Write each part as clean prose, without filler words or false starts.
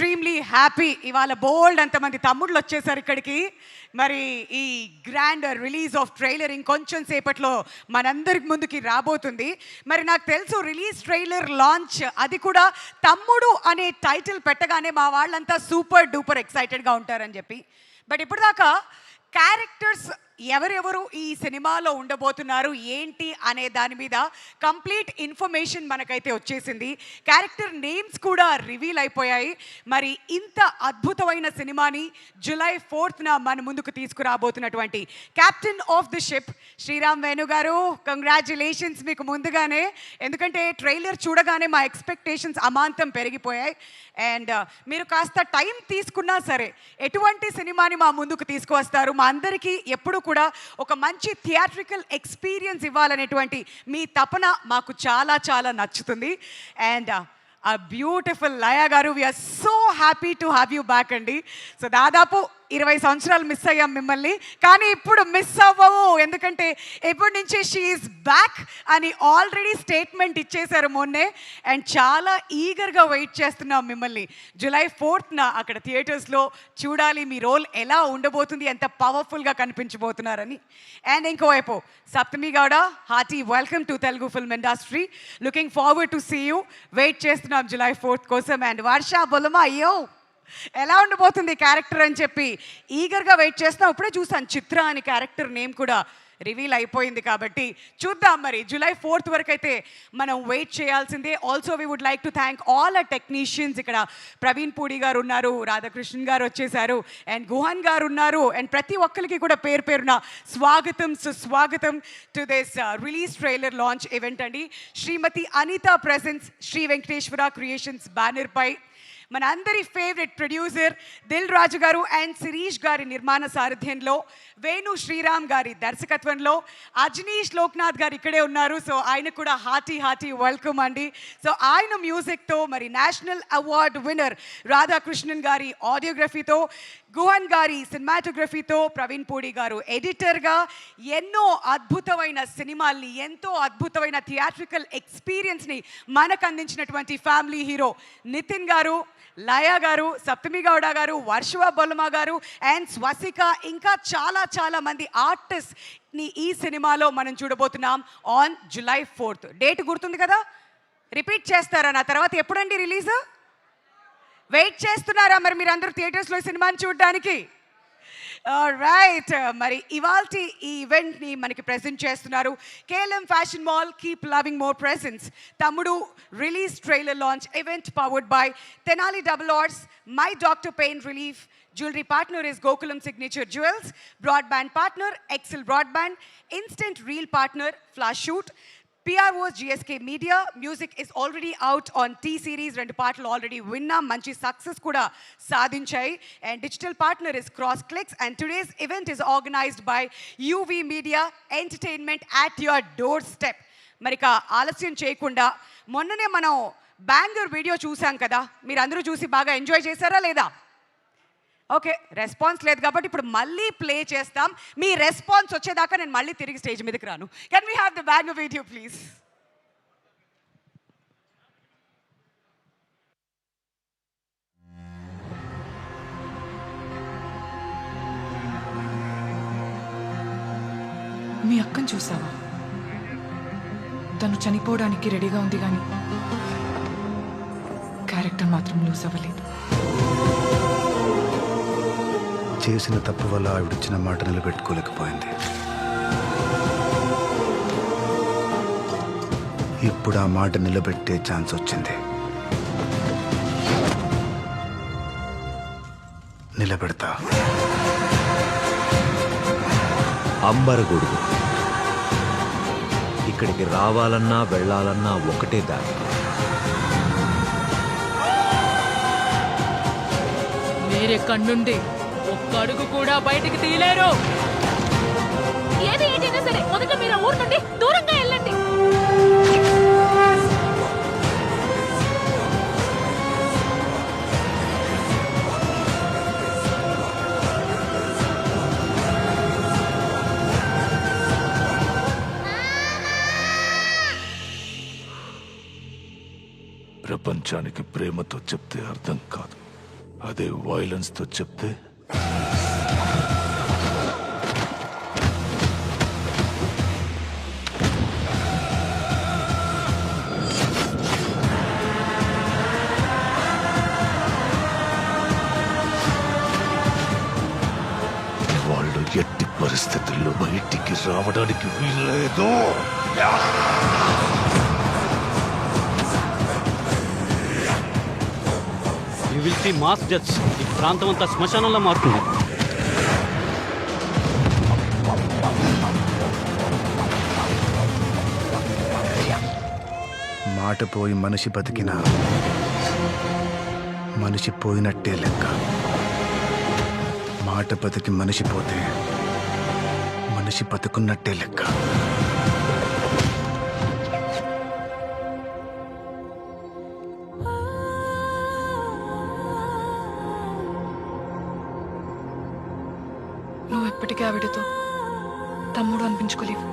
Extremely happy. ఇవాళ బోల్డ్ అంతమంది తమ్ముళ్ళు వచ్చేసారు ఇక్కడికి. మరి ఈ గ్రాండ్ రిలీజ్ ఆఫ్ ట్రైలర్ ఇంకొంచెం సేపట్లో మనందరికి ముందుకి రాబోతుంది. మరి నాకు తెలుసు రిలీజ్ ట్రైలర్ లాంచ్ అది కూడా తమ్ముడు అనే టైటిల్ పెట్టగానే మా వాళ్ళంతా సూపర్ డూపర్ ఎక్సైటెడ్గా ఉంటారని చెప్పి. బట్ ఇప్పటిదాకా క్యారెక్టర్స్ ఎవరెవరు ఈ సినిమాలో ఉండబోతున్నారు ఏంటి అనే దాని మీద కంప్లీట్ ఇన్ఫర్మేషన్ మనకైతే వచ్చేసింది. క్యారెక్టర్ నేమ్స్ కూడా రివీల్ అయిపోయాయి. మరి ఇంత అద్భుతమైన సినిమాని జూలై 4th మన ముందుకు తీసుకురాబోతున్నటువంటి captain of the ship Sriram Venu garu, congratulations మీకు ముందుగానే. ఎందుకంటే ట్రైలర్ చూడగానే మా ఎక్స్పెక్టేషన్స్ అమాంతం పెరిగిపోయాయి. అండ్ మీరు కాస్త టైం తీసుకున్నా సరే ఎటువంటి సినిమాని మా ముందుకు తీసుకువస్తారు, మా అందరికీ ఎప్పుడు కూడా ఒక మంచి థియేట్రికల్ ఎక్స్పీరియన్స్ ఇవ్వాలనేటువంటి మీ తపన మాకు చాలా చాలా నచ్చుతుంది. అండ్ ఆ బ్యూటిఫుల్ లయ గారు, we are so happy to have you back అండి. సో దాదాపు 20 సంవత్సరాలు మిస్ అయ్యాం మిమ్మల్ని, కానీ ఇప్పుడు మిస్ అవ్వము. ఎందుకంటే ఇప్పటి నుంచి షీఈస్ బ్యాక్ అని ఆల్రెడీ స్టేట్మెంట్ ఇచ్చేశారు మొన్నే. అండ్ చాలా ఈగర్గా వెయిట్ చేస్తున్నాం మిమ్మల్ని జూలై 4th అక్కడ థియేటర్స్లో చూడాలి. మీ రోల్ ఎలా ఉండబోతుంది, ఎంత పవర్ఫుల్గా కనిపించబోతున్నారని. అండ్ ఇంకోవైపు Saptami Gowda, hearty welcome to Telugu film industry. Looking forward to see you. వెయిట్ చేస్తున్నాం జూలై 4th కోసం. అండ్ వర్ష బొలమా, అయ్యో ఎలా ఉండబోతుంది క్యారెక్టర్ అని చెప్పి ఈగర్గా వెయిట్ చేస్తున్నాం. ఇప్పుడే చూసాను చిత్ర అని క్యారెక్టర్ నేమ్ కూడా రివీల్ అయిపోయింది. కాబట్టి చూద్దాం, మరి జూలై 4th వరకు అయితే మనం వెయిట్ చేయాల్సిందే. Also we would like to thank all a technicians. ఇక్కడ ప్రవీణ్ పూడి గారు ఉన్నారు, రాధాకృష్ణన్ గారు వచ్చేసారు, అండ్ గుహన్ గారు ఉన్నారు. అండ్ ప్రతి ఒక్కరికి కూడా పేరు పేరున స్వాగతం సుస్వాగతం to this release trailer launch event అండి. Shrimati Anitha presence Sri Venkateswara creations banner పై మన అందరి favourite producer Dil Raju garu and Sirish గారి నిర్మాణ సారథ్యంలో, వేణు శ్రీరామ్ గారి దర్శకత్వంలో అజనీష్ లోక్నాథ్ గారు ఇక్కడే ఉన్నారు. సో ఆయన కూడా హార్టీ వెల్కమ్ అండి. సో ఆయన మ్యూజిక్తో, మరి నేషనల్ అవార్డ్ విన్నర్ రాధాకృష్ణన్ గారి ఆడియోగ్రఫీతో, గుహన్ గారి సినిమాటోగ్రఫీతో, ప్రవీణ్ పూడి గారు ఎడిటర్గా ఎన్నో అద్భుతమైన సినిమాల్ని, ఎంతో అద్భుతమైన థియేట్రికల్ ఎక్స్పీరియన్స్ని మనకు అందించినటువంటి ఫ్యామిలీ హీరో నితిన్ గారు, లయ గారు, సప్తమి గౌడ గారు, వర్షవ బొలమా గారు అండ్ స్వసిక, ఇంకా చాలా చాలా మంది ఆర్టిస్ట్ని ఈ సినిమాలో మనం చూడబోతున్నాం ఆన్ జూలై 4th. డేట్ గుర్తుంది కదా, రిపీట్ చేస్తారా నా తర్వాత? ఎప్పుడండి రిలీజ్? వెయిట్ చేస్తున్నారా మరి మీరందరూ థియేటర్స్లో సినిమాని చూడడానికి? రైట్, మరి ఇవాల్టి ఈ ఈవెంట్ని మనకి ప్రెజెంట్ చేస్తున్నారు KLM fashion mall. Keep loving more presence Thammudu release trailer launch event powered by Tenali double R's, my doctor pain relief. Jewelry partner is Gokulam Signature Jewels. Broadband partner Excel Broadband. Instant Reel partner Flash Shoot. PRO's GSK Media. Music is already out on T-Series. 2 పాటలు already విన్నాం, మంచి success కూడా సాధించాయి. And digital partner is cross clicks. And today's event is organised by UV media entertainment at your doorstep. మరి ఇక ఆలస్యం చేయకుండా, మొన్ననే మనం బ్యాంగర్ వీడియో చూసాం కదా, మీరు అందరూ చూసి బాగా ఎంజాయ్ చేశారా లేదా? ఓకే, రెస్పాన్స్ లేదు కాబట్టి ఇప్పుడు మళ్ళీ ప్లే చేస్తాం. మీ రెస్పాన్స్ వచ్చేదాకా నేను మళ్ళీ తిరిగి స్టేజ్ మీదకి రాను. Can we have the banger video please? మీ అక్కను చూసావా? తను చనిపోవడానికి రెడీగా ఉంది, కానీ క్యారెక్టర్ మాత్రం లూజ్ అవ్వలేదు. చేసిన తప్పు వల్ల ఆవిడిచ్చిన మాట నిలబెట్టుకోలేకపోయింది. ఇప్పుడు ఆ మాట నిలబెట్టే ఛాన్స్ వచ్చింది. నిలబెడతా. అంబరగొడుగు ఇక్కడికి రావాలన్నా వెళ్ళాలన్నా ఒకటే దారి. మీరెక్కడి నుండి ఒక్క అడుగు కూడా బయటికి తీయలేరు. ఏది ఏదైనా సరే మొదట మీరు ఊరు నుండి దూరంగా వెళ్ళండి. ప్రపంచానికి ప్రేమతో చెప్తే అర్థం కాదు, అదే వైలెన్స్తో చెప్తే వాళ్ళు ఎట్టి పరిస్థితుల్లో బయటికి రావడానికి వీల్లేదు. You will see mass deaths. ఈ ప్రాంతం అంతా శ్మశానంలో మారుతుంది. మాట పోయి మనిషి బతికినా మనిషి పోయినట్టే లెక్క. మాట బతికి మనిషి పోతే మనిషి బతుకున్నట్టే లెక్క. నువ్వు ఎప్పటికీ ఆవిడతో తమ్ముడు అనిపించుకోలేవు.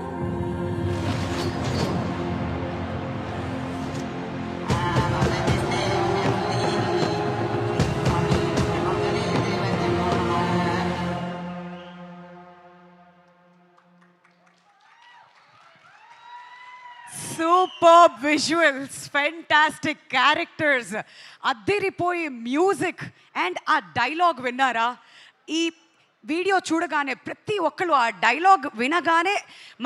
సూపర్ విజువల్స్, ఫెంటాస్టిక్ క్యారెక్టర్స్, అద్దరిపోయే మ్యూజిక్ అండ్ ఆ డైలాగ్ విన్నారా? ఈ వీడియో చూడగానే ప్రతి ఒక్కరు ఆ డైలాగ్ వినగానే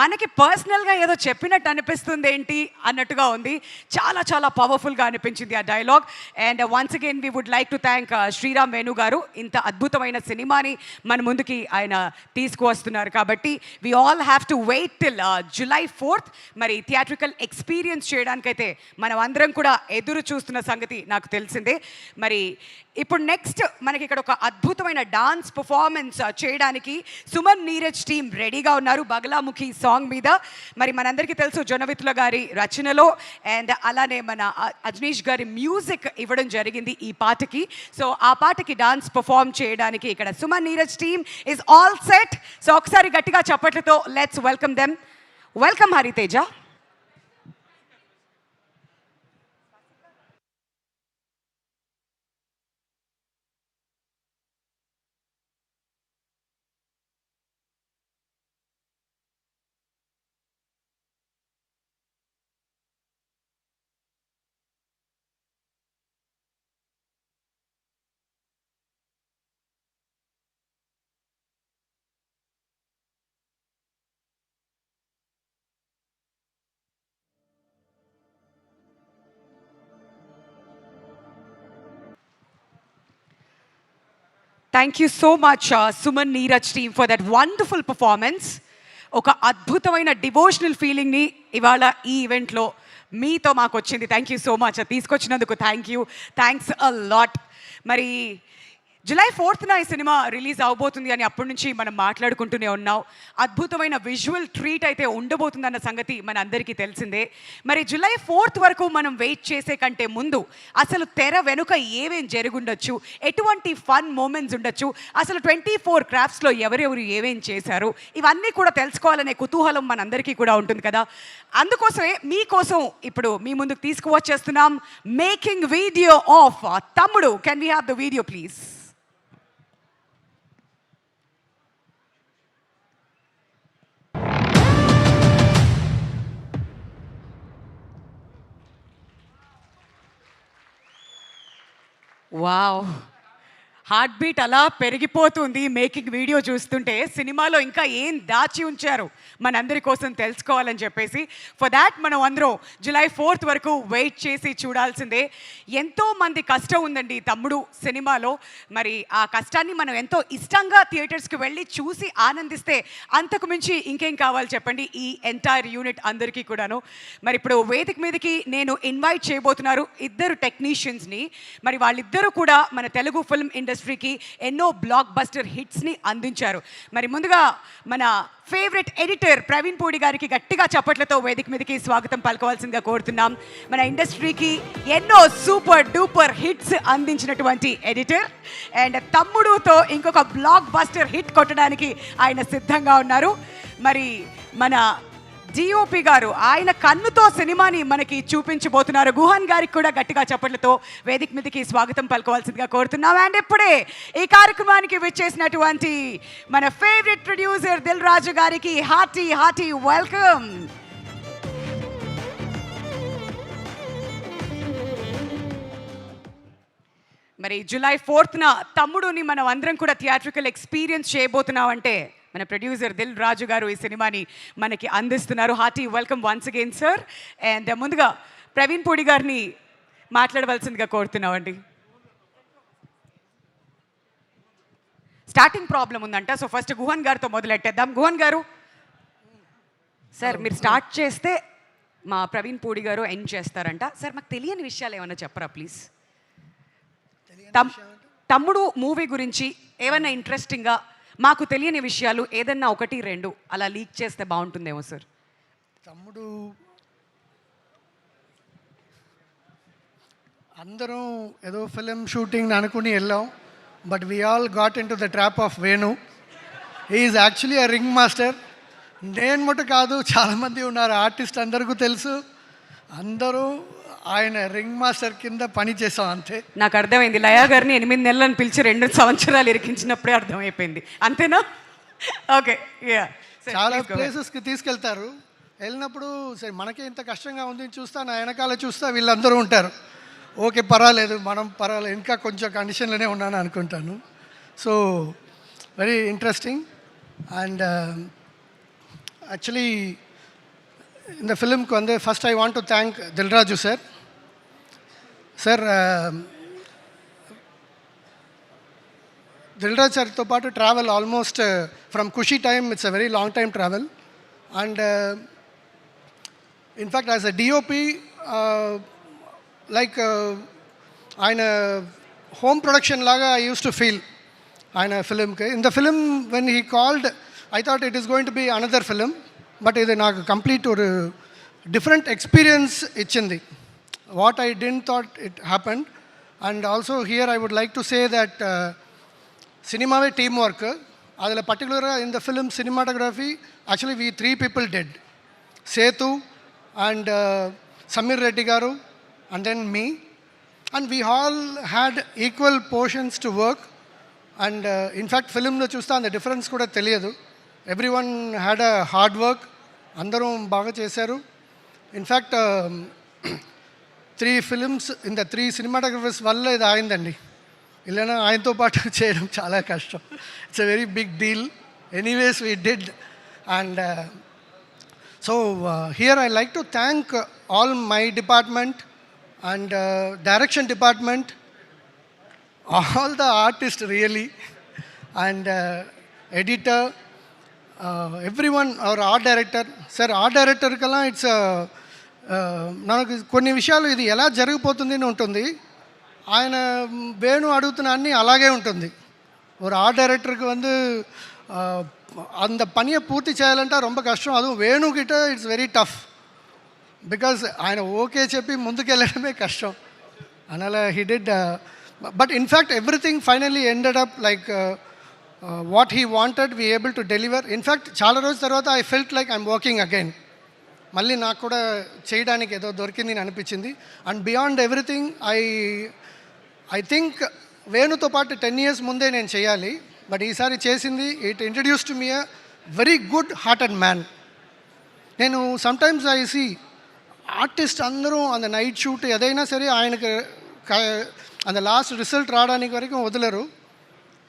మనకి పర్సనల్గా ఏదో చెప్పినట్టు అనిపిస్తుంది ఏంటి అన్నట్టుగా ఉంది. చాలా చాలా పవర్ఫుల్గా అనిపించింది ఆ dialogue. And once again we would like to thank Sriram Venu గారు. ఇంత అద్భుతమైన సినిమాని మన ముందుకి ఆయన తీసుకువస్తున్నారు కాబట్టి we all have to wait till July 4th. మరి థియేట్రికల్ ఎక్స్పీరియన్స్ చేయడానికైతే మనం అందరం కూడా ఎదురు చూస్తున్న సంగతి నాకు తెలిసిందే. మరి ఇప్పుడు నెక్స్ట్ మనకి ఇక్కడ ఒక అద్భుతమైన డాన్స్ పర్ఫార్మెన్స్ చేయడానికి సుమన్ నీరజ్ టీమ్ రెడీగా ఉన్నారు బగలాముఖి సాంగ్ మీద. మరి మనందరికీ తెలుసు జొన్నవిత్తుల గారి రచనలో అండ్ అలానే మన అజనీష్ గారి మ్యూజిక్ ఇవ్వడం జరిగింది ఈ పాటకి. సో ఆ పాటకి డాన్స్ పర్ఫార్మ్ చేయడానికి ఇక్కడ Suman Neeraj team is all set. So ఒకసారి గట్టిగా చప్పట్లతో let's welcome them. Welcome Hariteja. Thank you so much Suman Neeraj team for that wonderful performance. ఒక అద్భుతమైన డివోషనల్ ఫీలింగ్ని ఇవాళ ఈ ఈవెంట్లో మీతో మాకు వచ్చింది. థ్యాంక్ యూ సో మచ్ తీసుకొచ్చినందుకు. Thanks a lot. మరి July 4th ఈ సినిమా రిలీజ్ అవబోతుంది అని అప్పటి నుంచి మనం మాట్లాడుకుంటూనే ఉన్నాం. అద్భుతమైన విజువల్ ట్రీట్ అయితే ఉండబోతుందన్న సంగతి మన అందరికీ తెలిసిందే. మరి July 4th వరకు మనం వెయిట్ చేసే కంటే ముందు అసలు తెర వెనుక ఏమేం జరుగుండొచ్చు, ఎటువంటి ఫన్ మూమెంట్స్ ఉండొచ్చు, అసలు 24 క్రాఫ్ట్స్లో ఎవరెవరు ఏమేం చేశారు, ఇవన్నీ కూడా తెలుసుకోవాలనే కుతూహలం మనందరికీ కూడా ఉంటుంది కదా. అందుకోసమే మీకోసం ఇప్పుడు మీ ముందుకు తీసుకువచ్చేస్తున్నాం మేకింగ్ వీడియో ఆఫ్ తమ్ముడు. Can we have the video please? Wow, heart beat అలా పెరిగిపోతుంది మేకింగ్ వీడియో చూస్తుంటే. సినిమాలో ఇంకా ఏం దాచి ఉంచారు మనందరి కోసం తెలుసుకోవాలని చెప్పేసి ఫర్ దాట్ మనం అందరం July 4th వరకు వెయిట్ చేసి చూడాల్సిందే. ఎంతో మంది కష్టం ఉందండి తమ్ముడు సినిమాలో. మరి ఆ కష్టాన్ని మనం ఎంతో ఇష్టంగా థియేటర్స్కి వెళ్ళి చూసి ఆనందిస్తే అంతకు మించి ఇంకేం కావాలి చెప్పండి ఈ ఎంటైర్ యూనిట్ అందరికీ కూడాను. మరి ఇప్పుడు వేదిక మీదకి నేను ఇన్వైట్ చేయబోతున్నారు ఇద్దరు టెక్నీషియన్స్ని. మరి వాళ్ళిద్దరూ కూడా మన తెలుగు ఫిల్మ్ ఇండస్ట్రీకి ఎన్నో బ్లాక్ బస్టర్ హిట్స్ని అందించారు. మరి ముందుగా మన ఫేవరెట్ ఎడిటర్ ప్రవీణ్ పూడి గారికి గట్టిగా చప్పట్లతో వేదిక మీదకి స్వాగతం పలకవలసిందిగా కోరుతున్నాం. మన ఇండస్ట్రీకి ఎన్నో సూపర్ డూపర్ హిట్స్ అందించినటువంటి ఎడిటర్ అండ్ తమ్ముడుతో ఇంకొక బ్లాక్ బస్టర్ హిట్ కొట్టడానికి ఆయన సిద్ధంగా ఉన్నారు. మరి మన డిఓపి గారు ఆయన కన్నుతో సినిమాని మనకి చూపించబోతున్నారు. గుహాన్ గారికి కూడా గట్టిగా చప్పట్లతో వేదిక మీదకి స్వాగతం పలుకోవాల్సిందిగా కోరుతున్నాం. అండ్ ఇప్పుడే ఈ కార్యక్రమానికి విచ్చేసినటువంటి మన ఫేవరెట్ ప్రొడ్యూసర్ దిల్ రాజు గారికి హార్టీ వెల్కమ్. మరి జూలై 4న తమ్ముడుని మనం అందరం కూడా థియేట్రికల్ ఎక్స్పీరియన్స్ చేయబోతున్నాం అంటే మన ప్రొడ్యూసర్ దిల్ రాజు గారు ఈ సినిమాని మనకి అందిస్తున్నారు. Hearty welcome once again sir. And ముందుగా ప్రవీణ్ పూడి గారిని మాట్లాడవలసిందిగా కోరుతున్నామండి. స్టార్టింగ్ ప్రాబ్లం ఉందంట, సో ఫస్ట్ గుహన్ గారితో మొదలెట్టేద్దాం. గుహన్ గారు సార్ మీరు స్టార్ట్ చేస్తే మా ప్రవీణ్ పూడి గారు ఎండ్ చేస్తారంట. సార్ మాకు తెలియని విషయాలు ఏమైనా చెప్పరా ప్లీజ్? తమ్ముడు మూవీ గురించి ఏమైనా ఇంట్రెస్టింగ్గా మాకు తెలియని విషయాలు ఏదన్నా 1-2 అలా లీక్ చేస్తే బాగుంటుందేమో సార్. తమ్ముడు అందరం ఏదో ఫిలిం షూటింగ్ అనుకుని వెళ్ళాం, but we all got in to the trap of Venu. Is actually a ring master. నేను మటు కాదు, చాలామంది ఉన్నారు ఆర్టిస్ట్, అందరికీ తెలుసు. అందరూ ఆయన రింగ్ మాస్టర్ కింద పని చేసాం అంతే. నాకు అర్థమైంది, లయా గారిని 8 నెలలను పిలిచి 2 సంవత్సరాలు ఇరికించినప్పుడే అర్థమైపోయింది, అంతేనా? ఓకే. చాలా ప్లేసెస్కి తీసుకెళ్తారు. వెళ్ళినప్పుడు సరే మనకే ఇంత కష్టంగా ఉంది చూస్తా, నా వెనకాల చూస్తా వీళ్ళందరూ ఉంటారు. ఓకే పర్వాలేదు, మనం పర్వాలేదు, ఇంకా కొంచెం కండిషన్లోనే ఉన్నాను అనుకుంటాను. So very interesting. And actually இந்த ஃபிலிம்க்கு வந்து first I want to thank Dil Raju sir. Sir Dil Raj సార్తో పాటు travel almost from Kushi time, it's a very long time travel. And in fact as a DOP like ఆయన హోమ్ ప్రొడక్షన్ లాగా ఐ యూస్ టు ఫీల్ ఆయన ఫిలింకి. In the film when he called I thought it is going to be another film, but ఇది నాకు complete ఒక different experience ఇచ్చింది. What I didn't thought it happened. And also here I would like to say that cinema teamwork, adala particularly in the film cinematography, actually we 3 people did. Sethu and Samir Reddy garu and then me, and we all had equal portions to work. And in fact film lo chusta and the difference kuda teliyadu. Everyone had a hard work, andaru baga chesaru. In fact 3 films in the 3 cinematographers వల్ల ఇది అయిందండి. ఇలా ఆయనతో పాటు చేయడం చాలా కష్టం. It's a very big deal. Anyways we did. And so here I like to thank all my department and direction department, all the artist really, and editor, everyone, our art director. Sir art director కల్లా it's నాకు కొన్ని విషయాలు ఇది ఎలా జరిగిపోతుంది అని ఉంటుంది. ఆయన వేణు అడుగుతున్న అన్నీ అలాగే ఉంటుంది. ஒரு ஆர்ட் டைரக்டருக்கு வந்து அந்த பணியை பூர்த்தி చేయాలంటే ரொம்ப కష్టం. அதுவும் వేణుకిட்ட ఇట్స్ వెరీ టఫ్, బికాజ్ ఆయన ఓకే చెప్పి ముందుకెళ్ళడమే కష్టం. அதனால் he did, but in fact everything finally ended up like what he wanted, we able to deliver. In fact చాలా రోజుల తర్వాత I felt like I'm working again. మళ్ళీ నాకు కూడా చేయడానికి ఏదో దొరికింది అని అనిపించింది. And beyond everything I think వేణుతో పాటు 10 years ముందే నేను చేయాలి, బట్ ఈసారి చేసింది it introduce to me a very good hearted man. నేను సమ్టైమ్స్ ఐ సీ ఆర్టిస్ట్ అందరూ అంత నైట్ షూట్ ఏదైనా సరే ఆయనకు అంత లాస్ట్ రిజల్ట్ రావడానికి వరకు వదలరు.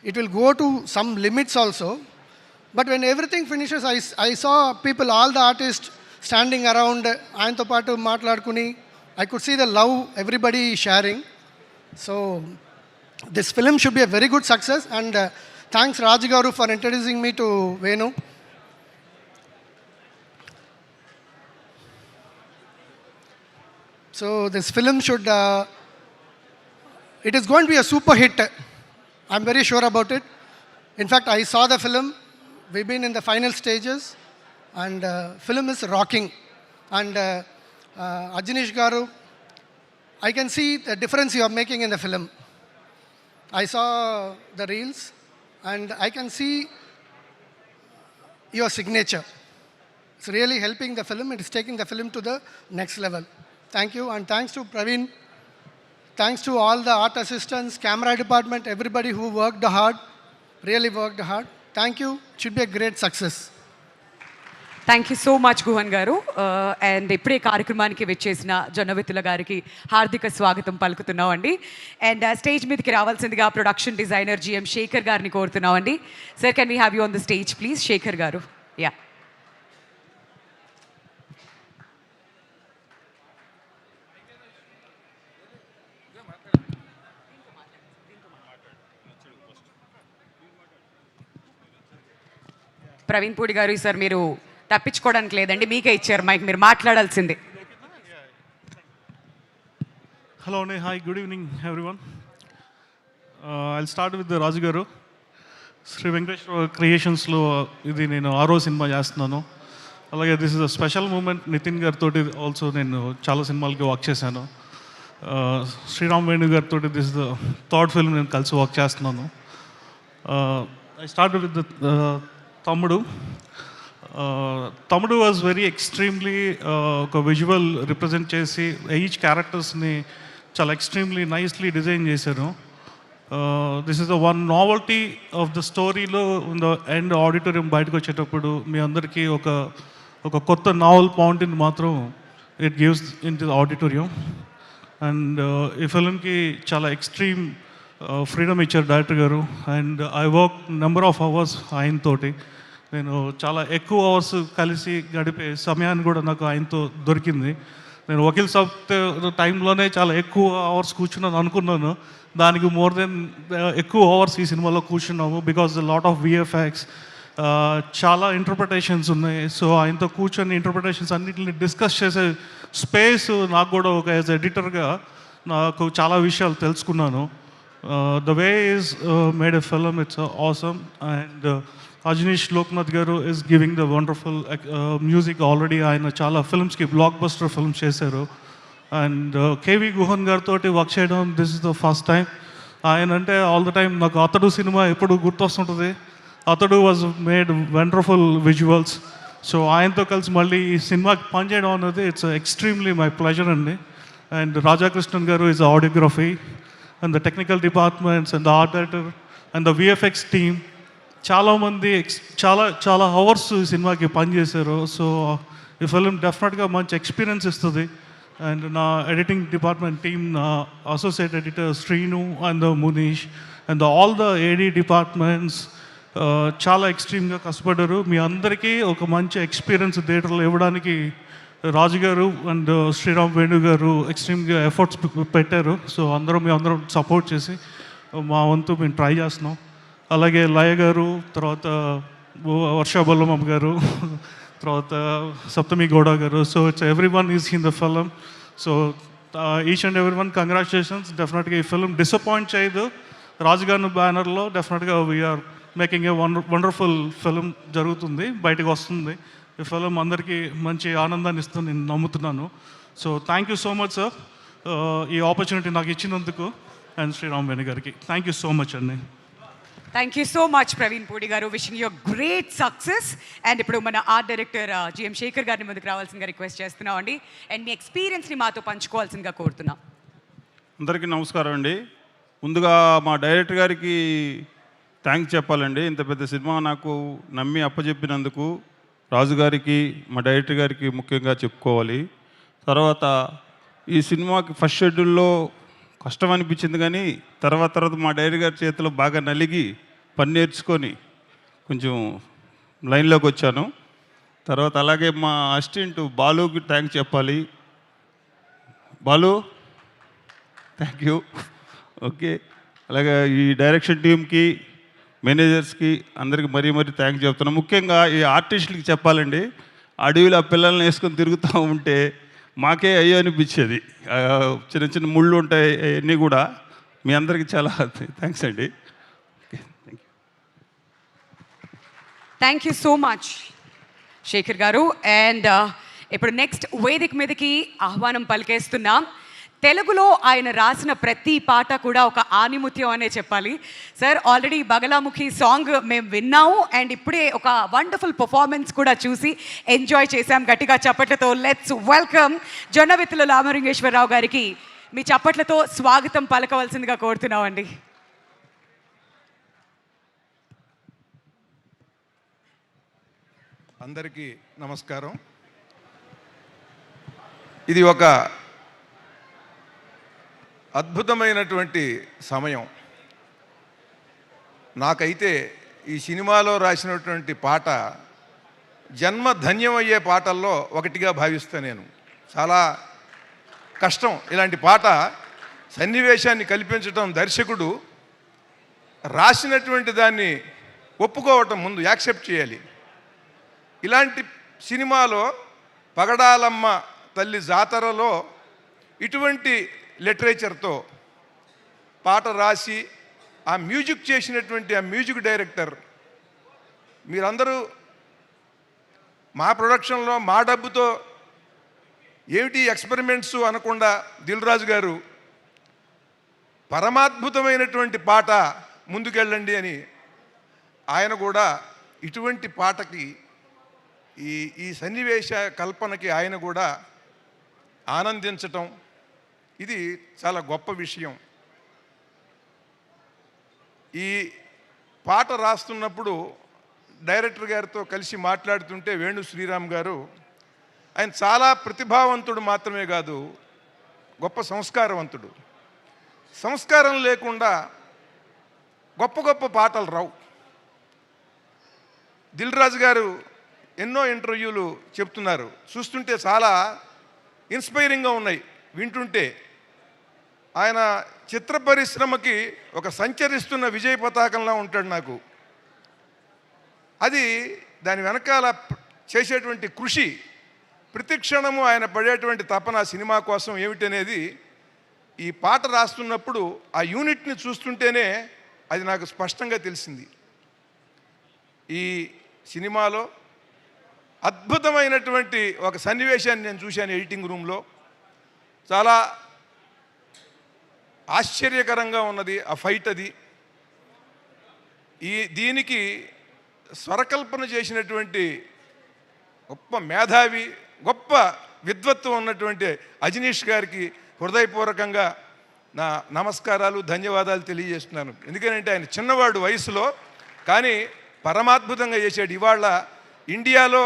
It will go to some limits also, but when everything finishes I saw people, all the artist standing around, ఆయనతో పాటు మాట్లాడుకుని I could see the love everybody sharing. So this film should be a very good success. And thanks Raju garu for introducing me to Venu. So this film should, it is going to be a super hit. I'm very sure about it. In fact, I saw the film. We've been in the final stages, and film is rocking. And Ajinish Garu, I can see the difference you are making in the film. I saw the reels, and I can see your signature. It's really helping the film. It is taking the film to the next level. Thank you, and thanks to Praveen. Thanks to all the art assistants, camera department, everybody who worked hard, really worked hard. Thank you. It should be a great success. Thank you so much Guhan గారు. And ఇప్పుడే కార్యక్రమానికి వచ్చేసిన జొన్నవిత్తుల గారికి హార్దిక స్వాగతం పలుకుతున్నాం అండి. And stage మీదకి రావాల్సిందిగా ప్రొడక్షన్ డిజైనర్ జిఎం శేఖర్ గారిని కోరుతున్నాం అండి. Sir, can we have you on the stage please? Shekhar గారు, యా. ప్రవీణ్ పూడి గారు, సార్ మీరు తప్పించుకోవడానికి లేదండి, మీకే ఇచ్చారు మైక్, మీరు మాట్లాడాల్సిందే. హలో అండి, hi, good evening everyone. I'll start with Raju garu. Sri Venkateswara క్రియేషన్స్లో ఇది నేను 6వ సినిమా చేస్తున్నాను. అలాగే this is a special moment. Nithin గారితో ఆల్సో నేను చాలా సినిమాలకి వర్క్ చేశాను. శ్రీరామ్ వేణు గారితో this is the 3rd film నేను కలిసి వర్క్ చేస్తున్నాను. ఐ స్టార్ట్ విత్ తమ్ముడు. తమ్ముడు వాజ్ వెరీ ఎక్స్ట్రీమ్లీ ఒక విజువల్ రిప్రజెంట్ చేసి ఈచ్ క్యారెక్టర్స్ని చాలా ఎక్స్ట్రీమ్లీ నైస్లీ డిజైన్ చేశారు. This is the one novelty of the స్టోరీలో ద ఎండ్ ఆడిటోరియం బయటకు వచ్చేటప్పుడు మీ అందరికీ ఒక కొత్త నావల్ పాయింట్ని మాత్రం it gives in the auditorium. And ఈ ఫిల్మ్కి చాలా ఎక్స్ట్రీమ్ ఫ్రీడమ్ ఇచ్చారు డైరెక్టర్ గారు. And I work number of hours ఆయనతోటి. నేను చాలా ఎక్కువ అవర్స్ కలిసి గడిపే సమయాన్ని కూడా నాకు ఆయనతో దొరికింది. నేను వకీల్ సాబ్ టైంలోనే చాలా ఎక్కువ అవర్స్ కూర్చున్నాను అనుకున్నాను. దానికి మోర్ దెన్ ఎక్కువ అవర్స్ ఈ సినిమాలో కూర్చున్నాము. బికాజ్ లాట్ ఆఫ్ విఎఫ్ఎక్స్, చాలా ఇంటర్ప్రిటేషన్స్ ఉన్నాయి. సో ఆయనతో కూర్చొని ఇంటర్ప్రిటేషన్స్ అన్నింటిని డిస్కస్ చేసే స్పేస్ నాకు కూడా ఒక యాజ్ ఎడిటర్గా నాకు చాలా విషయాలు తెలుసుకున్నాను. The way is made a film, it's awesome. And Ajaneesh Loknath garu is giving the wonderful music. Already ఆయన చాలా ఫిల్మ్స్కి బ్లాక్ బస్టర్ ఫిల్మ్స్ చేశారు. అండ్ కేవి గుహన్ గారితో వర్క్ చేయడం this is the first time. ఆయన అంటే ఆల్ ద టైమ్ నాకు అతడు సినిమా ఎప్పుడు గుర్తొస్తుంటుంది. అతడు was made wonderful visuals. So ఆయనతో కలిసి మళ్ళీ ఈ సినిమాకి పనిచేయడం అనేది ఇట్స్ ఎక్స్ట్రీమ్లీ మై ప్లెజర్ అండి. అండ్ రాజాకృష్ణన్ గారు is audiography and the technical departments and the art director and the VFX team చాలామంది చాలా అవర్స్ ఈ సినిమాకి పనిచేశారు. సో ఈ ఫిల్మ్ డెఫినెట్గా మంచి ఎక్స్పీరియన్స్ ఇస్తుంది. అండ్ నా ఎడిటింగ్ డిపార్ట్మెంట్ టీమ్, నా associate editor Srinu and Munish and all the AD departments చాలా ఎక్స్ట్రీమ్గా కష్టపడ్డారు. మీ అందరికీ ఒక మంచి ఎక్స్పీరియన్స్ థియేటర్లో ఇవ్వడానికి రాజు గారు అండ్ శ్రీరామ్ వేణు గారు ఎక్స్ట్రీమ్గా ఎఫర్ట్స్ పెట్టారు. సో మీ అందరం సపోర్ట్ చేసి మా వంతు మేము ట్రై చేస్తున్నాం. అలాగే లయ గారు, తర్వాత వర్షా బొల్లమ్మ గారు, తర్వాత సప్తమి గౌడ గారు. So it's every one is in the film. So each and every one congratulations. డెఫినెట్గా ఈ ఫిల్మ్ డిసప్పాయింట్ చేయదు. రాజుగారి బ్యానర్లో డెఫినెట్గా we are making a wonderful film జరుగుతుంది, బయటకు వస్తుంది. ఈ ఫిల్మ్ అందరికీ మంచి ఆనందాన్ని ఇస్తుంది నేను నమ్ముతున్నాను. So thank you so much sir, ఈ ఆపర్చునిటీ నాకు ఇచ్చినందుకు. అండ్ శ్రీరామ్ వేణు గారికి థ్యాంక్ యూ సో మచ్ అండి. Thank you so much Praveen Pudi garu. Wishing you great success. And ఇప్పుడు మన ఆర్ట్ డైరెక్టర్ జిఎం శేఖర్ గారిని ముందుకు రావాల్సిందిగా రిక్వెస్ట్ చేస్తున్నాం అండి. అండ్ మీ ఎక్స్పీరియన్స్ని మాతో పంచుకోవాల్సిందిగా కోరుతున్నాం. అందరికీ నమస్కారం అండి. ముందుగా మా డైరెక్టర్ గారికి థ్యాంక్స్ చెప్పాలండి. ఇంత పెద్ద సినిమా నాకు నమ్మి అప్పచెప్పినందుకు రాజు గారికి, మా డైరెక్టర్ గారికి ముఖ్యంగా చెప్పుకోవాలి. తర్వాత ఈ సినిమాకి ఫస్ట్ షెడ్యూల్లో కష్టం అనిపించింది, కానీ తర్వాత మా డైరెక్టర్ గారి చేతిలో బాగా నలిగి పని నేర్చుకొని కొంచెం లైన్లోకి వచ్చాను. తర్వాత అలాగే మా అసిస్టెంట్ బాలుకి థ్యాంక్స్ చెప్పాలి. Balu, thank you. ఓకే, అలాగే ఈ డైరెక్షన్ టీమ్కి, మేనేజర్స్కి అందరికీ మరీ థ్యాంక్స్ చెప్తున్నాను. ముఖ్యంగా ఈ ఆర్టిస్టులకి చెప్పాలండి. అడవిలో ఆ పిల్లల్ని వేసుకొని తిరుగుతూ ఉంటే మాకే అయ్యో అనిపించేది. చిన్న ముళ్ళు ఉంటాయి, అవన్నీ కూడా. మీ అందరికీ చాలా థ్యాంక్స్ అండి. Thank you so much Shekhar గారు. అండ్ ఇప్పుడు నెక్స్ట్ వేదిక మీదకి ఆహ్వానం పలికేస్తున్నాం తెలుగులో ఆయన రాసిన ప్రతి పాట కూడా ఒక ఆనిముత్యం అనే చెప్పాలి. సార్ ఆల్రెడీ బగలాముఖి సాంగ్ మేము విన్నాము అండ్ ఇప్పుడే ఒక వండర్ఫుల్ పర్ఫార్మెన్స్ కూడా చూసి ఎంజాయ్ చేశాం. గట్టిగా చప్పట్లతో లెట్స్ వెల్కమ్ జొన్నవిత్తుల రామలింగేశ్వరరావు గారికి మీ చప్పట్లతో స్వాగతం పలకవలసిందిగా కోరుతున్నామండి. అందరికీ నమస్కారం. ఇది ఒక అద్భుతమైనటువంటి సమయం. నాకైతే ఈ సినిమాలో రాసినటువంటి పాట జన్మ ధన్యమయ్యే పాటల్లో ఒకటిగా భావిస్తాను నేను. చాలా కష్టం ఇలాంటి పాట సన్నివేశాన్ని కల్పించడం, దర్శకుడు రాసినటువంటి దాన్ని ఒప్పుకోవటం, ముందు యాక్సెప్ట్ చేయాలి. ఇలాంటి సినిమాలో పగడాలమ్మ తల్లి జాతరలో ఇటువంటి లిటరేచర్తో పాట రాసి ఆ మ్యూజిక్ చేసినటువంటి ఆ మ్యూజిక్ డైరెక్టర్, మీరందరూ మా ప్రొడక్షన్లో మా డబ్బుతో ఏమిటి ఎక్స్పెరిమెంట్స్ అనకుండా దిల్ రాజు గారు పరమాద్భుతమైనటువంటి పాట ముందుకెళ్ళండి అని ఆయన కూడా ఇటువంటి పాటకి ఈ సన్నివేశ కల్పనకి ఆయన కూడా ఆనందించటం ఇది చాలా గొప్ప విషయం. ఈ పాట రాస్తున్నప్పుడు డైరెక్టర్ గారితో కలిసి మాట్లాడుతుంటే వేణు శ్రీరామ్ గారు, ఆయన చాలా ప్రతిభావంతుడు మాత్రమే కాదు, గొప్ప సంస్కారవంతుడు. సంస్కారం లేకుండా గొప్ప గొప్ప పాటలు రావు. దిల్ రాజు గారు ఎన్నో ఇంటర్వ్యూలు చెప్తున్నారు, చూస్తుంటే చాలా ఇన్స్పైరింగ్గా ఉన్నాయి వింటుంటే. ఆయన చిత్ర పరిశ్రమకి ఒక సంచరిస్తున్న విజయ పతాకంలా ఉంటాడు నాకు. అది దాని వెనకాల చేసేటువంటి కృషి, ప్రతి క్షణము ఆయన పడేటువంటి తపన సినిమా కోసం ఏమిటనేది ఈ పాట రాస్తున్నప్పుడు ఆ యూనిట్ని చూస్తుంటేనే అది నాకు స్పష్టంగా తెలిసింది. ఈ సినిమాలో అద్భుతమైనటువంటి ఒక సన్నివేశాన్ని నేను చూశాను ఎడిటింగ్ రూమ్లో. చాలా ఆశ్చర్యకరంగా ఉన్నది ఆ ఫైట్. అది దీనికి స్వరకల్పన చేసినటువంటి గొప్ప మేధావి, గొప్ప విద్వత్వం ఉన్నటువంటి అజనీష్ గారికి హృదయపూర్వకంగా నా నమస్కారాలు, ధన్యవాదాలు తెలియజేస్తున్నాను. ఎందుకంటే ఆయన చిన్నవాడు వయసులో, కానీ పరమాద్భుతంగా చేశాడు. ఇవాళ ఇండియాలో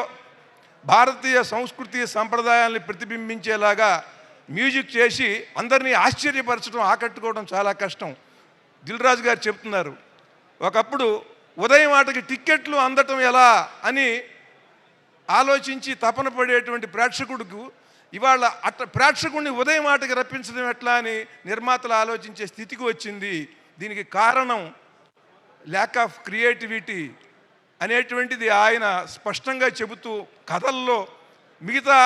భారతీయ సంస్కృతి సంప్రదాయాల్ని ప్రతిబింబించేలాగా మ్యూజిక్ చేసి అందరినీ ఆశ్చర్యపరచడం, ఆకట్టుకోవడం చాలా కష్టం. దిల్ రాజు గారు చెప్తున్నారు, ఒకప్పుడు ఉదయం ఆటకి టిక్కెట్లు అందటం ఎలా అని ఆలోచించి తపన పడేటువంటి ప్రేక్షకుడికి ఇవాళ ప్రేక్షకుడిని ఉదయం ఆటకి రప్పించడం ఎట్లా అని నిర్మాతలు ఆలోచించే స్థితికి వచ్చింది. దీనికి కారణం ల్యాక్ ఆఫ్ క్రియేటివిటీ అనేటువంటిది ఆయన స్పష్టంగా చెబుతూ, కథల్లో మిగతా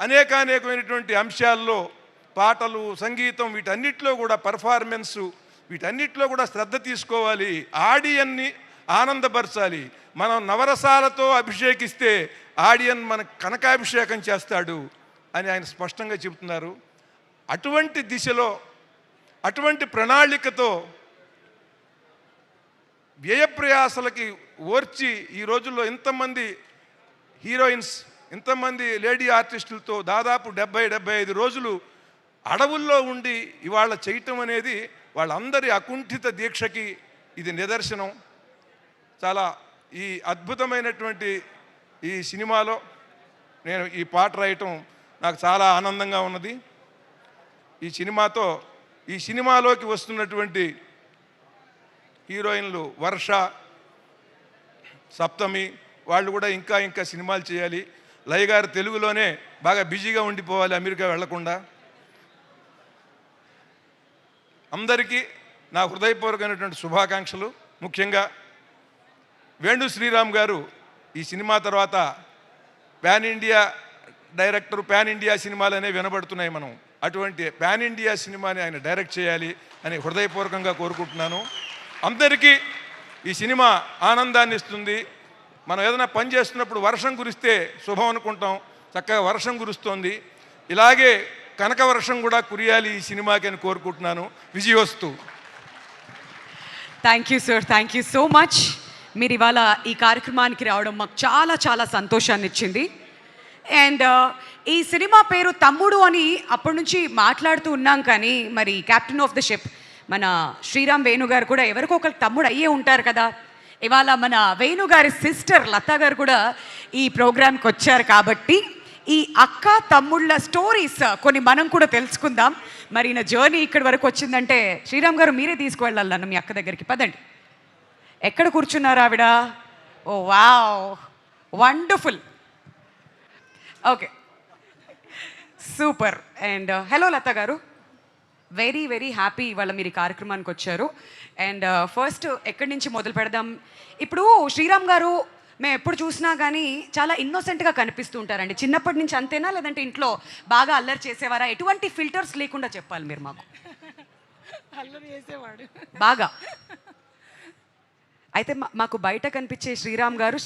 అనేకమైనటువంటి అంశాల్లో, పాటలు, సంగీతం, వీటన్నిటిలో కూడా పర్ఫార్మెన్సు, వీటన్నిటిలో కూడా శ్రద్ధ తీసుకోవాలి, ఆడియన్ని ఆనందపరచాలి. మనం నవరసాలతో అభిషేకిస్తే ఆడియన్ మన కనకాభిషేకం చేస్తాడు అని ఆయన స్పష్టంగా చెబుతున్నారు. అటువంటి దిశలో, అటువంటి ప్రణాళికతో వ్యయప్రయాసలకి ఓర్చి ఈ రోజుల్లో ఇంతమంది హీరోయిన్స్, ఇంతమంది లేడీ ఆర్టిస్టులతో దాదాపు 70-75 రోజులు అడవుల్లో ఉండి ఇవాళ చేయటం అనేది వాళ్ళందరి అకుంఠిత దీక్షకి ఇది నిదర్శనం. చాలా ఈ అద్భుతమైనటువంటి ఈ సినిమాలో నేను ఈ పాట రాయటం నాకు చాలా ఆనందంగా ఉన్నది. ఈ సినిమాలోకి వస్తున్నటువంటి హీరోయిన్లు వర్ష, సప్తమి, వాళ్ళు కూడా ఇంకా సినిమాలు చేయాలి. లయ గారు తెలుగులోనే బాగా బిజీగా ఉండిపోవాలి, అమెరికా వెళ్లకుండా. అందరికీ నా హృదయపూర్వకమైనటువంటి శుభాకాంక్షలు. ముఖ్యంగా వేణు శ్రీరామ్ గారు ఈ సినిమా తర్వాత pan India director, pan India సినిమాలనే వినబడుతున్నాయి. మనం అటువంటి పాన్ ఇండియా సినిమాని ఆయన డైరెక్ట్ చేయాలి అని హృదయపూర్వకంగా కోరుకుంటున్నాను. అందరికీ ఈ సినిమా ఆనందాన్ని ఇస్తుంది. మనం ఏదైనా పని చేస్తున్నప్పుడు వర్షం కురిస్తే శుభం అనుకుంటాం, చక్కగా వర్షం కురుస్తోంది. ఇలాగే కనకవర్షం కూడా కురియాలి ఈ సినిమాకి అని కోరుకుంటున్నాను. విజయోస్తు. Thank you sir, thank you so much. మీరు ఇవాళ ఈ కార్యక్రమానికి రావడం మాకు చాలా చాలా సంతోషాన్ని ఇచ్చింది. అండ్ ఈ సినిమా పేరు తమ్ముడు అని అప్పటి నుంచి మాట్లాడుతూ ఉన్నాం, కానీ మరి కెప్టెన్ ఆఫ్ ద షిప్ మన శ్రీరామ్ వేణు గారు కూడా ఎవరికో ఒకరికి తమ్ముడు అయ్యే ఉంటారు కదా. ఇవాళ మన వేణు గారి సిస్టర్ లతా గారు కూడా ఈ ప్రోగ్రామ్కి వచ్చారు, కాబట్టి ఈ అక్క తమ్ముళ్ళ స్టోరీస్ కొన్ని మనం కూడా తెలుసుకుందాం. మరి నా జర్నీ ఇక్కడి వరకు వచ్చిందంటే శ్రీరామ్ గారు మీరే తీసుకువెళ్ళాలి నన్ను మీ అక్క దగ్గరికి. పదండి. ఎక్కడ కూర్చున్నారు ఆవిడ? Oh wow, wonderful. Okay, super. And hello Lata garu, very very happy ఇవాళ మీరు ఈ కార్యక్రమానికి వచ్చారు. అండ్ ఫస్ట్ ఎక్కడి నుంచి మొదలు పెడదాం? ఇప్పుడు శ్రీరామ్ గారు మేము ఎప్పుడు చూసినా కానీ చాలా ఇన్నోసెంట్గా కనిపిస్తూ ఉంటారండి. చిన్నప్పటి నుంచి అంతేనా, లేదంటే ఇంట్లో బాగా అల్లరి చేసేవారా? ఎటువంటి ఫిల్టర్స్ లేకుండా చెప్పాలి మీరు మాకు. అల్లరి చేసేవాడు బాగా. అయితే మాకు బయట కనిపించే శ్రీరామ్ గారు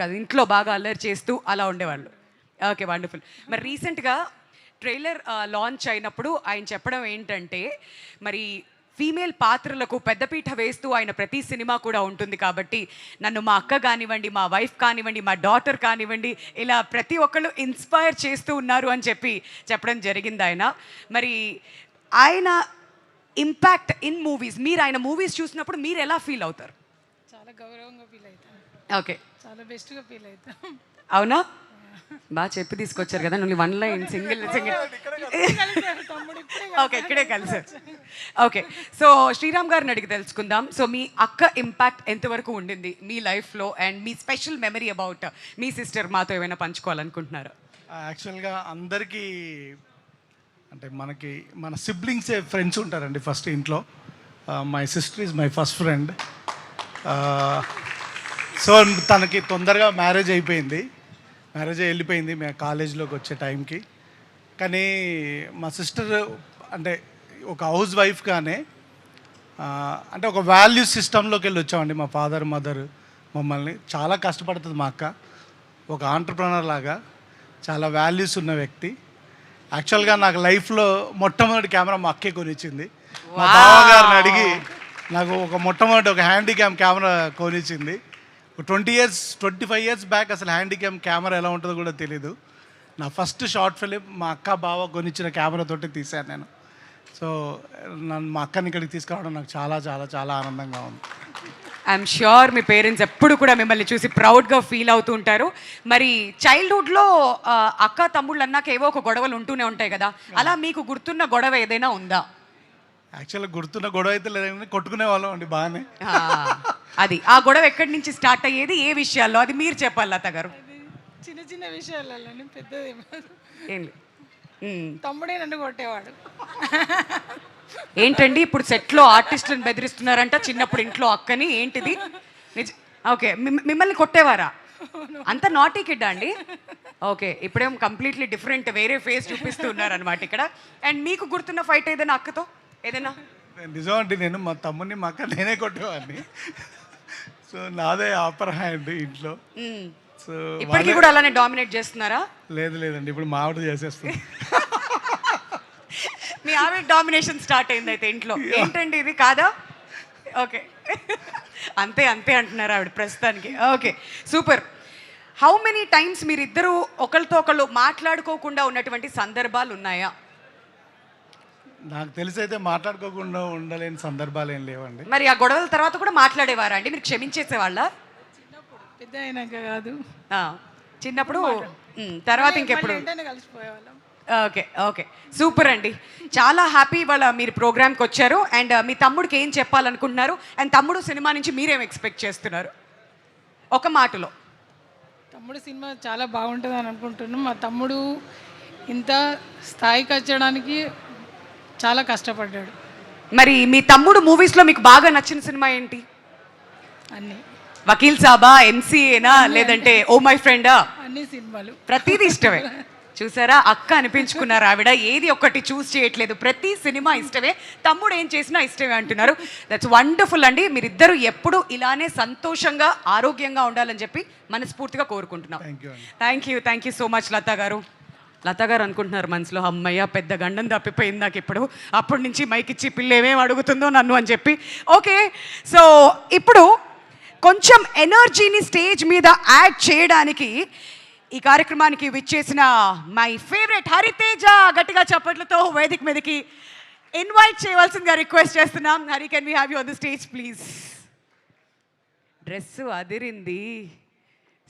కాదు, ఇంట్లో బాగా అల్లరి చేస్తూ అలా ఉండేవాళ్ళు. Okay, wonderful. మరి రీసెంట్గా ట్రైలర్ లాంచ్ అయినప్పుడు ఆయన చెప్పడం ఏంటంటే, మరి ఫీమేల్ పాత్రలకు పెద్దపీట వేస్తూ ఆయన ప్రతి సినిమా కూడా ఉంటుంది, కాబట్టి నన్ను మా అక్క కానివ్వండి, మా వైఫ్ కానివ్వండి, మా డాటర్ కానివ్వండి, ఇలా ప్రతి ఒక్కళ్ళు ఇన్స్పైర్ చేస్తూ ఉన్నారు అని చెప్పడం జరిగింది ఆయన. మరి ఆయన ఇంపాక్ట్ ఇన్ మూవీస్, మీరు ఆయన మూవీస్ చూసినప్పుడు మీరు ఎలా ఫీల్ అవుతారు? చాలా గౌరవంగా ఫీల్ అవుతాను. ఓకే, చాలా బెస్ట్గా ఫీల్ అవుతాం. అవునా? బాగా చెప్పి తీసుకొచ్చారు కదా నువ్వు. వన్ లైన్ సింగిల్ ఓకే, ఇక్కడే కలిసారు. ఓకే, సో శ్రీరామ్ గారిని అడిగి తెలుసుకుందాం. సో మీ అక్క ఇంపాక్ట్ ఎంతవరకు ఉండింది మీ లైఫ్లో, and me special memory about me sister మాతో ఏమైనా పంచుకోవాలనుకుంటున్నారా? యాక్చువల్గా అందరికీ అంటే మన సిబ్లింగ్సే ఫ్రెండ్స్ ఉంటారండి ఫస్ట్ ఇంట్లో. My sister is my first friend. So తనకి తొందరగా మ్యారేజ్ వెళ్ళిపోయింది మేము కాలేజ్లోకి వచ్చే టైంకి. కానీ మా సిస్టర్ అంటే ఒక హౌస్ వైఫ్గానే అంటే ఒక వాల్యూ సిస్టంలోకి వెళ్ళి వచ్చామండి. మా ఫాదర్ మదర్ మమ్మల్ని చాలా కష్టపడుతుంది మా అక్క. ఒక ఆంటర్ప్రనర్ లాగా చాలా వాల్యూస్ ఉన్న వ్యక్తి. యాక్చువల్గా నాకు లైఫ్లో మొట్టమొదటి కెమెరా మా అక్కే కొనిచ్చింది. మా బావగారిని అడిగి నాకు మొట్టమొదటి ఒక హ్యాండీక్యామ్ కెమెరా కొనిచ్చింది. 25 years బ్యాక్ అసలు హ్యాండీక్యామ్ కెమెరా ఎలా ఉంటుందో కూడా తెలీదు. నా ఫస్ట్ షార్ట్ ఫిలిం మా అక్క బావ కొనిచ్చిన కెమెరాతోటి తీశాను నేను. సో మా అక్కని ఇక్కడికి తీసుకురావడం నాకు చాలా చాలా చాలా ఆనందంగా ఉంది. ఐఎమ్ ష్యూర్ మీ పేరెంట్స్ ఎప్పుడు కూడా మిమ్మల్ని చూసి ప్రౌడ్గా ఫీల్ అవుతూ ఉంటారు. మరి చైల్డ్హుడ్లో అక్క తమ్ముళ్ళు అన్నాక ఏవో ఒక గొడవలు ఉంటూనే ఉంటాయి కదా, అలా మీకు గుర్తున్న గొడవ ఏదైనా ఉందా? యాక్చువల్గా గుర్తున్న గొడవ అయితే లేదండి, కొట్టుకునే వాళ్ళం అండి బాగానే. అది ఆ గొడవ ఎక్కడి నుంచి స్టార్ట్ అయ్యేది, ఏ విషయాల్లో, అది మీరు చెప్పాలి లత గారు. చిన్న చిన్న విషయాలలో పెద్దదేమో. ఏం తమ్ముడే నన్ను కొట్టేవాడు. ఏంటండి ఇప్పుడు సెట్లో ఆర్టిస్టులను బెదిరిస్తున్నారంట, చిన్నప్పుడు ఇంట్లో అక్కని, ఏంటిది? ఓకే, మిమ్మల్ని కొట్టేవారా? అంత నాటీ కిడ్ అండి? ఓకే, ఇప్పుడేం కంప్లీట్లీ డిఫరెంట్ వేరే ఫేస్ చూపిస్తూ ఉన్నారనమాట ఇక్కడ. అండ్ మీకు గుర్తున్న ఫైట్ ఏదైనా అక్కతో ఏదైనా? నిజం అండి, నేను మా తమ్ముడిని మా అక్క నేనే కొట్టేవాడిని. సో నాదే ఆపర్ హ్యాండ్ ఇంట్లో. సో ఇప్పటికీ కూడా అలానే డామినేట్ చేస్తున్నారా? లేదండి, ఇప్పుడు మా ఆవిడ చేసేస్తుంది. మీ ఆవిడ డామినేషన్ స్టార్ట్ అయింది అయితే ఇంట్లో. ఏంటండి ఇది, కాదా? ఓకే, అంతే అంటున్నారు ఆవిడ ప్రస్తుతానికి. Okay, super. How many times మీరిద్దరూ ఒకరితో ఒకళ్ళు మాట్లాడుకోకుండా ఉన్నటువంటి సందర్భాలు ఉన్నాయా? నాకు తెలిసి అయితే మాట్లాడుకోకుండా ఉండలేని సందర్భాలు ఏం లేవండి. మరి ఆ గొడవల తర్వాత కూడా మాట్లాడేవారా అండి? మీరు క్షమించేసేవాళ్ళ? పెద్ద అయినాక కాదు, చిన్నప్పుడు. తర్వాత ఇంకెప్పుడు? కలిసిపోయేవాళ్ళం. ఓకే, సూపర్ అండి. చాలా హ్యాపీ ఇవాళ మీరు ప్రోగ్రామ్కి వచ్చారు. అండ్ మీ తమ్ముడికి ఏం చెప్పాలనుకుంటున్నారు? అండ్ తమ్ముడు సినిమా నుంచి మీరేం ఎక్స్పెక్ట్ చేస్తున్నారు ఒక మాటలో? తమ్ముడు సినిమా చాలా బాగుంటుంది అని అనుకుంటున్నాం. మా తమ్ముడు ఇంత స్థాయికి వచ్చడానికి చాలా కష్టపడ్డాడు. మరి మీ తమ్ముడు మూవీస్లో మీకు బాగా నచ్చిన సినిమా ఏంటి? అన్నీ. వకీల్ సాబా, ఎంసీఏనా, లేదంటే ఓ మై ఫ్రెండా? అన్ని సినిమాలు, ప్రతిదీ ఇష్టమే. చూసారా, అక్క అనిపించుకున్నారు ఆవిడ. ఏది ఒక్కటి చూస్ చేయట్లేదు, ప్రతి సినిమా ఇష్టమే. తమ్ముడు ఏం చేసినా ఇష్టమే అంటున్నారు. దట్స్ వండర్ఫుల్ అండి. మీరిద్దరూ ఎప్పుడు ఇలానే సంతోషంగా ఆరోగ్యంగా ఉండాలని చెప్పి మనస్ఫూర్తిగా కోరుకుంటున్నాం. Thank you so much Latha గారు. లత గారు అనుకుంటున్నారు మనసులో, అమ్మయ్య పెద్ద గండం తప్పిపోయింది నాకు ఇప్పుడు, అప్పటి నుంచి మైక్ ఇచ్చి పిల్ల ఏమేమి అడుగుతుందో నన్ను అని చెప్పి. ఓకే, సో ఇప్పుడు కొంచెం ఎనర్జీని స్టేజ్ మీద యాడ్ చేయడానికి ఈ కార్యక్రమానికి విచ్చేసిన మై ఫేవరెట్ హరితేజ గట్టిగా చప్పట్లతో వేదిక మీదకి ఇన్వైట్ చేయవలసిందిగా రిక్వెస్ట్ చేస్తున్నాం. Hari, can we have you on the stage please. Dress Adirindi,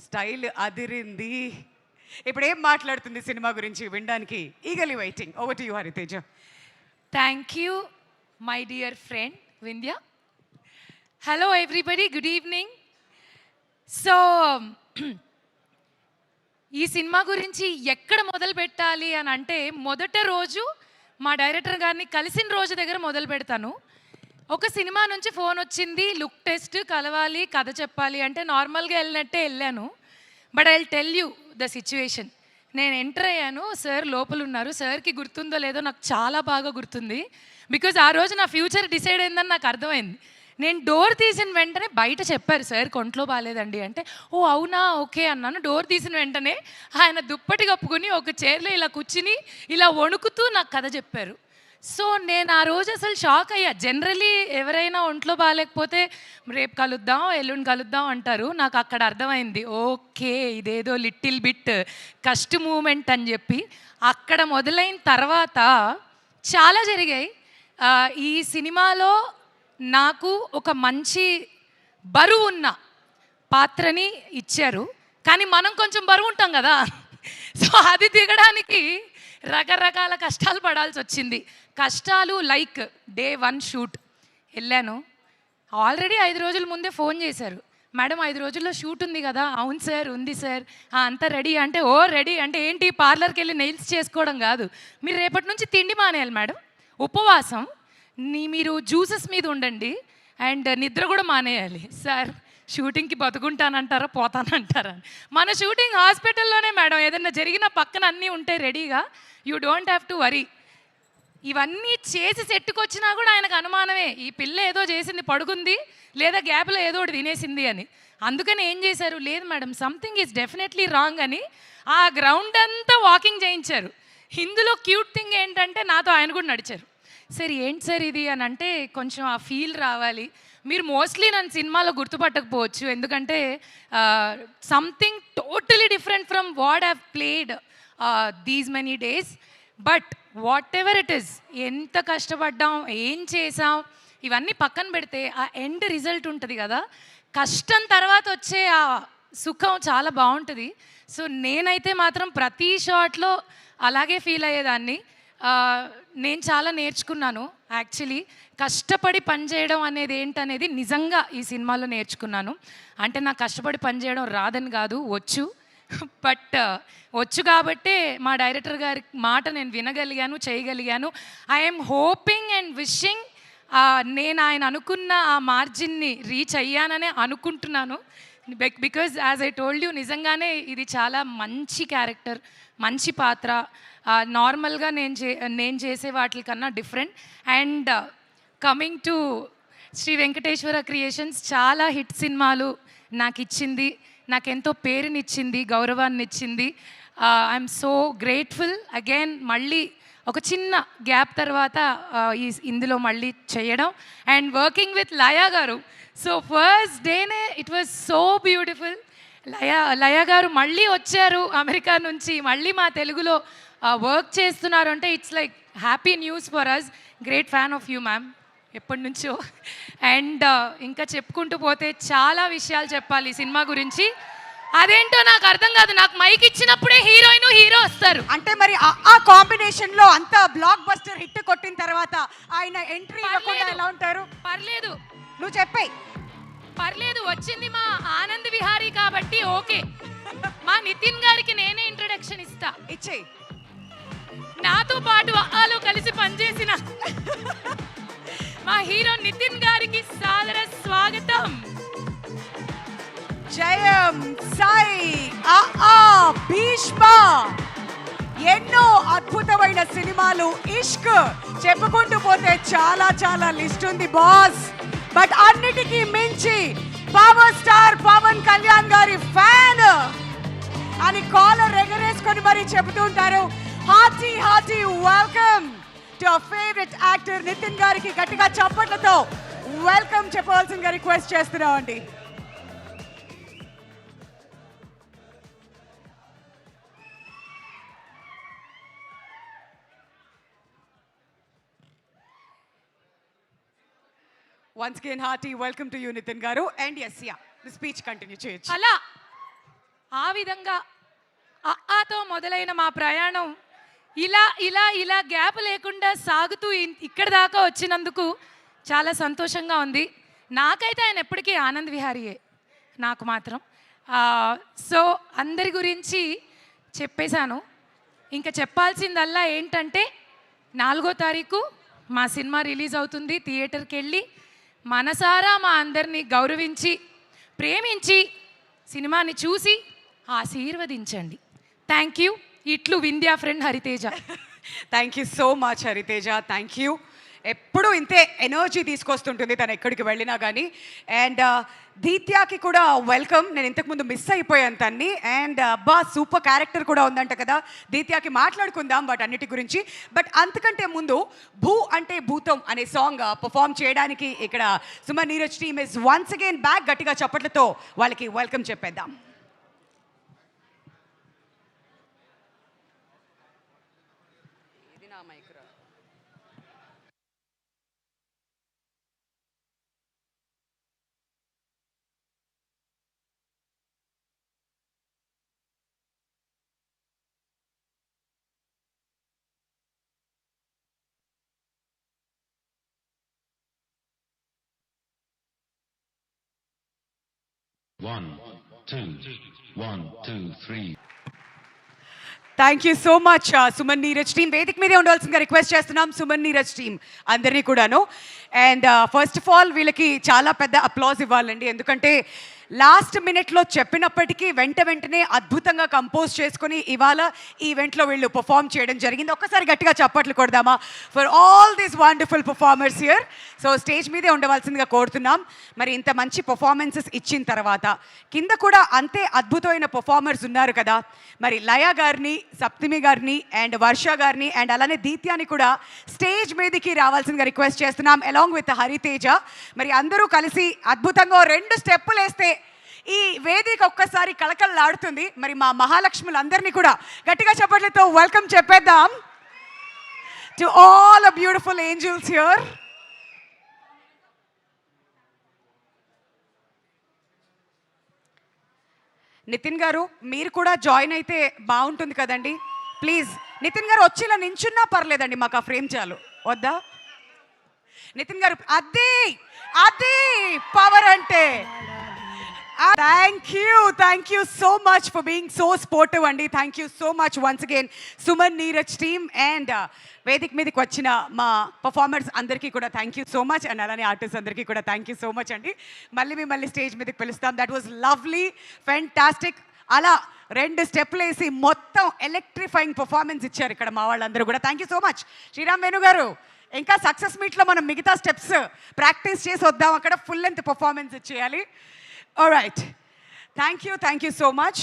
style అదిరింది. ఇప్పుడు ఏం మాట్లాడుతుంది సినిమా గురించి వినడానికి ఈగలీ waiting. Over to you Hariteja. Thank you my dear friend Vindhya. Hello everybody, good evening. So ఈ సినిమా గురించి ఎక్కడ మొదలు పెట్టాలి అని అంటే, మొదట రోజు మా డైరెక్టర్ గారిని కలిసిన రోజు దగ్గర మొదలు పెడతాను. ఒక సినిమా నుంచి ఫోన్ వచ్చింది, లుక్ టెస్ట్, కలవాలి, కథ చెప్పాలి అంటే నార్మల్గా వెళ్ళినట్టే వెళ్ళాను. But I will tell you the situation. నేను ఎంటర్ అయ్యాను, సార్ లోపల ఉన్నారు. సార్కి గుర్తుందో లేదో నాకు చాలా బాగా గుర్తుంది, బికాజ్ ఆ రోజు నా ఫ్యూచర్ డిసైడ్ అయిందని నాకు అర్థమైంది. నేను డోర్ తీసిన వెంటనే బయట చెప్పారు, సార్ కొంట్లో బాగాలేదండి అంటే, ఓ అవునా ఓకే అన్నాను. డోర్ తీసిన వెంటనే ఆయన దుప్పటి కప్పుకొని ఒక చైర్లో ఇలా కూర్చుని ఇలా వణుకుతూ నాకు కథ చెప్పారు. సో నేను ఆ రోజు అసలు షాక్ అయ్యా. జనరలీ ఎవరైనా ఒంట్లో బాగాలేకపోతే రేపు కలుద్దాం, ఎల్లుండి కలుద్దాం అంటారు. నాకు అక్కడ అర్థమైంది, ఓకే ఇదేదో లిటిల్ బిట్ కష్ట మూమెంట్ అని చెప్పి. అక్కడ మొదలైన తర్వాత చాలా జరిగాయి. ఈ సినిమాలో నాకు ఒక మంచి బరువు ఉన్న పాత్రని ఇచ్చారు, కానీ మనం కొంచెం బరువు ఉంటాం కదా, సో అది దిగడానికి రకరకాల కష్టాలు పడాల్సి వచ్చింది. కష్టాలు లైక్ డే 1 షూట్ వెళ్ళాను. ఆల్రెడీ 5 రోజుల ముందే ఫోన్ చేశారు, మేడం 5 రోజుల్లో షూట్ ఉంది కదా. అవును సార్ ఉంది సార్. అంతా రెడీ అంటే, ఓ రెడీ అంటే ఏంటి, పార్లర్కి వెళ్ళి నెయిల్స్ చేసుకోవడం కాదు, మీరు రేపటి నుంచి తిండి మానేయాలి మేడం, ఉపవాసం, మీరు జ్యూసెస్ మీద ఉండండి, అండ్ నిద్ర కూడా మానేయాలి. సార్ షూటింగ్కి బతుకుంటానంటారా పోతానంటారా? మన షూటింగ్ హాస్పిటల్లోనే మేడం, ఏదైనా జరిగిన పక్కన అన్నీ ఉంటాయి రెడీగా, you don't have to worry. ఇవన్నీ చేసి సెట్టుకొచ్చినా కూడా ఆయనకు అనుమానమే, ఈ పిల్ల ఏదో చేసింది, పడుకుంది లేదా గ్యాప్లో ఏదో ఒకటి తినేసింది అని. అందుకని ఏం చేశారు, లేదు madam something is definitely wrong అని ఆ గ్రౌండ్ అంతా వాకింగ్ చేయించారు. ఇందులో క్యూట్ థింగ్ ఏంటంటే నాతో ఆయన కూడా నడిచారు. సార్ ఏంటి సార్ ఇది అని అంటే, కొంచెం ఆ ఫీల్ రావాలి. మీరు మోస్ట్లీ నన్ను సినిమాలో గుర్తుపట్టకపోవచ్చు, ఎందుకంటే something totally different from what have played these many days. But what ever it is, ఎంత కష్టపడ్డాం, ఏం చేసాం, ఇవన్నీ పక్కన పెడితే ఆ ఎండ్ రిజల్ట్ ఉంటుంది కదా, కష్టం తర్వాత వచ్చే ఆ సుఖం చాలా బాగుంటుంది. సో నేనైతే మాత్రం ప్రతి షాట్లో అలాగే ఫీల్ అయ్యేదాన్ని. నేను చాలా నేర్చుకున్నాను యాక్చువల్లీ. కష్టపడి పనిచేయడం అనేది ఏంటనేది నిజంగా ఈ సినిమాలో నేర్చుకున్నాను. అంటే నాకు కష్టపడి పనిచేయడం రాదని కాదు, వచ్చు. బట్ వచ్చు కాబట్టే మా డైరెక్టర్ గారి మాట నేను వినగలిగాను, చేయగలిగాను. ఐఎమ్ హోపింగ్ అండ్ విషింగ్ నేను ఆయన అనుకున్న ఆ మార్జిన్ని రీచ్ అయ్యాననే అనుకుంటున్నాను. Because as I told you, నిజంగానే ఇది చాలా మంచి క్యారెక్టర్, మంచి పాత్ర. నార్మల్గా నేను చేసే వాటికన్నా different. And coming to Shri Venkateswara creations, చాలా హిట్ సినిమాలు నాకు ఇచ్చింది, నాకెంతో పేరునిచ్చింది, గౌరవాన్ని ఇచ్చింది. I'm so grateful. అగైన్ మళ్ళీ ఒక చిన్న గ్యాప్ తర్వాత ఇందులో మళ్ళీ చేయడం అండ్ వర్కింగ్ విత్ లయా గారు. సో ఫస్ట్ డేనే it was so beautiful. Laya గారు మళ్ళీ వచ్చారు అమెరికా నుంచి, మళ్ళీ మా తెలుగులో వర్క్ చేస్తున్నారు అంటే it's like happy news for us. Great fan of you ma'am, ఎప్పటి నుంచో. అండ్ ఇంకా చెప్పుకుంటూ పోతే చాలా విషయాలు చెప్పాలి ఈ సినిమా గురించి. అదేంటో నాకు అర్థం కాదు, నాకు మైక్ ఇచ్చినప్పుడే హీరోయిన్ హీరో వస్తారు అంటే మరి ఆ కాంబినేషన్ లో అంత బ్లాక్ బస్టర్ హిట్ కొట్టిన తర్వాత ఆయన ఎంట్రీ ఇవ్వకుండా ఎలా ఉంటారు? పర్లేదు, నువ్వు చెప్పాయి. పర్లేదు, వచ్చింది మా ఆనంద్ విహారీ కాబట్టి ఓకే. మా నితిన్ గారికి నేనే ఇంట్రొడక్షన్ ఇస్తా. ఇచ్చేయి. నాతో పాటు ఆలో కలిసి పనిచేసిన మా హీరో నితిన్ గారికి సాదర స్వాగతం. జయం సాయి భీష్మ, ఎన్నో అద్భుతమైన సినిమాలు, ఇష్క్, చెప్పుకుంటూ పోతే చాలా చాలా లిస్ట్ ఉంది బాస్. బట్ అన్నిటికీ మించి పవర్ స్టార్ పవన్ కళ్యాణ్ గారి ఫ్యాన్ అని కాలర్ ఎగరేసుకొని మరి చెబుతూ ఉంటారు. Hearty welcome to our favourite actor Nithin గారికి గట్టిగా చప్పట్లతో వెల్కమ్ చెప్పవలసిందిగా రిక్వెస్ట్ చేస్తున్నామండి. Once again, hearty welcome to you, Nitin Garu. And yes, yeah, the speech continue చేయొచ్చు. అలా ఆ విధంగా అఆతో మొదలైన మా ప్రయాణం ఇలా ఇలా ఇలా గ్యాప్ లేకుండా సాగుతూ ఇక్కడ దాకా వచ్చినందుకు చాలా సంతోషంగా ఉంది. నాకైతే ఆయన ఎప్పటికీ ఆనంద్ విహారీయే, నాకు మాత్రం. సో అందరి గురించి చెప్పేశాను. ఇంకా చెప్పాల్సిందల్లా ఏంటంటే 4వ తారీఖు మా సినిమా రిలీజ్ అవుతుంది. థియేటర్కి వెళ్ళి మనసారా మా అందరినీ గౌరవించి ప్రేమించి సినిమాని చూసి ఆశీర్వదించండి. Thank you. ఇట్లు Vindhya friend Hariteja. Thank you so much Hariteja, thank you. ఎప్పుడూ ఇంతే ఎనర్జీ తీసుకొస్తుంటుంది తను ఎక్కడికి వెళ్ళినా కానీ. అండ్ దీత్యాకి కూడా వెల్కమ్. నేను ఇంతకుముందు మిస్ అయిపోయాను తన్ని. అండ్ అబ్బా సూపర్ క్యారెక్టర్ కూడా ఉందంట కదా. దీత్యాకి మాట్లాడుకుందాం బట్ అన్నిటి గురించి. బట్ అంతకంటే ముందు భూ అంటే భూతం అనే సాంగ్ పర్ఫామ్ చేయడానికి ఇక్కడ Suman Neeraj team is once again back. గట్టిగా చప్పట్లతో వాళ్ళకి వెల్కమ్ చెప్పేద్దాం. One, two, three. Thank you so much Suman Neeraj team. వేదిక మీదే ఉండాల్సిందిగా రిక్వెస్ట్ చేస్తున్నాం సుమన్ నీరజ్ టీమ్ అందరినీ కూడాను. అండ్ ఫస్ట్ ఆఫ్ ఆల్ వీళ్ళకి చాలా పెద్ద అప్లాజ్ ఇవ్వాలండి. ఎందుకంటే లాస్ట్ మినిట్లో చెప్పినప్పటికీ వెంటనే అద్భుతంగా కంపోజ్ చేసుకుని ఇవాళ ఈవెంట్లో వీళ్ళు పర్ఫామ్ చేయడం జరిగింది. ఒక్కసారి గట్టిగా చప్పట్లు కొడదామా for all these wonderful performers here. So stage మీదే ఉండవలసిందిగా కోరుతున్నాం. మరి ఇంత మంచి పర్ఫార్మెన్సెస్ ఇచ్చిన తర్వాత కింద కూడా అంతే అద్భుతమైన పర్ఫార్మర్స్ ఉన్నారు కదా. మరి లయ గారిని, సప్తమి గారిని అండ్ వర్ష గారిని అండ్ అలానే దీత్యాని కూడా స్టేజ్ మీదకి రావాల్సిందిగా రిక్వెస్ట్ చేస్తున్నాం అలాంగ్ విత్ హరితేజ. మరి అందరూ కలిసి అద్భుతంగా 2 స్టెప్పులు వేస్తే ఈ వేదిక ఒక్కసారి కళకళలాడుతుంది. మరి మా మహాలక్ష్ములందరినీ కూడా గట్టిగా చప్పట్లతో వెల్కమ్ చెప్పేద్దాం to all a beautiful angels here. Nithin garu మీరు కూడా జాయిన్ అయితే బాగుంటుంది కదండి. ప్లీజ్ నితిన్ గారు వచ్చి ఇలా నించున్నా పర్లేదండి, మాకు ఆ ఫ్రేమ్ చాలు. వద్దా నితిన్ గారు? అదే పవర్ అంటే. Thank you so much for being so sportive అండి. Thank you so much once again Suman Neeraj team. And వేదిక మీదకి వచ్చిన మా పర్ఫార్మర్స్ అందరికీ కూడా thank you so much. And అలానే ఆర్టిస్ట్ అందరికీ కూడా థ్యాంక్ యూ సో మచ్ అండి. మళ్ళీ స్టేజ్ మీదకి పిలుస్తాం. That was lovely, fantastic. అలా 2 స్టెప్లు వేసి మొత్తం ఎలక్ట్రిఫైయింగ్ పర్ఫార్మెన్స్ ఇచ్చారు ఇక్కడ మా వాళ్ళందరూ కూడా. Thank you so much. Sriram Venu గారు, ఇంకా సక్సెస్ మీట్లో మనం మిగతా స్టెప్స్ ప్రాక్టీస్ చేసి వద్దాం. అక్కడ ఫుల్ లెంత్ పర్ఫార్మెన్స్ ఇచ్చేయాలి. Alright, thank you so much.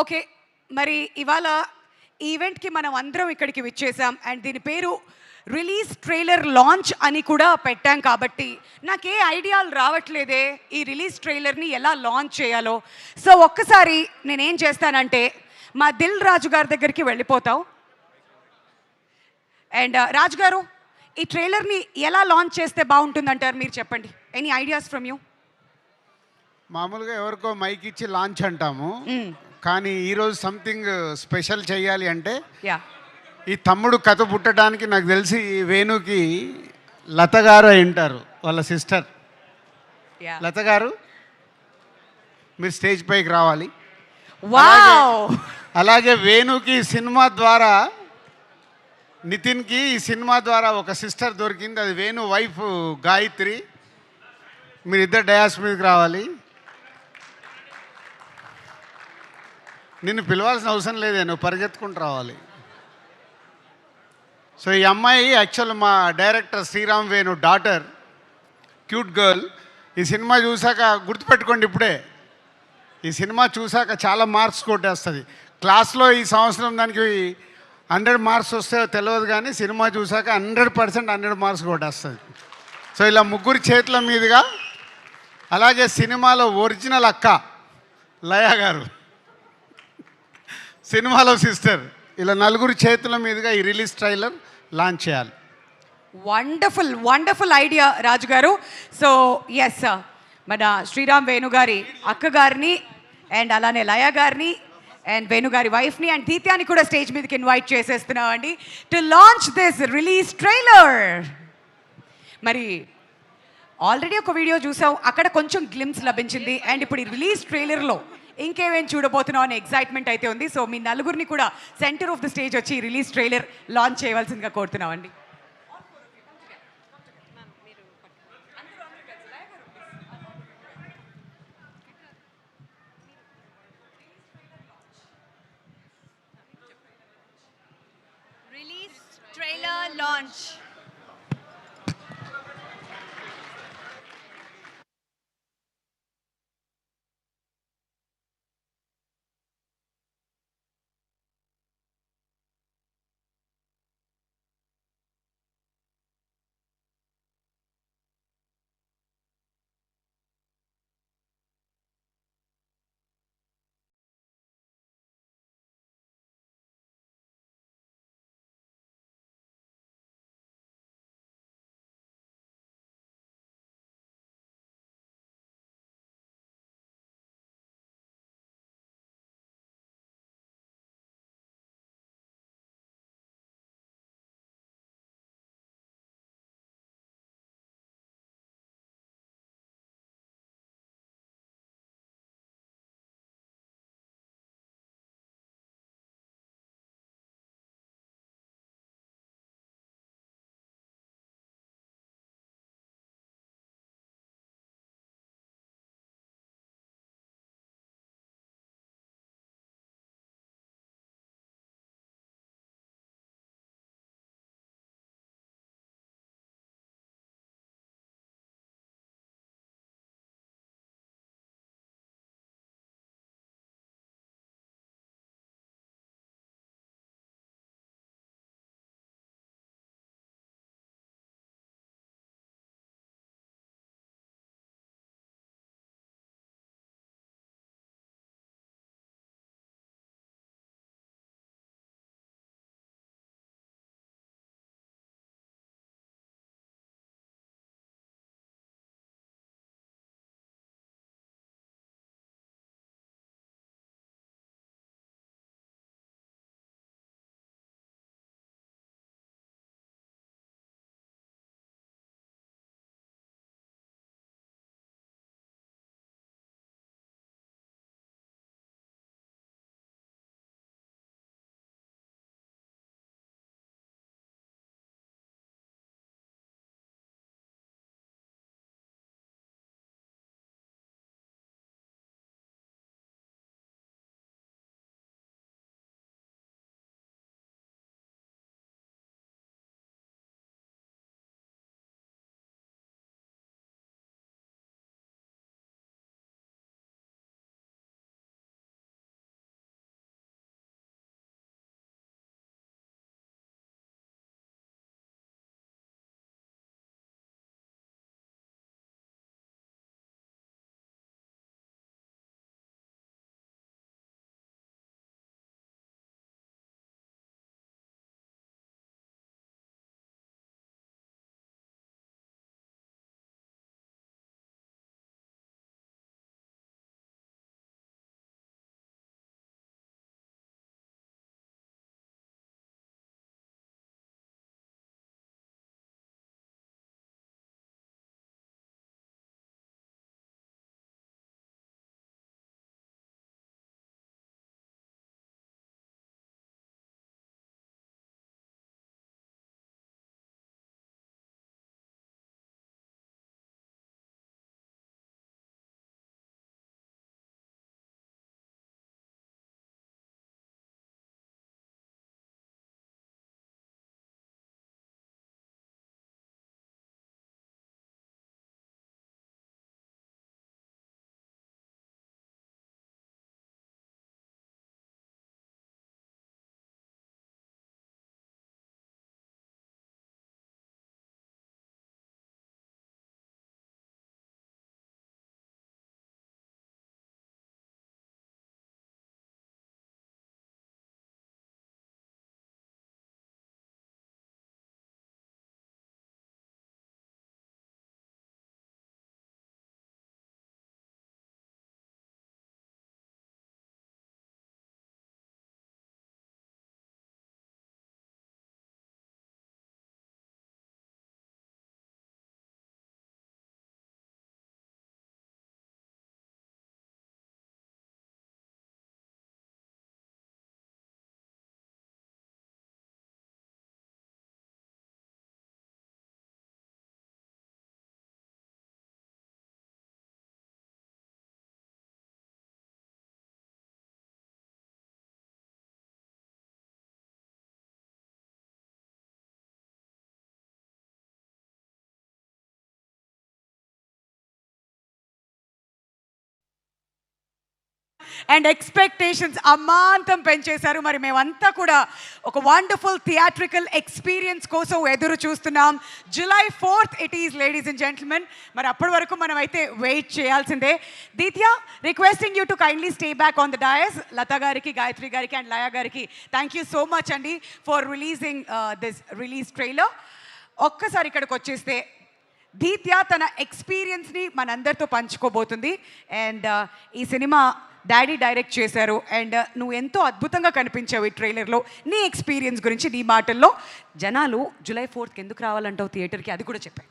Okay, మరి ఇవాళ ఈవెంట్కి మనం అందరం ఇక్కడికి విచ్చేసాం. అండ్ దీని పేరు రిలీజ్ ట్రైలర్ లాంచ్ అని కూడా పెట్టాం. కాబట్టి నాకే ఐడియాలు రావట్లేదే ఈ రిలీజ్ ట్రైలర్ని ఎలా లాంచ్ చేయాలో. సో ఒక్కసారి నేనేం చేస్తానంటే మా దిల్ రాజు గారి దగ్గరికి వెళ్ళిపోతాం. అండ్ రాజు గారు, ఈ ట్రైలర్ని ఎలా లాంచ్ చేస్తే బాగుంటుందంటారు? మీరు చెప్పండి. Any ideas from you? మామూలుగా ఎవరికో మైక్ ఇచ్చి లాంచ్ అంటాము, కానీ ఈరోజు సంథింగ్ స్పెషల్ చేయాలి అంటే ఈ తమ్ముడు కథ పుట్టడానికి నాకు తెలిసి వేణుకి లత గారు అయింటారు, వాళ్ళ సిస్టర్. లత గారు, మీరు స్టేజ్ పైకి రావాలి. అలాగే వేణుకి సినిమా ద్వారా, నితిన్కి ఈ సినిమా ద్వారా ఒక సిస్టర్ దొరికింది, అది వేణు వైఫ్ గాయత్రి. మీరిద్దరు డయాస్ మీదకి రావాలి. నిన్ను పిలవాల్సిన అవసరం లేదే, నువ్వు పరిగెత్తుకుంటూ రావాలి. సో ఈ అమ్మాయి యాక్చువల్ మా director Sriram Venu daughter, cute girl. ఈ సినిమా చూసాక గుర్తుపెట్టుకోండి, ఇప్పుడే ఈ సినిమా చూసాక చాలా మార్క్స్ కొట్టేస్తుంది. క్లాస్లో ఈ సంవత్సరం దానికి 100 మార్క్స్ వస్తాయో తెలియదు, కానీ సినిమా చూసాక 100% 100 మార్క్స్ కొట్టేస్తుంది. సో ఇలా ముగ్గురు చేతుల మీదుగా, అలాగే సినిమాలో ఒరిజినల్ అక్క లయ గారు, సినిమాలో సిస్టర్, ఇలా నలుగురు చేతుల మీదుగా ఈ రిలీజ్ ట్రైలర్ లాంచ్ చేయాలి. వండర్ఫుల్ వండర్ఫుల్ ఐడియా రాజు గారు. సో ఎస్, మన శ్రీరామ్ వేణు గారి అక్క గారిని అండ్ అలానే లయ గారిని అండ్ వేణు గారి వైఫ్ని అండ్ దీత్యాని కూడా స్టేజ్ మీదకి ఇన్వైట్ చేసేస్తున్నామండి to launch this release trailer. మరి ఆల్రెడీ ఒక వీడియో చూసాం, అక్కడ కొంచెం గ్లిమ్స్ లభించింది అండ్ ఇప్పుడు ఈ రిలీజ్ ట్రైలర్లో ఇంకేమేం చూడబోతున్నాం అనే ఎగ్జైట్మెంట్ అయితే ఉంది. సో మీ నలుగురిని కూడా సెంటర్ ఆఫ్ ద స్టేజ్ వచ్చి రిలీజ్ ట్రైలర్ లాంచ్ చేయవలసిందిగా కోరుతున్నామండి. Release trailer launch. And expectations అమాంతం పెంచేశారు. మరి మేమంతా కూడా ఒక వండర్ఫుల్ థియేట్రికల్ ఎక్స్పీరియన్స్ కోసం ఎదురు చూస్తున్నాం. July 4th it is, ladies and gentlemen. మరి అప్పటి వరకు మనం అయితే వెయిట్ చేయాల్సిందే. Deethya, requesting you to kindly stay back on the dais. Lata గారికి, గాయత్రి గారికి అండ్ లయ గారికి థ్యాంక్ యూ సో మచ్ అండి for releasing this release trailer. ఒక్కసారి ఇక్కడికి వచ్చేస్తే దీత్య తన ఎక్స్పీరియన్స్ని మనందరితో పంచుకోబోతుంది. అండ్ ఈ సినిమా డాడీ డైరెక్ట్ చేశారు. అండ్ నువ్వు ఎంతో అద్భుతంగా కనిపించావు ఈ ట్రైలర్లో. నీ ఎక్స్పీరియన్స్ గురించి నీ మాటల్లో. జనాలు July 4th ఎందుకు రావాలంటావు థియేటర్కి, అది కూడా చెప్పాయి.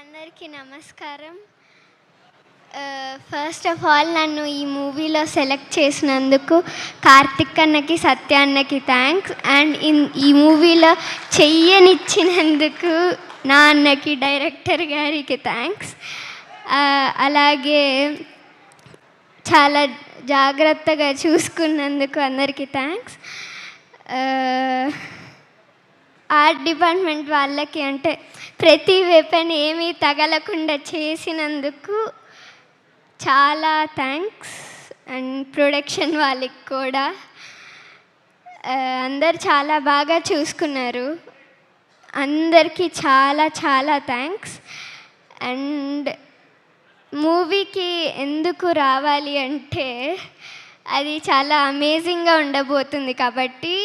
అందరికీ నమస్కారం. ఫస్ట్ ఆఫ్ ఆల్ నన్ను ఈ మూవీలో సెలెక్ట్ చేసినందుకు కార్తిక్ అన్నకి, సత్య అన్నకి థ్యాంక్స్. అండ్ ఈ మూవీలో చెయ్యనిచ్చినందుకు నా అన్నకి, డైరెక్టర్ గారికి థ్యాంక్స్. అలాగే చాలా జాగ్రత్తగా చూసుకున్నందుకు అందరికీ థ్యాంక్స్. ఆర్ట్ డిపార్ట్మెంట్ వాళ్ళకి, అంటే ప్రతి వెపన్ ఏమీ తగలకుండా చేసినందుకు చాలా థ్యాంక్స్. అండ్ ప్రొడక్షన్ వాళ్ళకి కూడా అందరు చాలా బాగా చూసుకున్నారు. అందరికీ చాలా చాలా థ్యాంక్స్. అండ్ మూవీకి ఎందుకు రావాలి అంటే అది చాలా అమేజింగ్గా ఉండబోతుంది కాబట్టి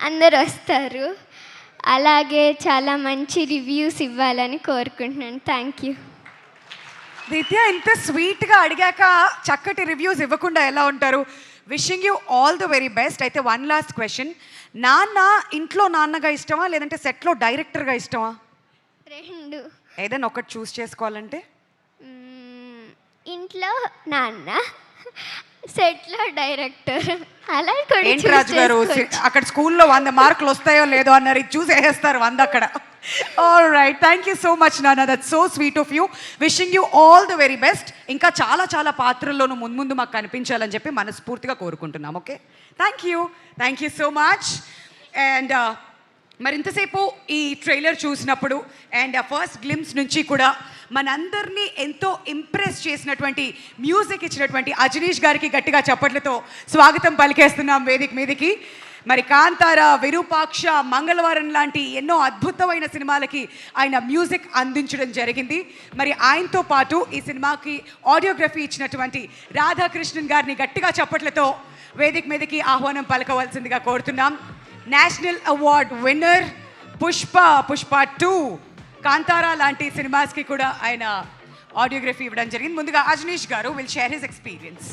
అందరు వస్తారు. అలాగే చాలా మంచి రివ్యూస్ ఇవ్వాలని కోరుకుంటున్నాను. Thank you. దీత్య, ఇంత స్వీట్గా అడిగాక చక్కటి రివ్యూస్ ఇవ్వకుండా ఎలా ఉంటారు? Wishing you all the very best. అయితే వన్ లాస్ట్ క్వశ్చన్, నాన్న ఇంట్లో నాన్నగా ఇష్టమా లేదంటే సెట్లో డైరెక్టర్గా ఇష్టమా? రెండు. ఏదైనా ఒకటి చూస్ చేసుకోవాలంటే? ఇంట్లో నాన్న, సెట్లో డైరెక్టర్. అలా కూడా ఏంటి రాజు గారు, అక్కడ స్కూల్లో 100 మార్కులు వస్తాయో లేదో అన్నారు, ఇది చూసి వేసేస్తారు 100 అక్కడ. All right, thank you so much నాన్న, that's so sweet of you. Wishing you all the very best. ఇంకా చాలా చాలా పాత్రల్లోనూ ముందు మాకు కనిపించాలని చెప్పి మనస్ఫూర్తిగా కోరుకుంటున్నాం. Okay, thank you so much. And మరి ఇంతసేపు ఈ ట్రైలర్ చూసినప్పుడు అండ్ ఫస్ట్ గ్లిమ్స్ నుంచి కూడా మనందరినీ ఎంతో ఇంప్రెస్ చేసినటువంటి మ్యూజిక్ ఇచ్చినటువంటి అజనీష్ గారికి గట్టిగా చప్పట్లతో స్వాగతం పలికేస్తున్నాం వేదిక మీదకి. మరి కాంతార, విరూపాక్ష, మంగళవారం లాంటి ఎన్నో అద్భుతమైన సినిమాలకి ఆయన మ్యూజిక్ అందించడం జరిగింది. మరి ఆయనతో పాటు ఈ సినిమాకి ఆడియోగ్రఫీ ఇచ్చినటువంటి రాధాకృష్ణన్ గారిని గట్టిగా చప్పట్లతో వేదిక మీదకి ఆహ్వానం పలకవలసిందిగా కోరుతున్నాం. National award winner Pushpa 2, Kantara లాంటి సినిమాస్కి కూడా ఆయన ఆడియోగ్రఫీ ఇవ్వడం జరిగింది. ముందుగా అజనీష్ గారు విల్ షేర్ హిస్ ఎక్స్పీరియన్స్.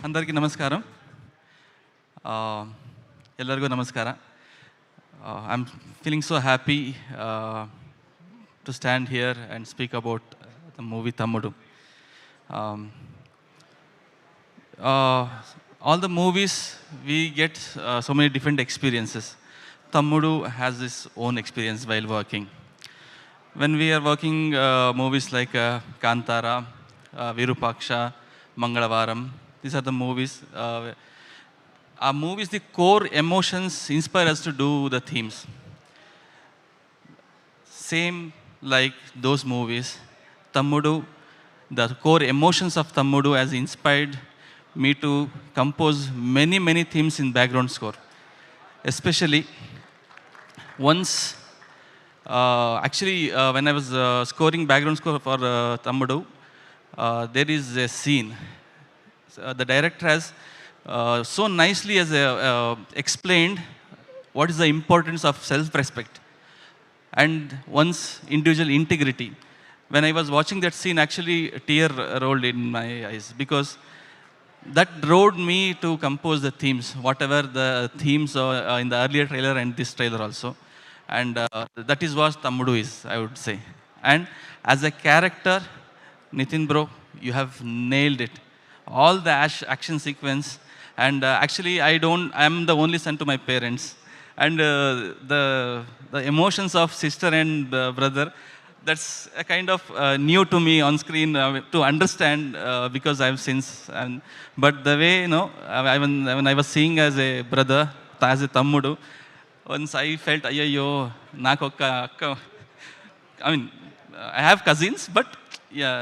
అందరికీ నమస్కారం. ಎಲ್ಲರಿಗೂ ನಮಸ್ಕಾರ. I am feeling so happy to stand here and speak about the movie Tammudu. All the movies we get so many different experiences. Tammudu has his own experience while working. When we are working movies like Kantara, Virupaksha, Mangalavaram, these are the movies. Our movies, the core emotions inspire us to do the themes. Same like those movies, Tammudu, the core emotions of Tammudu has inspired me to compose many themes in background score. Especially once, when I was scoring background score for Tammudu, there is a scene. The director has so nicely has explained what is the importance of self-respect and one's individual integrity. When I was watching that scene, actually a tear rolled in my eyes because that drove me to compose the themes, whatever the themes in the earlier trailer and this trailer also. And that is what Tammudu is, I would say. And as a character, Nitin bro, you have nailed it. All the action sequence. And actually, I am the only son to my parents. And the emotions of sister and brother, that's a kind of new to me on screen to understand because I've since. But the way, when I was seeing as a brother, as a Tammudu, once I felt, అయ్యయ్యో నాకు ఒక అక్క, I mean, I have cousins, but yeah,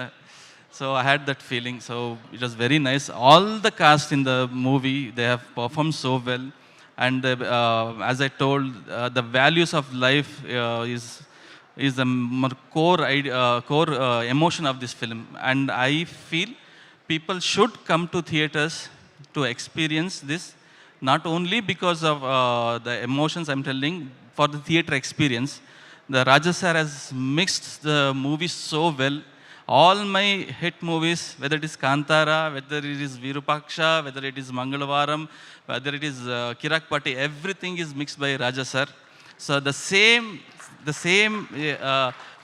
so I had that feeling. So it was very nice. All the cast in the movie, they have performed so well. And as I told, the values of life is the core emotion of this film. And I feel people should come to theaters to experience this, not only because of the emotions I'm telling, for the theater experience. The Raja sir has mixed the movie so well. All my hit movies, whether it is Kantara, whether it is Virupaksha, whether it is Mangalavaram, whether it is Kirakpati, everything is mixed by Raja sir. So the same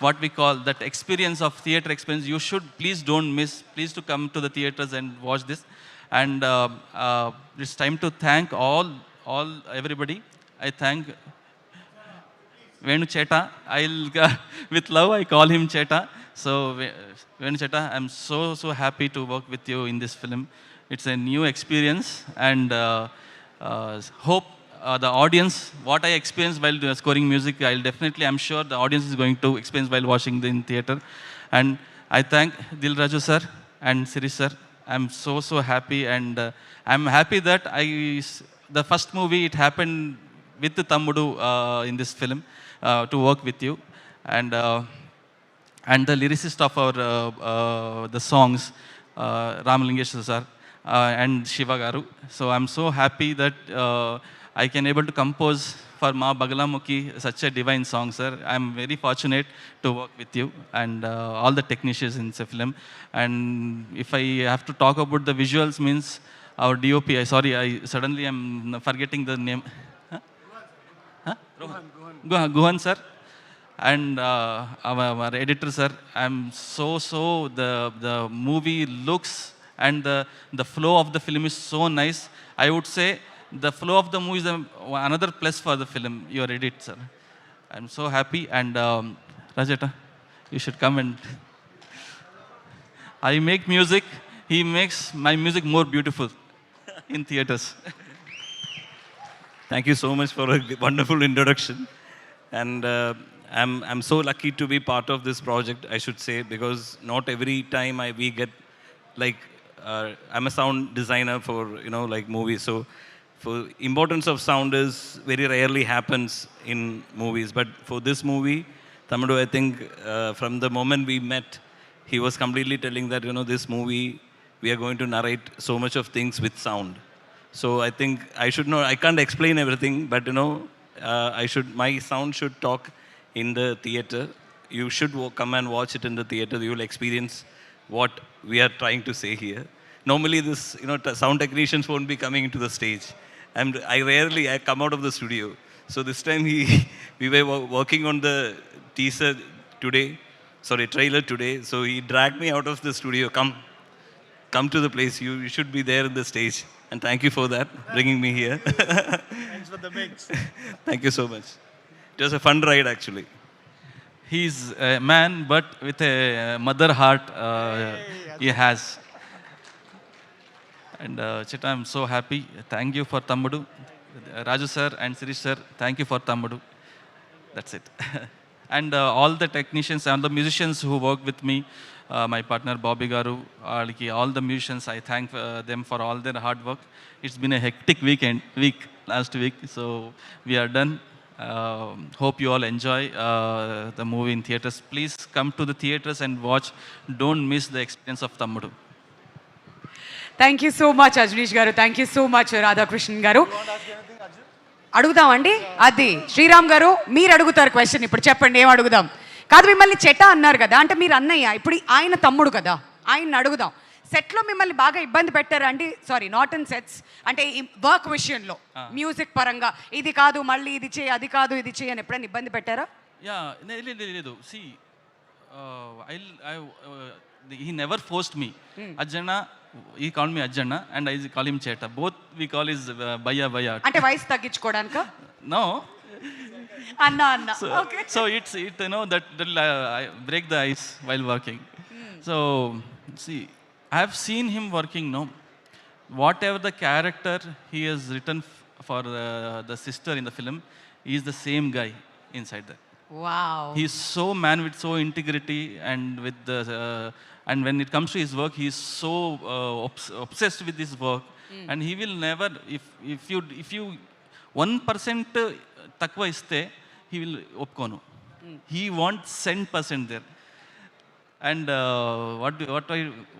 what we call that experience of theater experience, you should please don't miss. Please to come to the theaters and watch this. And it's time to thank all everybody. I thank Venu Cheta. With love I call him Cheta. So Venu Cheta, I'm so happy to work with you in this film. It's a new experience, and hope the audience, what I experienced while scoring music, I'm sure the audience is going to experience while watching in theater. And I thank Dil Raju sir and Sirish sir. I'm so happy, and I'm happy that the first movie, it happened with Tammudu in this film, to work with you. And the lyricist of our the songs, Ramalingeshwar sir and Shiva Garu. So I'm so happy that I can able to compose for Ma Bagalamukhi such a divine song, sir. I'm very fortunate to work with you and all the technicians in the film. And if I have to talk about the visuals, means our DOP, I suddenly am forgetting the name. Guhan sir. And our editor sir, I'm so the movie looks and the flow of the film is so nice. I would say the flow of the movie is another plus for the film, your edit sir. I'm so happy. And Rajeta, you should come. And I make music, he makes my music more beautiful in theaters. Thank you so much for a wonderful introduction. And I'm so lucky to be part of this project, I should say, because not every time we get, like, I'm a sound designer for, like movies. So for importance of sound is very rarely happens in movies. But for this movie, Tammudu, I think from the moment we met, he was completely telling that, this movie, we are going to narrate so much of things with sound. So I think I can't explain everything, but my sound should talk in the theater. You should come and watch it in the theater. You will experience what we are trying to say here. Normally this, sound technicians won't be coming into the stage. I rarely come out of the studio. So this time we were working on the trailer today. So he dragged me out of the studio. Come to the place. You should be there in the stage. And thank you for that, bringing me here. Thanks for the mix. Thank you so much. It was a fun ride, actually. He's a man, but with a mother heart he has. And Cheta, I'm so happy. Thank you for Tammudu. Raju sir and Sirish sir, thank you for Tammudu. That's it. And all the technicians and the musicians who work with me, my partner Bobby Garu, all the musicians, I thank them for all their hard work. It's been a hectic week last week, so we are done. Hope you all enjoy the movie in theaters. Please come to the theaters and watch. Don't miss the experience of Tammudu. Thank you so much Ajaneesh garu, thank you so much Radhakrishnan garu. అడుగుదామండి, అది శ్రీరామ్ గారు మీరు అడుగుతారు question. ఇప్పుడు చెప్పండి, ఏం అడుగుదాం? కాదు, మిమ్మల్ని చెటా అన్నారు కదా, అంటే మీరు అన్నయ్య, ఇప్పుడు ఆయన తమ్ముడు కదా, ఆయన్ని అడుగుదాం. సెట్లో మిమ్మల్ని బాగా ఇబ్బంది పెట్టారా అండి? సారీ, నాట్ ఇన్ సెట్స్, అంటే ఈ వర్క్ విషయంలో మ్యూజిక్ పరంగా ఇది కాదు, మళ్ళీ ఇది చేయి, అది కాదు, ఇది చేయి అని ఎప్పుడైనా ఇబ్బంది పెట్టారా? లేదు. సి he never forced me. Ajana, he called me Ajana and I call him Cheta. Both we call is Baya. అంటే వయసు తగ్గించుకోవడానికా? No. Anna. Okay. So it's that I break the ice while working. So see, I have seen him working. Whatever the character he has written for the sister in the film, he is the same guy inside that. Wow. He's so man with so integrity, and with the and when it comes to his work, he's so obsessed with his work, and he will never, if you 1% takva iste, he will opkono. He wants 100% there. And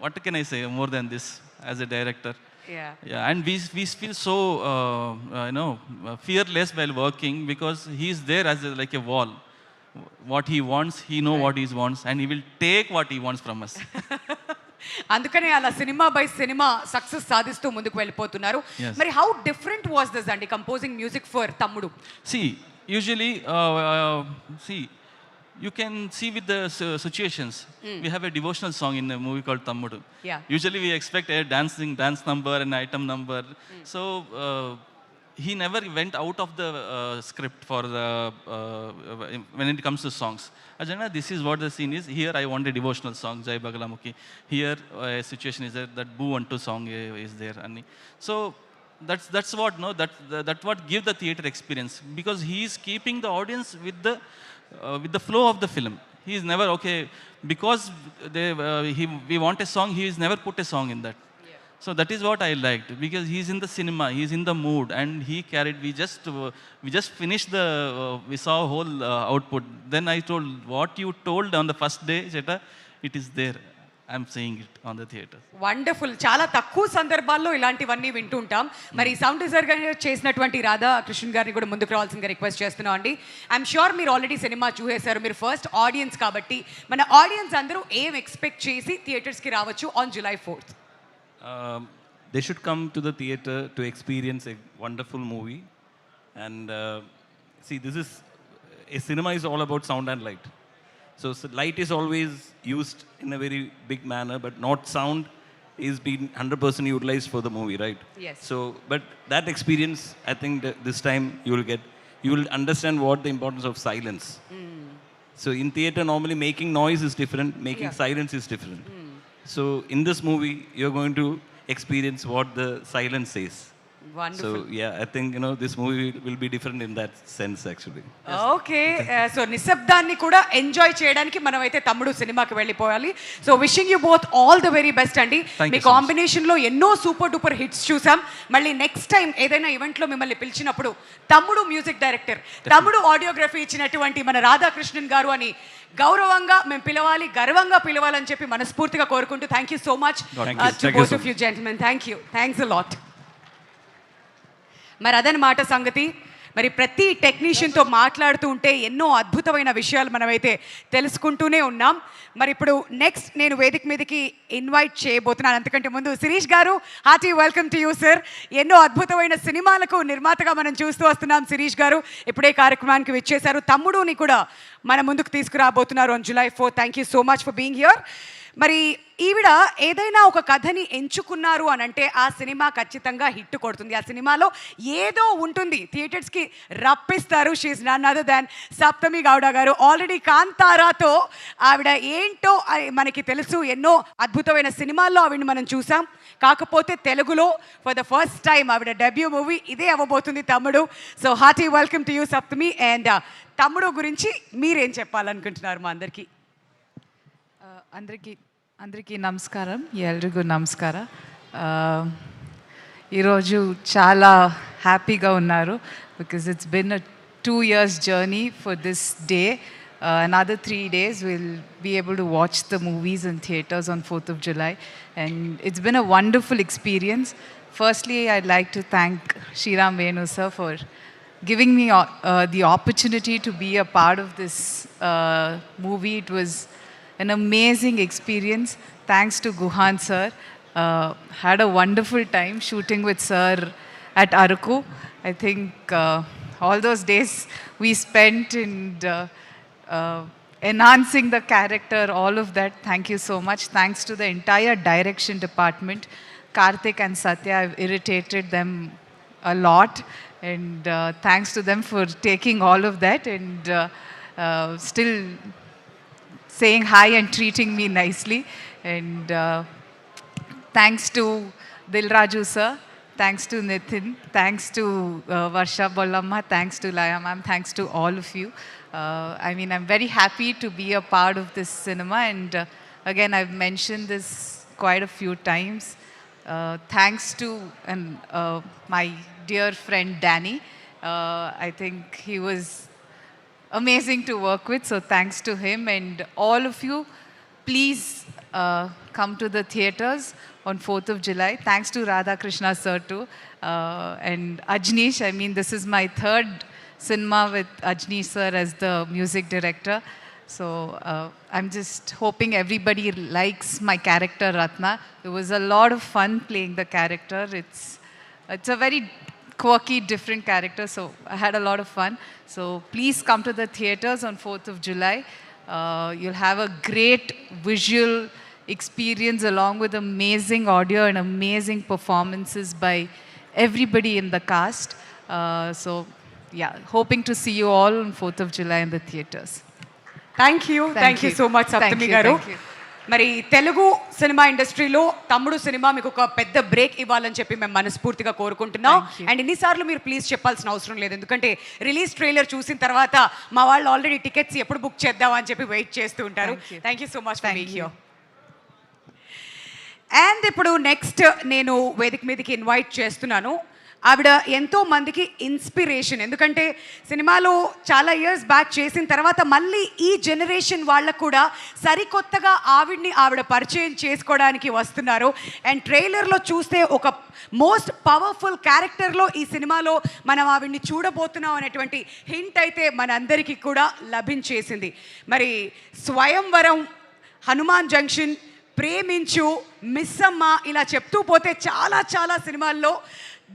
what can I say more than this as a director? Yeah, and we feel so fearless while working, because he's there as like a wall. What he wants, he know what he wants, and he will take what he wants from us. అందుకనే అలా cinema by cinema success సాధిస్తూ ముందుకు వెళ్ళిపోతున్నారు. మరి how different was this అండి composing music for తమ్ముడు? Usually you can see with the situations. We have a devotional song in a movie called Tammudu. Usually we expect a dance number and item number. So he never went out of the script for the when it comes to songs. Ajana, this is what the scene is. Here I want a devotional song, Jai Bagalamukhi. Here a situation is there, that Boo Antu song is there. So that's what that what give the theater experience, because he is keeping the audience with the flow of the film. He is never because we want a song, he is never put a song in that. So that is what I liked, because he's in the cinema, he's in the mood, and he carried. We just finished we saw a whole output. Then I told, what you told on the first day, Cheta, it is there. I'm seeing it on the theater. Wonderful. చాలా తక్కువ సందర్భాల్లో ఇలాంటివన్నీ వింటుంటాం. మరి sound designer గారు చేసినటువంటి రాధా కృష్ణన్ గారిని కూడా ముందుకు రావాల్సిందిగా రిక్వెస్ట్ చేస్తున్నాం అండి. ఐఎమ్ షూర్ మీరు ఆల్రెడీ సినిమా చూసేశారు, మీరు ఫస్ట్ ఆడియన్స్ కాబట్టి మన ఆడియన్స్ అందరూ ఏం ఎక్స్పెక్ట్ చేసి థియేటర్స్కి రావచ్చు on July 4th? They should come to the theater to experience a wonderful movie. And see, a cinema is all about sound and light. So light is always used in a very big manner, but not sound is being 100% utilized for the movie, right? Yes. So, but that experience, I think that this time you will understand what the importance of silence. So in theater, normally making noise is different, making silence is different. So in this movie, you're going to experience what the silence says. Wonderful. So yeah, I think this movie will be different in that sense actually. Okay, so నిశ్శబ్దాన్ని కూడా enjoy చేయడానికి మనం అయితే తమ్ముడు సినిమాకి వెళ్ళిపోవాలి. So wishing you both all the very best అండి. మీ కాంబినేషన్లో ఎన్నో సూపర్ డూపర్ హిట్స్ చూసాం. మళ్ళీ నెక్స్ట్ టైం ఏదైనా ఈవెంట్లో మిమ్మల్ని పిలిచినప్పుడు తమ్ముడు మ్యూజిక్ డైరెక్టర్, తమ్ముడు ఆడియోగ్రఫీ ఇచ్చినటువంటి మన రాధాకృష్ణన్ గారు అని గౌరవంగా మేము పిలవాలి, గర్వంగా పిలవాలని చెప్పి మనస్ఫూర్తిగా కోరుకుంటూ thank you so much to both of you gentlemen. Thanks a lot. మరి అదనమాట సంగతి. మరి ప్రతి టెక్నీషియన్తో మాట్లాడుతూ ఉంటే ఎన్నో అద్భుతమైన విషయాలు మనమైతే తెలుసుకుంటూనే ఉన్నాం. మరి ఇప్పుడు నెక్స్ట్ నేను వేదిక మీదకి ఇన్వైట్ చేయబోతున్నాను. అంతకంటే ముందు శిరీష్ గారు, hearty welcome to you sir. ఎన్నో అద్భుతమైన సినిమాలకు నిర్మాతగా మనం చూస్తూ వస్తున్నాం. శిరీష్ గారు ఇప్పుడే కార్యక్రమానికి విచ్చేశారు. తమ్ముడుని కూడా మన ముందుకు తీసుకురాబోతున్నారు on July 4th. Thank you so much for being here. మరి ఈవిడ ఏదైనా ఒక కథని ఎంచుకున్నారు అని అంటే ఆ సినిమా ఖచ్చితంగా హిట్ కొడుతుంది. ఆ సినిమాలో ఏదో ఉంటుంది, థియేటర్స్కి రప్పిస్తారు. షీఈస్ నన్ అదర్ దాన్ సప్తమి గౌడ గారు. ఆల్రెడీ కాంతారాతో ఆవిడ ఏంటో మనకి తెలుసు. ఎన్నో అద్భుతమైన సినిమాల్లో ఆవిడని మనం చూసాం. కాకపోతే తెలుగులో ఫర్ ద ఫస్ట్ టైం ఆవిడ డెబ్యూ మూవీ ఇదే అవ్వబోతుంది, తమ్ముడు. So hearty welcome to you Saptami. And తమ్ముడు గురించి మీరేం చెప్పాలనుకుంటున్నారు మా అందరికీ? అందరికీ నమస్కారం, ఎల్రిಗೂ నమస్కార. ఈరోజు చాలా హ్యాపీగా ఉన్నారు, because it's been a 2 years journey for this day. Another 3 days we'll be able to watch the movies in theaters on 4th of July, and it's been a wonderful experience. Firstly, I'd like to thank Sriram Venu sir for giving me the opportunity to be a part of this movie. It was an amazing experience. Thanks to Guhan sir. Had a wonderful time shooting with sir at Araku. I think all those days we spent in enhancing the character, all of that. Thank you so much. Thanks to the entire direction department. Karthik and Satya, I've irritated them a lot. And thanks to them for taking all of that and still saying hi and treating me nicely. And thanks to Dil Raju sir, thanks to Nitin, thanks to Varsha Bollamma, thanks to Laya ma'am, thanks to all of you. I mean, I'm very happy to be a part of this cinema, and again, I've mentioned this quite a few times. Thanks to my dear friend Danny. I think he was amazing to work with, so thanks to him and all of you. Please come to the theaters on 4th of July. Thanks to Radha Krishna sir too, and Ajnish. I mean, this is my third cinema with Ajnish sir as the music director. So I'm just hoping everybody likes my character Ratna. It was a lot of fun playing the character. It's a very quirky, different character, so I had a lot of fun. So please come to the theaters on 4th of July. You'll have a great visual experience along with amazing audio and amazing performances by everybody in the cast. So yeah, hoping to see you all on 4th of July in the theaters. Thank you so much Saptami garu. మరి Telugu cinema ఇండస్ట్రీలో తమ్ముడు cinema మీకు ఒక పెద్ద break ఇవ్వాలని చెప్పి మేము మనస్ఫూర్తిగా కోరుకుంటున్నాం. అండ్ ఇన్నిసార్లు మీరు ప్లీజ్ చెప్పాల్సిన అవసరం లేదు, ఎందుకంటే రిలీజ్ ట్రైలర్ చూసిన తర్వాత మా వాళ్ళు ఆల్రెడీ టికెట్స్ ఎప్పుడు బుక్ చేద్దాం అని చెప్పి వెయిట్ చేస్తూ ఉంటారు. Thank you so much for being here. And ఇప్పుడు నెక్స్ట్ నేను వేదిక మీదకి ఇన్వైట్ చేస్తున్నాను. ఆవిడ ఎంతో మందికి ఇన్స్పిరేషన్, ఎందుకంటే సినిమాలో చాలా ఇయర్స్ బ్యాక్ చేసిన తర్వాత మళ్ళీ ఈ జనరేషన్ వాళ్ళకు కూడా సరికొత్తగా ఆవిడ పరిచయం చేసుకోవడానికి వస్తున్నారు. అండ్ ట్రైలర్లో చూస్తే ఒక మోస్ట్ పవర్ఫుల్ క్యారెక్టర్లో ఈ సినిమాలో మనం ఆవిడ్ని చూడబోతున్నాం అనేటువంటి హింట్ అయితే మనందరికీ కూడా లభించేసింది. మరి స్వయంవరం, హనుమాన్ జంక్షన్, ప్రేమించు, మిస్సమ్మ, ఇలా చెప్తూ పోతే చాలా చాలా సినిమాల్లో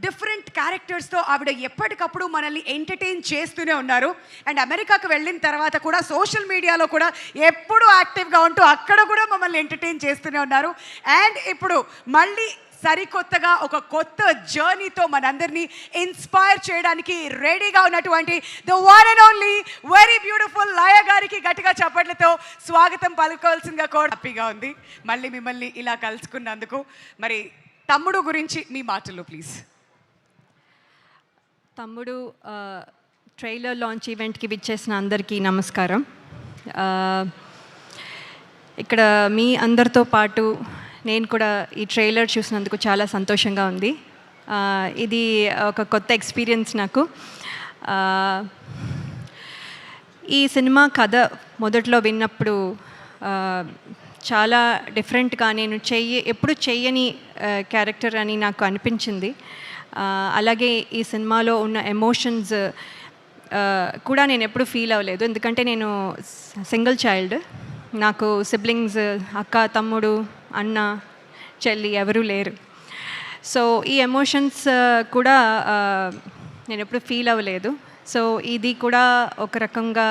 డిఫరెంట్ క్యారెక్టర్స్తో ఆవిడ ఎప్పటికప్పుడు మనల్ని ఎంటర్టైన్ చేస్తూనే ఉన్నారు. అండ్ అమెరికాకు వెళ్ళిన తర్వాత కూడా సోషల్ మీడియాలో కూడా ఎప్పుడూ యాక్టివ్గా ఉంటూ అక్కడ కూడా మమ్మల్ని ఎంటర్టైన్ చేస్తూనే ఉన్నారు. అండ్ ఇప్పుడు మళ్ళీ సరికొత్తగా ఒక కొత్త జర్నీతో మనందరినీ ఇన్స్పైర్ చేయడానికి రెడీగా ఉన్నటువంటి the one and only very beautiful Laya గారికి గట్టిగా చప్పట్లతో స్వాగతం పలుకోవాల్సిందిగా కూడా హ్యాపీగా ఉంది మళ్ళీ మిమ్మల్ని ఇలా కలుసుకున్నందుకు. మరి తమ్ముడు గురించి మీ మాటల్లో ప్లీజ్. తమ్ముడు ట్రైలర్ లాంచ్ ఈవెంట్కి విచ్చేసిన అందరికీ నమస్కారం. ఇక్కడ మీ అందరితో పాటు నేను కూడా ఈ ట్రైలర్ చూసినందుకు చాలా సంతోషంగా ఉంది. ఇది ఒక కొత్త ఎక్స్పీరియన్స్ నాకు. ఈ సినిమా కథ మొదట్లో విన్నప్పుడు చాలా డిఫరెంట్గా నేను ఎప్పుడు చెయ్యని క్యారెక్టర్ అని నాకు అనిపించింది. అలాగే ఈ సినిమాలో ఉన్న ఎమోషన్స్ కూడా నేను ఎప్పుడు ఫీల్ అవ్వలేదు, ఎందుకంటే నేను సింగిల్ చైల్డ్. నాకు సిబ్లింగ్స్, అక్క, తమ్ముడు, అన్న, చెల్లి ఎవరూ లేరు. సో ఈ ఎమోషన్స్ కూడా నేను ఎప్పుడు ఫీల్ అవ్వలేదు. సో ఇది కూడా ఒక రకంగా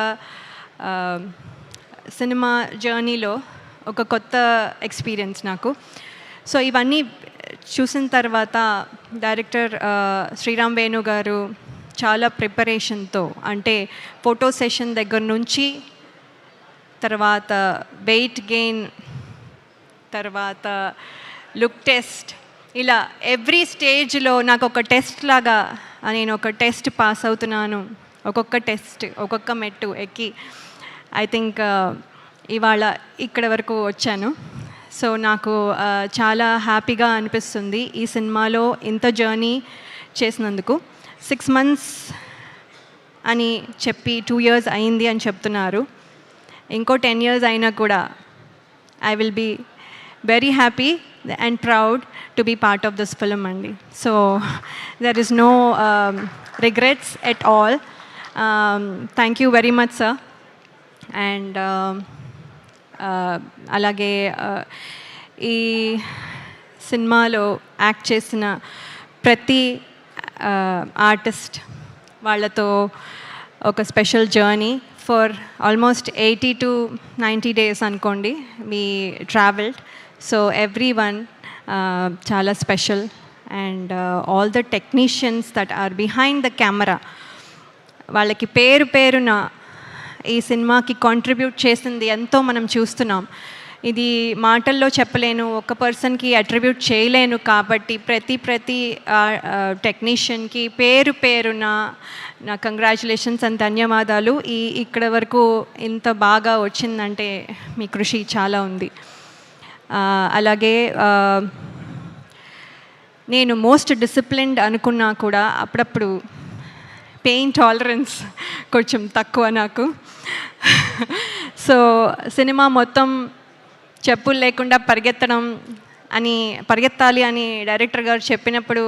సినిమా జర్నీలో ఒక కొత్త ఎక్స్పీరియన్స్ నాకు. సో ఇవన్నీ చూసిన తర్వాత డైరెక్టర్ శ్రీరామ్ వేణు గారు చాలా ప్రిపరేషన్తో, అంటే ఫోటో సెషన్ దగ్గర నుంచి తర్వాత వెయిట్ గెయిన్, తర్వాత లుక్ టెస్ట్, ఇలా ఎవ్రీ స్టేజ్లో నాకు ఒక టెస్ట్ లాగా నేను ఒక టెస్ట్ పాస్ అవుతున్నాను. ఒక్కొక్క టెస్ట్, ఒక్కొక్క మెట్టు ఎక్కి ఐ థింక్ ఇవాళ ఇక్కడ వరకు వచ్చాను. సో నాకు చాలా హ్యాపీగా అనిపిస్తుంది ఈ సినిమాలో ఇంత జర్నీ చేసినందుకు. 6 months అని చెప్పి 2 years అయింది అని చెప్తున్నారు. ఇంకో 10 years అయినా కూడా I will be very happy and proud to be part of this film అండి. So there is no regrets at all. Thank you very much sir. And అలాగే ఈ సినిమాలో యాక్ట్ చేసిన ప్రతి ఆర్టిస్ట్ వాళ్ళతో ఒక special journey for almost 80 to 90 days అనుకోండి మీ ట్రావెల్డ్. సో ఎవ్రీ వన్ చాలా special. And all the technicians that are behind the camera, వాళ్ళకి పేరున ఈ సినిమాకి కాంట్రిబ్యూట్ చేసింది ఎంతో మనం చూస్తున్నాం. ఇది మాటల్లో చెప్పలేను, ఒక పర్సన్కి అట్రిబ్యూట్ చేయలేను. కాబట్టి ప్రతి టెక్నీషియన్కి పేరు పేరున నా కంగ్రాచులేషన్స్ అండ్ ధన్యవాదాలు. ఇక్కడ వరకు ఇంత బాగా వచ్చిందంటే మీ కృషి చాలా ఉంది. అలాగే నేను మోస్ట్ డిసిప్లిన్డ్ అనుకున్నా కూడా అప్పుడప్పుడు పెయిన్ టాలరెన్స్ కొంచెం తక్కువ నాకు. సో సినిమా మొత్తం చెప్పులు లేకుండా పరిగెత్తాలి అని డైరెక్టర్ గారు చెప్పినప్పుడు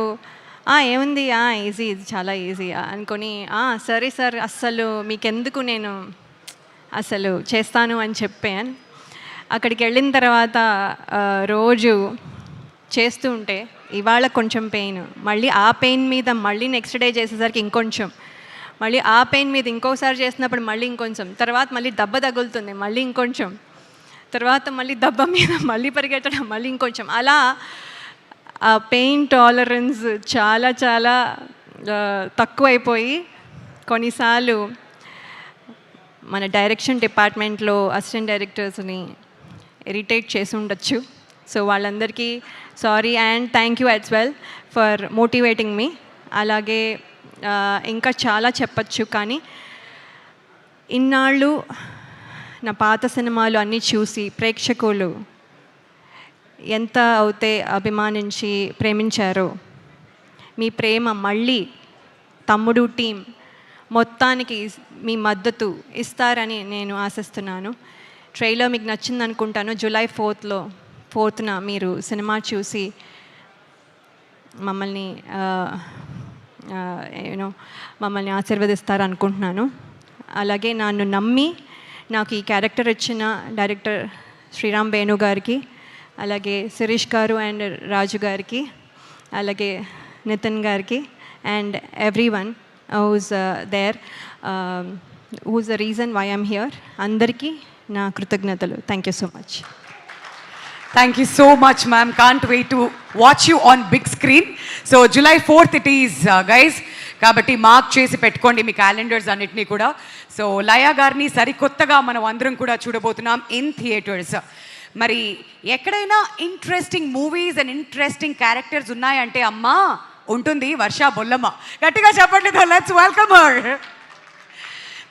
ఏముంది ఈజీ, ఇది చాలా ఈజీ అనుకొని సరే సార్ అస్సలు మీకెందుకు, నేను అసలు చేస్తాను అని చెప్పాను. అక్కడికి వెళ్ళిన తర్వాత రోజు చేస్తూ ఉంటే ఇవాళ కొంచెం పెయిన్, మళ్ళీ ఆ పెయిన్ మీద మళ్ళీ నెక్స్ట్ డే చేసేసరికి ఇంకొంచెం, మళ్ళీ ఆ పెయిన్ మీద ఇంకోసారి చేసినప్పుడు మళ్ళీ ఇంకొంచెం, తర్వాత మళ్ళీ దెబ్బ తగులుతుంది మళ్ళీ ఇంకొంచెం, తర్వాత మళ్ళీ దెబ్బ మీద మళ్ళీ పరిగెత్తడం మళ్ళీ ఇంకొంచెం, అలా ఆ పెయిన్ టాలరెన్స్ చాలా చాలా తక్కువైపోయి కొన్నిసార్లు మన డైరెక్షన్ డిపార్ట్మెంట్లో అసిస్టెంట్ డైరెక్టర్స్ని ఇరిటేట్ చేసి ఉండొచ్చు. సో వాళ్ళందరికీ sorry and thank you as well for motivating me. అలాగే ఇంకా చాలా చెప్పచ్చు, కానీ ఇన్నాళ్ళు నా పాత సినిమాలు అన్నీ చూసి ప్రేక్షకులు ఎంత అయితే అభిమానించి ప్రేమించారో, మీ ప్రేమ మళ్ళీ తమ్ముడు టీం మొత్తానికి మీ మద్దతు ఇస్తారని నేను ఆశిస్తున్నాను. ట్రైలర్ మీకు నచ్చింది అనుకుంటాను. జూలై 4న మీరు సినిమా చూసి మమ్మల్ని మమ్మల్ని ఆశీర్వదిస్తారు అనుకుంటున్నాను. అలాగే నన్ను నమ్మి నాకు ఈ క్యారెక్టర్ ఇచ్చిన డైరెక్టర్ శ్రీరామ్ వేణు గారికి, అలాగే శిరీష్ గారు అండ్ రాజు గారికి, అలాగే నితిన్ గారికి and everyone who's there, who's the reason why I'm here, అందరికీ నా కృతజ్ఞతలు. Thank you so much. Thank you so much, ma'am. Can't wait to watch you on big screen. So July 4th it is, guys. కాబట్టి mark చేసి పెట్టుకోండి మీ calendars అన్నిటినీ కూడా. So Laya గారిని సరికొత్తగా మనం అందరం కూడా చూడబోతున్నాం ఇన్ థియేటర్స్. మరి ఎక్కడైనా interesting movies and interesting characters ఉన్నాయంటే అమ్మా ఉంటుంది వర్ష బొల్లమ్మ. గట్టిగా చెప్పట్లేదు, లెట్స్ వెల్కమ్ హర్.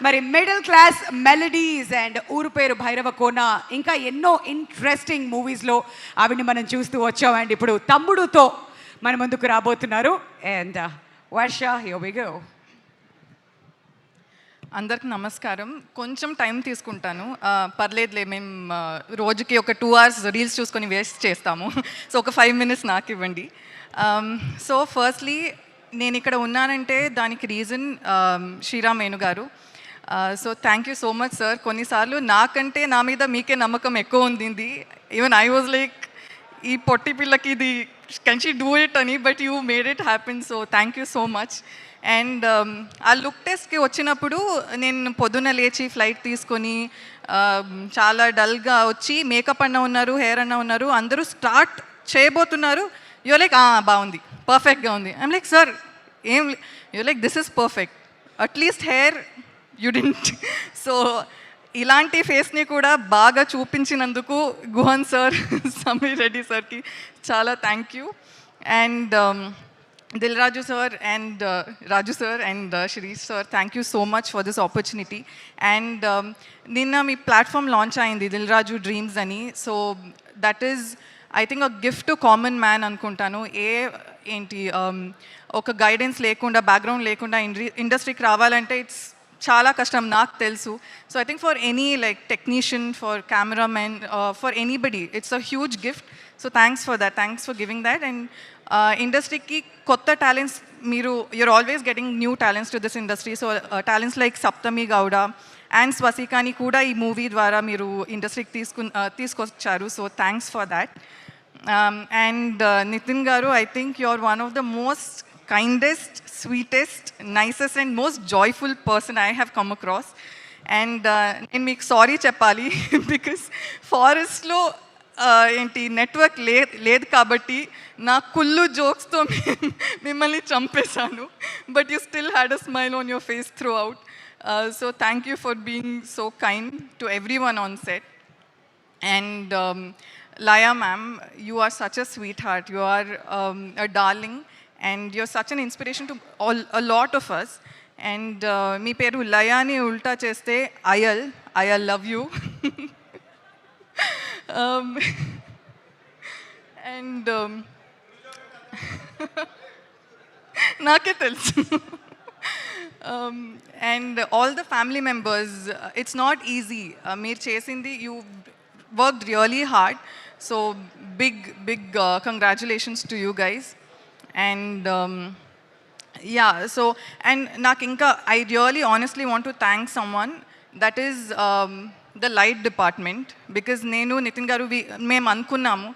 మరి మిడిల్ క్లాస్ మెలడీస్ అండ్ ఊరు పేరు భైరవ కోన, ఇంకా ఎన్నో ఇంట్రెస్టింగ్ మూవీస్లో ఆవిడని మనం చూస్తూ వచ్చామండి. ఇప్పుడు తమ్ముడుతో మన ముందుకు రాబోతున్నారు. And Varsha, here we go. అందరికి నమస్కారం. కొంచెం టైం తీసుకుంటాను, పర్లేదులే. మేము రోజుకి ఒక 2 hours రీల్స్ చూసుకొని వేస్ట్ చేస్తాము. సో ఒక 5 minutes నాకు ఇవ్వండి. సో ఫస్ట్లీ నేను ఇక్కడ ఉన్నానంటే దానికి రీజన్ శ్రీరామ్ వేణు గారు. So thank you so much sir. కొన్నిసార్లు నాకంటే నా మీద మీకే నమ్మకం ఎక్కువ ఉంది. ఈవెన్ ఐ వాజ్ లైక్, ఈ పొట్టి పిల్లకి ఇది కెన్ షీ డూ ఇట్ అని, but you made it happen. So thank you so much. And ఆ లుక్ టెస్ట్కి వచ్చినప్పుడు నేను పొద్దున్న లేచి ఫ్లైట్ తీసుకొని చాలా డల్గా వచ్చి మేకప్ అన్న ఉన్నారు, హెయిర్ అన్న ఉన్నారు, అందరూ స్టార్ట్ చేయబోతున్నారు. యూ లైక్ బాగుంది, పర్ఫెక్ట్గా ఉంది. ఐమ్ లైక్ సార్ ఏం, you like this is perfect, at least hair you didn't. So ఇలాంటి ఫేస్ని కూడా బాగా చూపించినందుకు గుహన్ సార్, సమీర్ రెడ్డి సార్కి చాలా thank you. And Dil Raju sir and Raju sir and Shirish sir, thank you so much for this opportunity. అండ్ నిన్న మీ ప్లాట్ఫామ్ లాంచ్ అయింది దిల్ రాజు డ్రీమ్స్ అని. So that is I think a gift to common man అనుకుంటాను. ఒక గైడెన్స్ లేకుండా, బ్యాక్గ్రౌండ్ లేకుండా ఇండస్ట్రీకి రావాలంటే ఇట్స్ చాలా కష్టం, నాకు తెలుసు. So I think for any like technician, for cameraman, for anybody it's a huge gift. So thanks for that, thanks for giving that. And ఇండస్ట్రీకి కొత్త talents, you're always getting new talents to this industry. So talents like Saptami Gowda and Swasikani kuda ee movie dwara meeru industry ki తీసుకొచ్చారు. So thanks for that. And Nitin garu, I think you're one of the most kindest, sweetest, nicest and most joyful person I have come across. And నేను మీకు sorry చెప్పాలి, because ఫారెస్ట్లో ఏంటి network లేదు కాబట్టి నా కుళ్ళు జోక్స్తో మిమ్మల్ని చంపేశాను. But you still had a smile on your face throughout. So thank you for being so kind to everyone on set. And Laya ma'am, you are such a sweetheart. You are a darling, and you're such an inspiration to a lot of us. And మీ పేరు లయాని ఉల్టా చేస్తే I love you. And నాకే తెలుసు. And all the family members, it's not easy. మీరు చేసింది, you worked really hard. So big congratulations to you guys. And yeah, so and నాకు ఇంకా I really honestly want to thank someone, that is the light department, because నేను నితిన్ గారు మేము అనుకున్నాము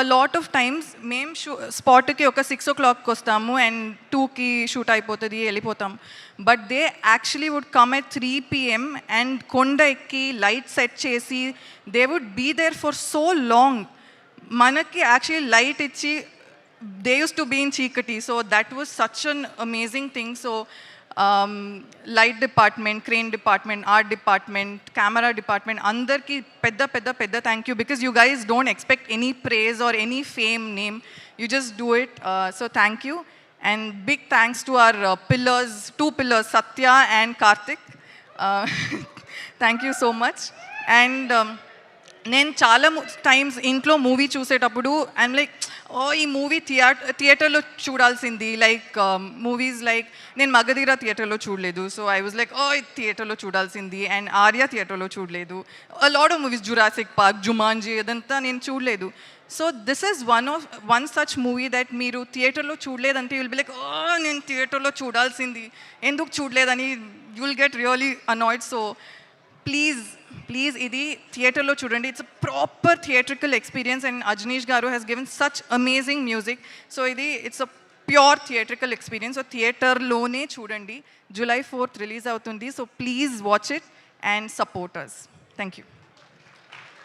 a lot of times మేము స్పాట్కి ఒక 6 o'clock వస్తాము and 2కి షూట్ అయిపోతుంది, వెళ్ళిపోతాం. But they actually would come at 3 PM and కొండ ఎక్కి లైట్ సెట్ చేసి they would be there for so long. మనకి యాక్చువల్లీ లైట్ ఇచ్చి they used to be in చీకటి. So that was such an amazing thing. So light department, crane department, art department, camera department, andarki pedda thank you, because you guys don't expect any praise or any fame name, you just do it. So thank you, and big thanks to our two pillars Satya and Karthik. Thank you so much. And నేను చాలా times ఇంట్లో movie చూసేటప్పుడు I'm like, ఓ ఈ movie థియేటర్లో చూడాల్సింది. Like movies like నేను మగధీర థియేటర్లో చూడలేదు, so I was like, oh థియేటర్లో చూడాల్సింది. అండ్ ఆర్య థియేటర్లో చూడలేదు. Lot of movies, Jurassic Park, Jumanji, అదంతా నేను చూడలేదు. So this is one such movie that మీరు థియేటర్లో చూడలేదంటే యుల్ బి లైక్, ఓ నేను థియేటర్లో చూడాల్సింది, ఎందుకు చూడలేదని you will get really annoyed. So please ఇది థియేటర్లో చూడండి. It's a proper theatrical experience, and Ajaneesh garu has given such amazing music. So it's a pure theatrical experience. So థియేటర్లోనే చూడండి. July 4th రిలీజ్ అవుతుంది. So please watch it and support us. Thank you.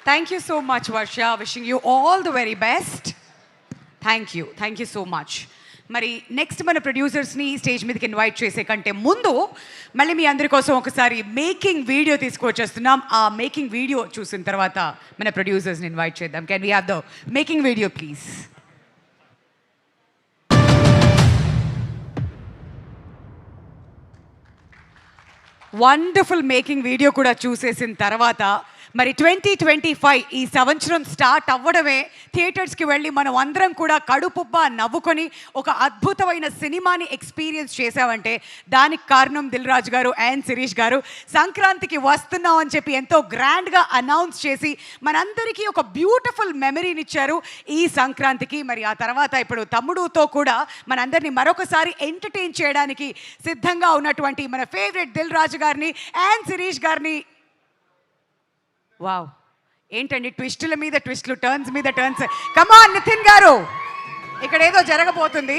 Thank you so much Varsha. Wishing you all the very best. Thank you so much. మరి next మన ప్రొడ్యూసర్స్ని stage మీదకి invite చేసే కంటే ముందు మళ్ళీ మీ అందరి కోసం ఒకసారి మేకింగ్ వీడియో తీసుకొచ్చేస్తున్నాం. ఆ మేకింగ్ వీడియో చూసిన తర్వాత మన ప్రొడ్యూసర్స్ని ఇన్వైట్ చేద్దాం. Can we have the making video please? Wonderful making video కూడా చూసేసిన తర్వాత మరి 2025 ఈ సంవత్సరం స్టార్ట్ అవ్వడమే థియేటర్స్కి వెళ్ళి మనం అందరం కూడా కడుపుబ్బా నవ్వుకొని ఒక అద్భుతమైన సినిమాని ఎక్స్పీరియన్స్ చేసామంటే దానికి కారణం దిల్ రాజు గారు అండ్ శిరీష్ గారు. సంక్రాంతికి వస్తున్నాం అని చెప్పి ఎంతో గ్రాండ్గా అనౌన్స్ చేసి మనందరికీ ఒక బ్యూటిఫుల్ మెమరీని ఇచ్చారు ఈ సంక్రాంతికి. మరి ఆ తర్వాత ఇప్పుడు తమ్ముడుతో కూడా మనందరినీ మరొకసారి ఎంటర్టైన్ చేయడానికి సిద్ధంగా ఉన్నటువంటి మన ఫేవరెట్ దిల్ రాజు గారిని అండ్ శిరీష్ గారిని. వావ్, ఏంటండి ట్విస్టుల మీద ట్విస్టులు, టర్న్స్ మీద టర్న్స్. కమాన్ నితిన్ గారు, ఇక్కడ ఏదో జరగబోతుంది.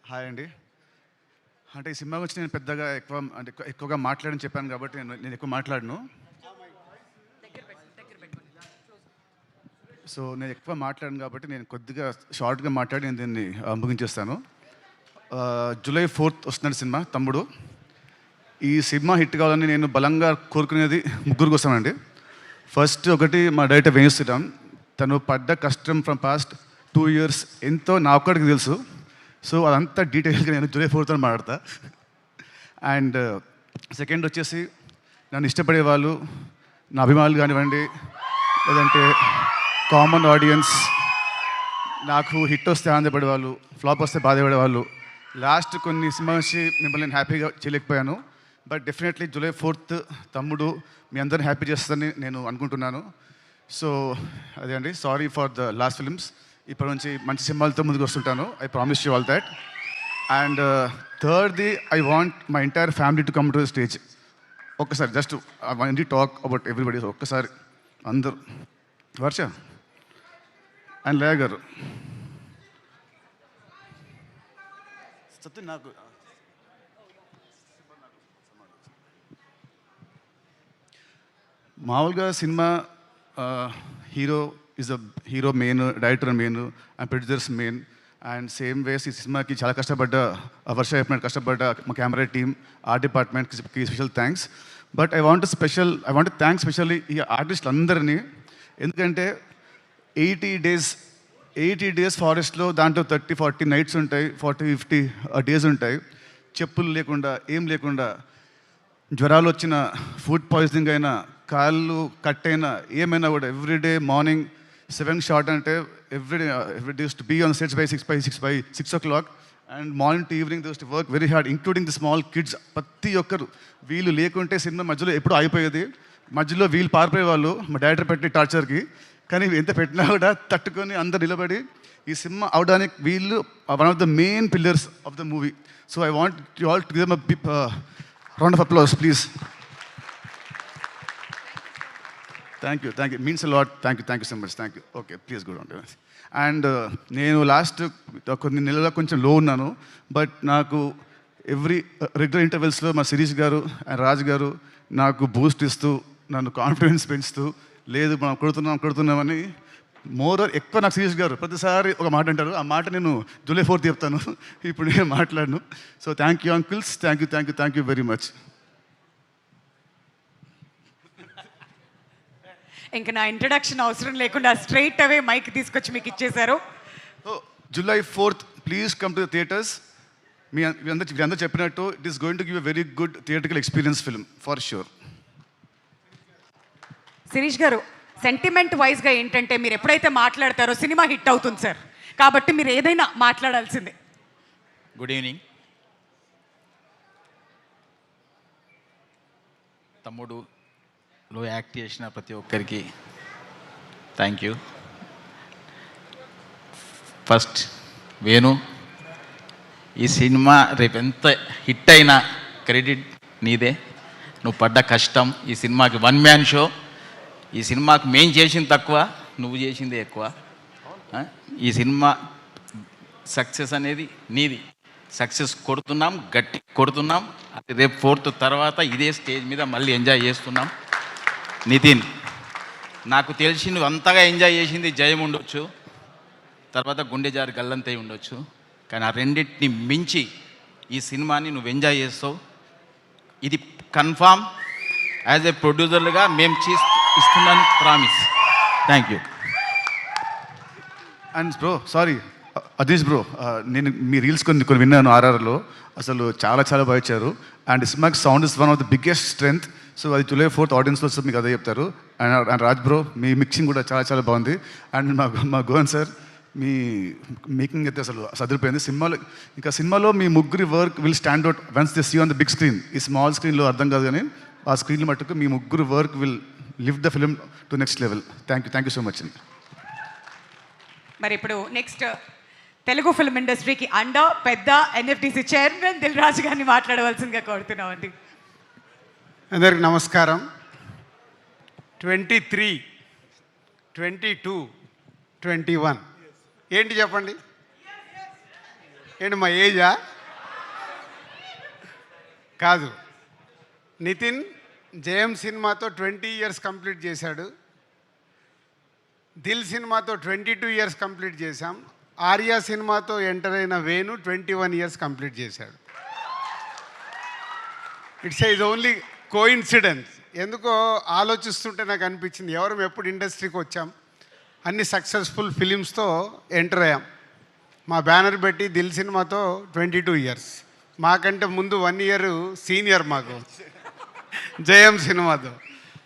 హాయ్ అండి. అంటే ఈ సినిమా గురించి నేను పెద్దగా ఎక్కువగా మాట్లాడని చెప్పాను కాబట్టి నేను ఎక్కువ మాట్లాడను. సో నేను ఎక్కువ మాట్లాడను కాబట్టి నేను కొద్దిగా షార్ట్గా మాట్లాడి నేను దీన్ని ముగించేస్తాను. July 4th వస్తున్నాడు సినిమా తమ్ముడు. ఈ సినిమా హిట్ కావాలని నేను బలంగా కోరుకునేది ముగ్గురు కోసమండి. ఫస్ట్ ఒకటి మా డైరెక్టర్ వేణు శ్రీరామ్. తను పడ్డ కష్టం ఫ్రమ్ పాస్ట్ 2 years ఎంతో నా ఒక్కడికి తెలుసు. సో అదంతా డీటెయిల్గా నేను July 4th మాట్లాడతా. అండ్ సెకండ్ వచ్చేసి నన్ను ఇష్టపడే వాళ్ళు, నా అభిమానులు కానివ్వండి, లేదంటే కామన్ ఆడియన్స్, నాకు హిట్ వస్తే ఆనందపడే వాళ్ళు, ఫ్లాప్ వస్తే బాధపడే వాళ్ళు. లాస్ట్ కొన్ని సినిమా వచ్చి మిమ్మల్ని నేను హ్యాపీగా చేయలేకపోయాను. బట్ డెఫినెట్లీ July 4th తమ్ముడు మీ అందరిని హ్యాపీ చేస్తుందని నేను అనుకుంటున్నాను. సో అదే అండి, sorry for the last films. ఇప్పటి నుంచి మంచి సినిమాలతో ముందుకు వస్తుంటాను. I promise you all that. And థర్డ్ది, I want my entire family to come to the stage. ఒక్కసారి just I want to talk about everybody. ఒక్కసారి అందరూ, వర్ష అండ్ లయ గారు, సత్య నాకు మామూలుగా సినిమా hero is a hero main, director main and producers main. And same ways ఈ సినిమాకి చాలా కష్టపడ్డ వర్ష చెప్పినట్టు కష్టపడ్డ మా కెమెరా టీమ్, ఆర్ట్ డిపార్ట్మెంట్కి special thanks. But I want thank specially ఈ ఆర్టిస్టులు అందరినీ. ఎందుకంటే 80 days ఫారెస్ట్లో, దాంట్లో 30-40 నైట్స్ ఉంటాయి, 40-50 డేస్ ఉంటాయి. చెప్పులు లేకుండా, ఏం లేకుండా, జ్వరాలు వచ్చిన, ఫుడ్ పాయిజనింగ్ అయినా, కాళ్ళు కట్ అయినా, ఏమైనా కూడా ఎవ్రీడే మార్నింగ్ 7 షార్ట్ అంటే everyday to be on sets by 6 o'clock. And morning to evening to work very hard, including the small kids. ప్రతి ఒక్కరు వీళ్ళు లేకుంటే సినిమా మధ్యలో ఎప్పుడు అయిపోయేది. మధ్యలో వీళ్ళు పారిపోయేవాళ్ళు మా డైరెక్టర్ పెట్టే టార్చర్కి. కానీ ఎంత పెట్టినా కూడా తట్టుకొని అందరు నిలబడి ఈ సినిమా అవడానికి వీళ్ళు one of the main pillars of the movie. So I want you all to give them a round of applause please. Thank you means a lot. Thank you so much. Thank you. Okay, please good on. And నేను last కొన్ని నెలల్లో కొంచెం లో ఉన్నాను. But నాకు regular ఇంటర్వెల్స్లో మా శిరీష్ గారు and Raj గారు నాకు బూస్ట్ ఇస్తూ, నన్ను కాన్ఫిడెన్స్ పెంచుతూ, లేదు మనం కొడుతున్నామని ఎక్కువ నాకు శిరీష్ గారు ప్రతిసారి ఒక మాట అంటారు. ఆ మాట నేను July 4th చెప్తాను, ఇప్పుడు నేను మాట్లాడను. So thank you uncles, thank you very much. ఇంకా నా ఇంట్రడక్షన్ అవసరం లేకుండా స్ట్రైట్ అవే మైక్ తీసుకొచ్చి మీకు ఇచ్చేశారు. July 4th please come to the theatres. మీరందరూ చెప్పినట్టు it is going to give a very good theatrical experience film for sure. Shirish garu, sentiment వైజ్గా ఏంటంటే మీరు ఎప్పుడైతే మాట్లాడతారో సినిమా హిట్ అవుతుంది సార్. కాబట్టి మీరు ఏదైనా మాట్లాడాల్సిందే. Good evening. తమ్ముడులో యాక్ట్ చేసిన ప్రతి ఒక్కరికి థ్యాంక్ యూ. ఫస్ట్ వేణు, ఈ సినిమా రేపు ఎంత హిట్ అయినా క్రెడిట్ నీదే. నువ్వు పడ్డ కష్టం, ఈ సినిమాకి 1 man షో. ఈ సినిమాకి మేం చేసింది తక్కువ, నువ్వు చేసింది ఎక్కువ. ఈ సినిమా సక్సెస్ అనేది నీది. సక్సెస్ కొడుతున్నాం, గట్టి కొడుతున్నాం. అది రేపు 4th తర్వాత ఇదే స్టేజ్ మీద మళ్ళీ ఎంజాయ్ చేస్తున్నాం. నితిన్, నాకు తెలిసి నువ్వు అంతగా ఎంజాయ్ చేసింది జయం ఉండొచ్చు, తర్వాత గుండె జారి గల్లంతై ఉండొచ్చు. కానీ ఆ రెండింటిని మించి ఈ సినిమాని నువ్వు ఎంజాయ్ చేస్తావు. ఇది కన్ఫామ్. యాజ్ ఏ ప్రొడ్యూసర్లుగా మేము ఇస్తున్నాను promise. Thank you. And bro, sorry Adeesh bro, నేను మీ రీల్స్ కొన్ని విన్నాను RRRలో. అసలు చాలా బాగా ఇచ్చారు. అండ్ సినిమాకి sound is one of the biggest strength. So అది July 4th ఆడియన్స్లో వస్తే మీకు అదే చెప్తారు. And Raj bro, me mixing కూడా చాలా బాగుంది. అండ్ మా గోవన్ సార్, మీ మేకింగ్ అయితే అసలు సదిరిపోయింది. సినిమాలో మీ ముగ్గురి work will stand out once they see on the big screen. ఈ స్మాల్ స్క్రీన్లో అర్థం కాదు, కానీ ఆ స్క్రీన్లో మట్టుకు మీ ముగ్గురు work will lift the film to next level. Thank you so much అండి. మరి ఇప్పుడు నెక్స్ట్ తెలుగు ఫిల్మ్ ఇండస్ట్రీకి పెద్ద NFDC చైర్మన్ దిల్ రాజు గారిని మాట్లాడవలసిందిగా కోరుతున్నామండి. అందరికి నమస్కారం. 23, 22, 21 ఏంటి చెప్పండి? ఏంటి మా ఏజా? కాదు. నితిన్ జయం సినిమాతో 20 years కంప్లీట్ చేశాడు. దిల్ సినిమాతో 22 years కంప్లీట్ చేశాం. ఆర్యా సినిమాతో ఎంటర్ అయిన వేణు 21 years కంప్లీట్ చేశాడు. It's is only coincidence. ఎందుకో ఆలోచిస్తుంటే నాకు అనిపించింది, ఎవరు ఎప్పుడు ఇండస్ట్రీకి వచ్చాం, అన్ని సక్సెస్ఫుల్ ఫిలిమ్స్తో ఎంటర్ అయ్యాం. మా బ్యానర్ పెట్టి దిల్ సినిమాతో 22 years, మాకంటే ముందు 1 year సీనియర్ మాకు జయం సినిమాతో.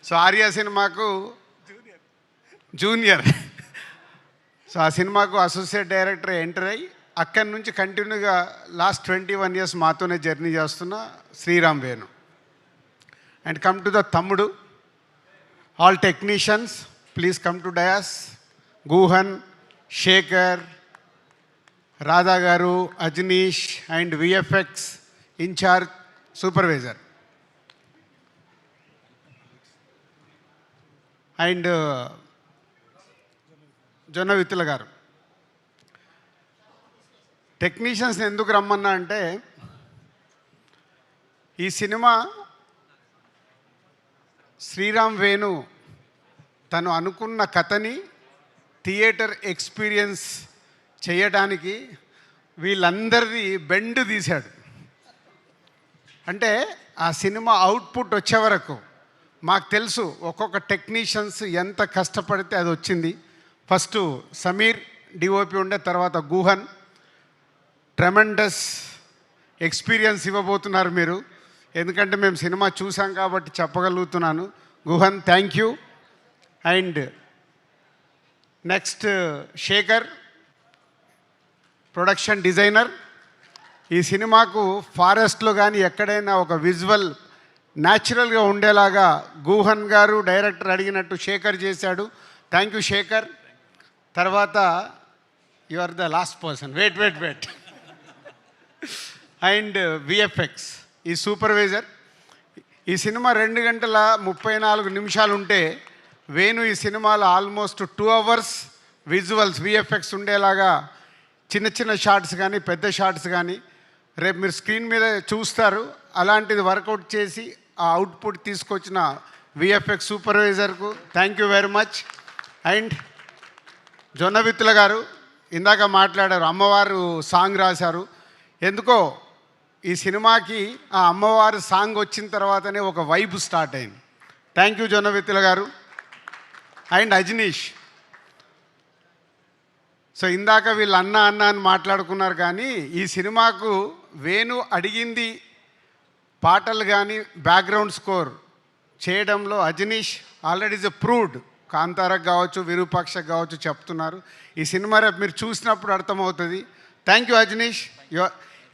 సో ఆర్యా సినిమాకు జూనియర్. సో ఆ సినిమాకు అసోసియేట్ డైరెక్టర్ ఎంటర్ అయ్యి అక్కడి నుంచి కంటిన్యూగా లాస్ట్ 21 years మాతోనే జర్నీ చేస్తున్న Sriram Venu. And come to the Tammudu. All technicians please come to dais. Guhan, Shekhar, Radha garu, Ajaneesh and VFX in charge supervisor and Jonnavittula గారు. టెక్నీషియన్స్ని ఎందుకు రమ్మన్నా అంటే, ఈ సినిమా శ్రీరామ్ వేణు తను అనుకున్న కథని థియేటర్ ఎక్స్పీరియన్స్ చేయడానికి వీళ్ళందరిది బెండ్ తీశాడు. అంటే ఆ సినిమా అవుట్పుట్ వచ్చే వరకు మాకు తెలుసు ఒక్కొక్క టెక్నీషియన్స్ ఎంత కష్టపడితే అది వచ్చింది. ఫస్ట్ సమీర్ డిఓపి ఉండే, తర్వాత గుహన్. ట్రెమెండస్ ఎక్స్పీరియన్స్ ఇవ్వబోతున్నారు మీరు, ఎందుకంటే మేము సినిమా చూసాం కాబట్టి చెప్పగలుగుతున్నాను. Guhan, thank you. And next Shekhar, production designer. ఈ సినిమాకు ఫారెస్ట్లో కానీ ఎక్కడైనా ఒక విజువల్ న్యాచురల్గా ఉండేలాగా గుహన్ గారు డైరెక్టర్ అడిగినట్టు శేఖర్ చేశాడు. Thank you Shekhar. తర్వాత you are the last person, wait. And VFX ఈ సూపర్వైజర్. ఈ సినిమా 2 గంటల 34 నిమిషాలు ఉంటే వేణు ఈ సినిమాలో ఆల్మోస్ట్ 2 అవర్స్ విజువల్స్ విఎఫ్ఎక్స్ ఉండేలాగా చిన్న చిన్న షార్ట్స్ కానీ పెద్ద షార్ట్స్ కానీ రేపు మీరు స్క్రీన్ మీద చూస్తారు. అలాంటిది వర్కౌట్ చేసి ఆ అవుట్పుట్ తీసుకొచ్చిన విఎఫ్ఎక్స్ సూపర్వైజర్కు thank you very much. And Jonnavittula garu ఇందాక మాట్లాడారు, అమ్మవారు సాంగ్ రాశారు. ఎందుకో ఈ సినిమాకి ఆ అమ్మవారు సాంగ్ వచ్చిన తర్వాతనే ఒక వైబ్ స్టార్ట్ అయింది. థ్యాంక్ యూ జొన్నవిత్తుల గారు. అండ్ అజనీష్. సో ఇందాక వీళ్ళు అన్న అని మాట్లాడుకున్నారు, కానీ ఈ సినిమాకు వేణు అడిగింది పాటలు కానీ బ్యాక్గ్రౌండ్ స్కోర్ చేయడంలో అజనీష్ ఆల్రెడీ ఇస్ ప్రూవ్డ్. కాంతారకు కావచ్చు, విరూపాక్షకు కావచ్చు చెప్తున్నారు. ఈ సినిమా రేపు మీరు చూసినప్పుడు అర్థమవుతుంది. Thank you Ajaneesh.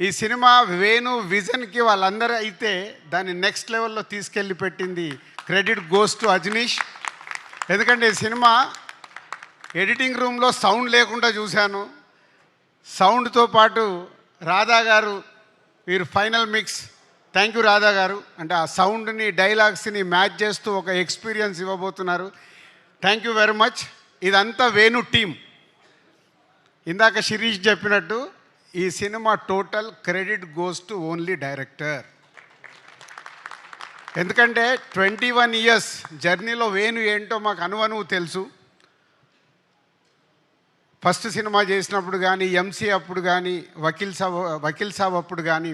ఈ సినిమా వేణు విజన్కి వాళ్ళందరూ అయితే దాన్ని నెక్స్ట్ లెవెల్లో తీసుకెళ్ళి పెట్టింది. Credit goes to Ajaneesh. ఎందుకంటే ఈ సినిమా ఎడిటింగ్ రూమ్లో సౌండ్ లేకుండా చూశాను. సౌండ్తో పాటు రాధా గారు వీరు final mix. Thank you Radha గారు. అంటే ఆ సౌండ్ని డైలాగ్స్ని మ్యాచ్ చేస్తూ ఒక ఎక్స్పీరియన్స్ ఇవ్వబోతున్నారు. Thank you very much. ఇదంతా వేణు టీమ్. ఇందాక శిరీష్ చెప్పినట్టు ఈ cinema total credit goes to only director. ఎందుకంటే 21 ఇయర్స్ జర్నీలో వేణు ఏంటో మాకు అనువనువు తెలుసు. ఫస్ట్ సినిమా చేసినప్పుడు కానీ, ఎంసీ అప్పుడు కానీ, వకీల్ సాబ్ అప్పుడు కానీ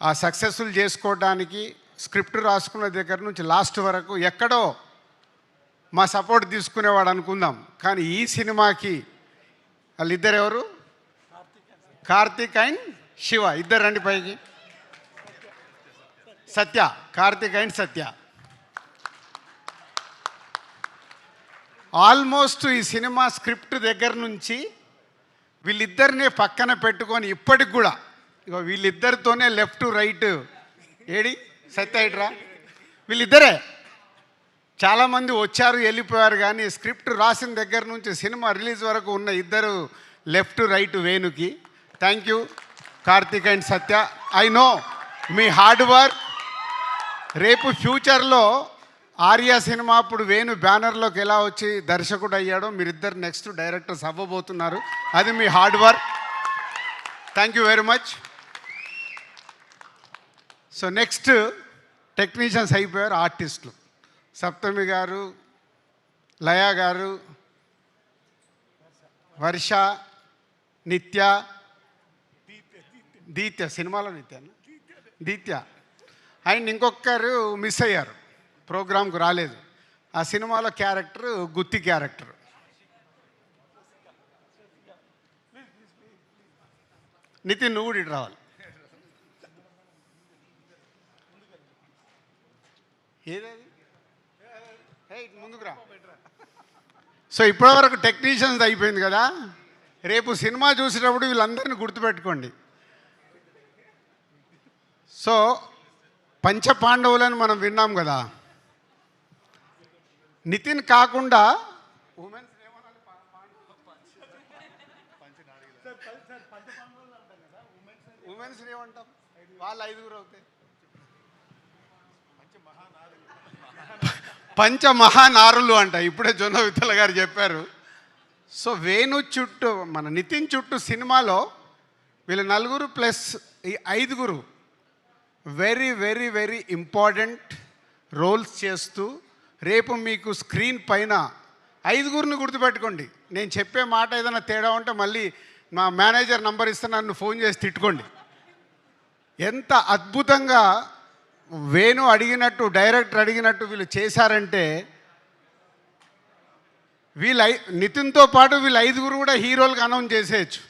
ఆ సక్సెస్ఫుల్ చేసుకోవడానికి స్క్రిప్ట్ రాసుకున్న దగ్గర నుంచి లాస్ట్ వరకు ఎక్కడో మా సపోర్ట్ తీసుకునేవాడు అనుకుందాం. కానీ ఈ సినిమాకి వాళ్ళిద్దరు ఎవరు? కార్తీక్ అండ్ శివ. ఇద్దరు రండి పైకి. సత్య, కార్తీక్ అండ్ సత్య. ఆల్మోస్ట్ ఈ సినిమా స్క్రిప్ట్ దగ్గర నుంచి వీళ్ళిద్దరినే పక్కన పెట్టుకొని ఇప్పటికి కూడా ఇగో వీళ్ళిద్దరితోనే లెఫ్ట్ రైట్ ఏడి సత్య ఇట్రా వీళ్ళిద్దరే. చాలామంది వచ్చారు వెళ్ళిపోయారు, కానీ స్క్రిప్ట్ రాసిన దగ్గర నుంచి సినిమా రిలీజ్ వరకు ఉన్న ఇద్దరు లెఫ్ట్ రైట్ వేణుకి. Thank you Karthik and Satya. I know మీ హార్డ్ వర్క్. రేపు ఫ్యూచర్లో ఆర్యా సినిమా అప్పుడు వేణు బ్యానర్లోకి ఎలా వచ్చి దర్శకుడు అయ్యాడో మీరిద్దరు నెక్స్ట్ డైరెక్టర్స్ అవ్వబోతున్నారు. అది మీ hard work. Thank you very much. So next technicians అయిపోయారు, ఆర్టిస్టులు. సప్తమి గారు, లయ గారు, వర్ష, నిత్య, దీత్య సినిమాలో దీత్య అండ్ ఇంకొకరు మిస్ అయ్యారు, ప్రోగ్రామ్కు రాలేదు. ఆ సినిమాలో క్యారెక్టర్ గుత్తి క్యారెక్టర్. నితిన్ నువ్వు కూడా ఇటు రావాలి. ఏదేది ముందుకు రా. సో ఇప్పటివరకు టెక్నీషియన్స్ అయిపోయింది కదా. రేపు సినిమా చూసేటప్పుడు వీళ్ళందరినీ గుర్తుపెట్టుకోండి. సో పంచపాండవులని మనం విన్నాం కదా. నితిన్ కాకుండా ఉమెన్స్ ఏమంటాం, వాళ్ళు 5గురు అవుతాయి. పంచమహానారులు అంట. ఇప్పుడే జొన్నవిత్తల గారు చెప్పారు. సో వేణు చుట్టూ మన నితిన్ చుట్టూ సినిమాలో వీళ్ళు 4 ప్లస్ ఈ 5గురు very very very important roles చేస్తూ రేపు మీకు స్క్రీన్ పైన 5గురిని గుర్తుపెట్టుకోండి. నేను చెప్పే మాట ఏదైనా తేడా ఉంటే మళ్ళీ మా మేనేజర్ నంబర్ ఇస్తే నన్ను ఫోన్ చేసి తిట్టుకోండి. ఎంత అద్భుతంగా వేణు అడిగినట్టు, డైరెక్టర్ అడిగినట్టు వీళ్ళు చేశారంటే నితిన్తో పాటు వీళ్ళు 5గురు కూడా హీరోలకు అనౌన్స్ చేసేయచ్చు.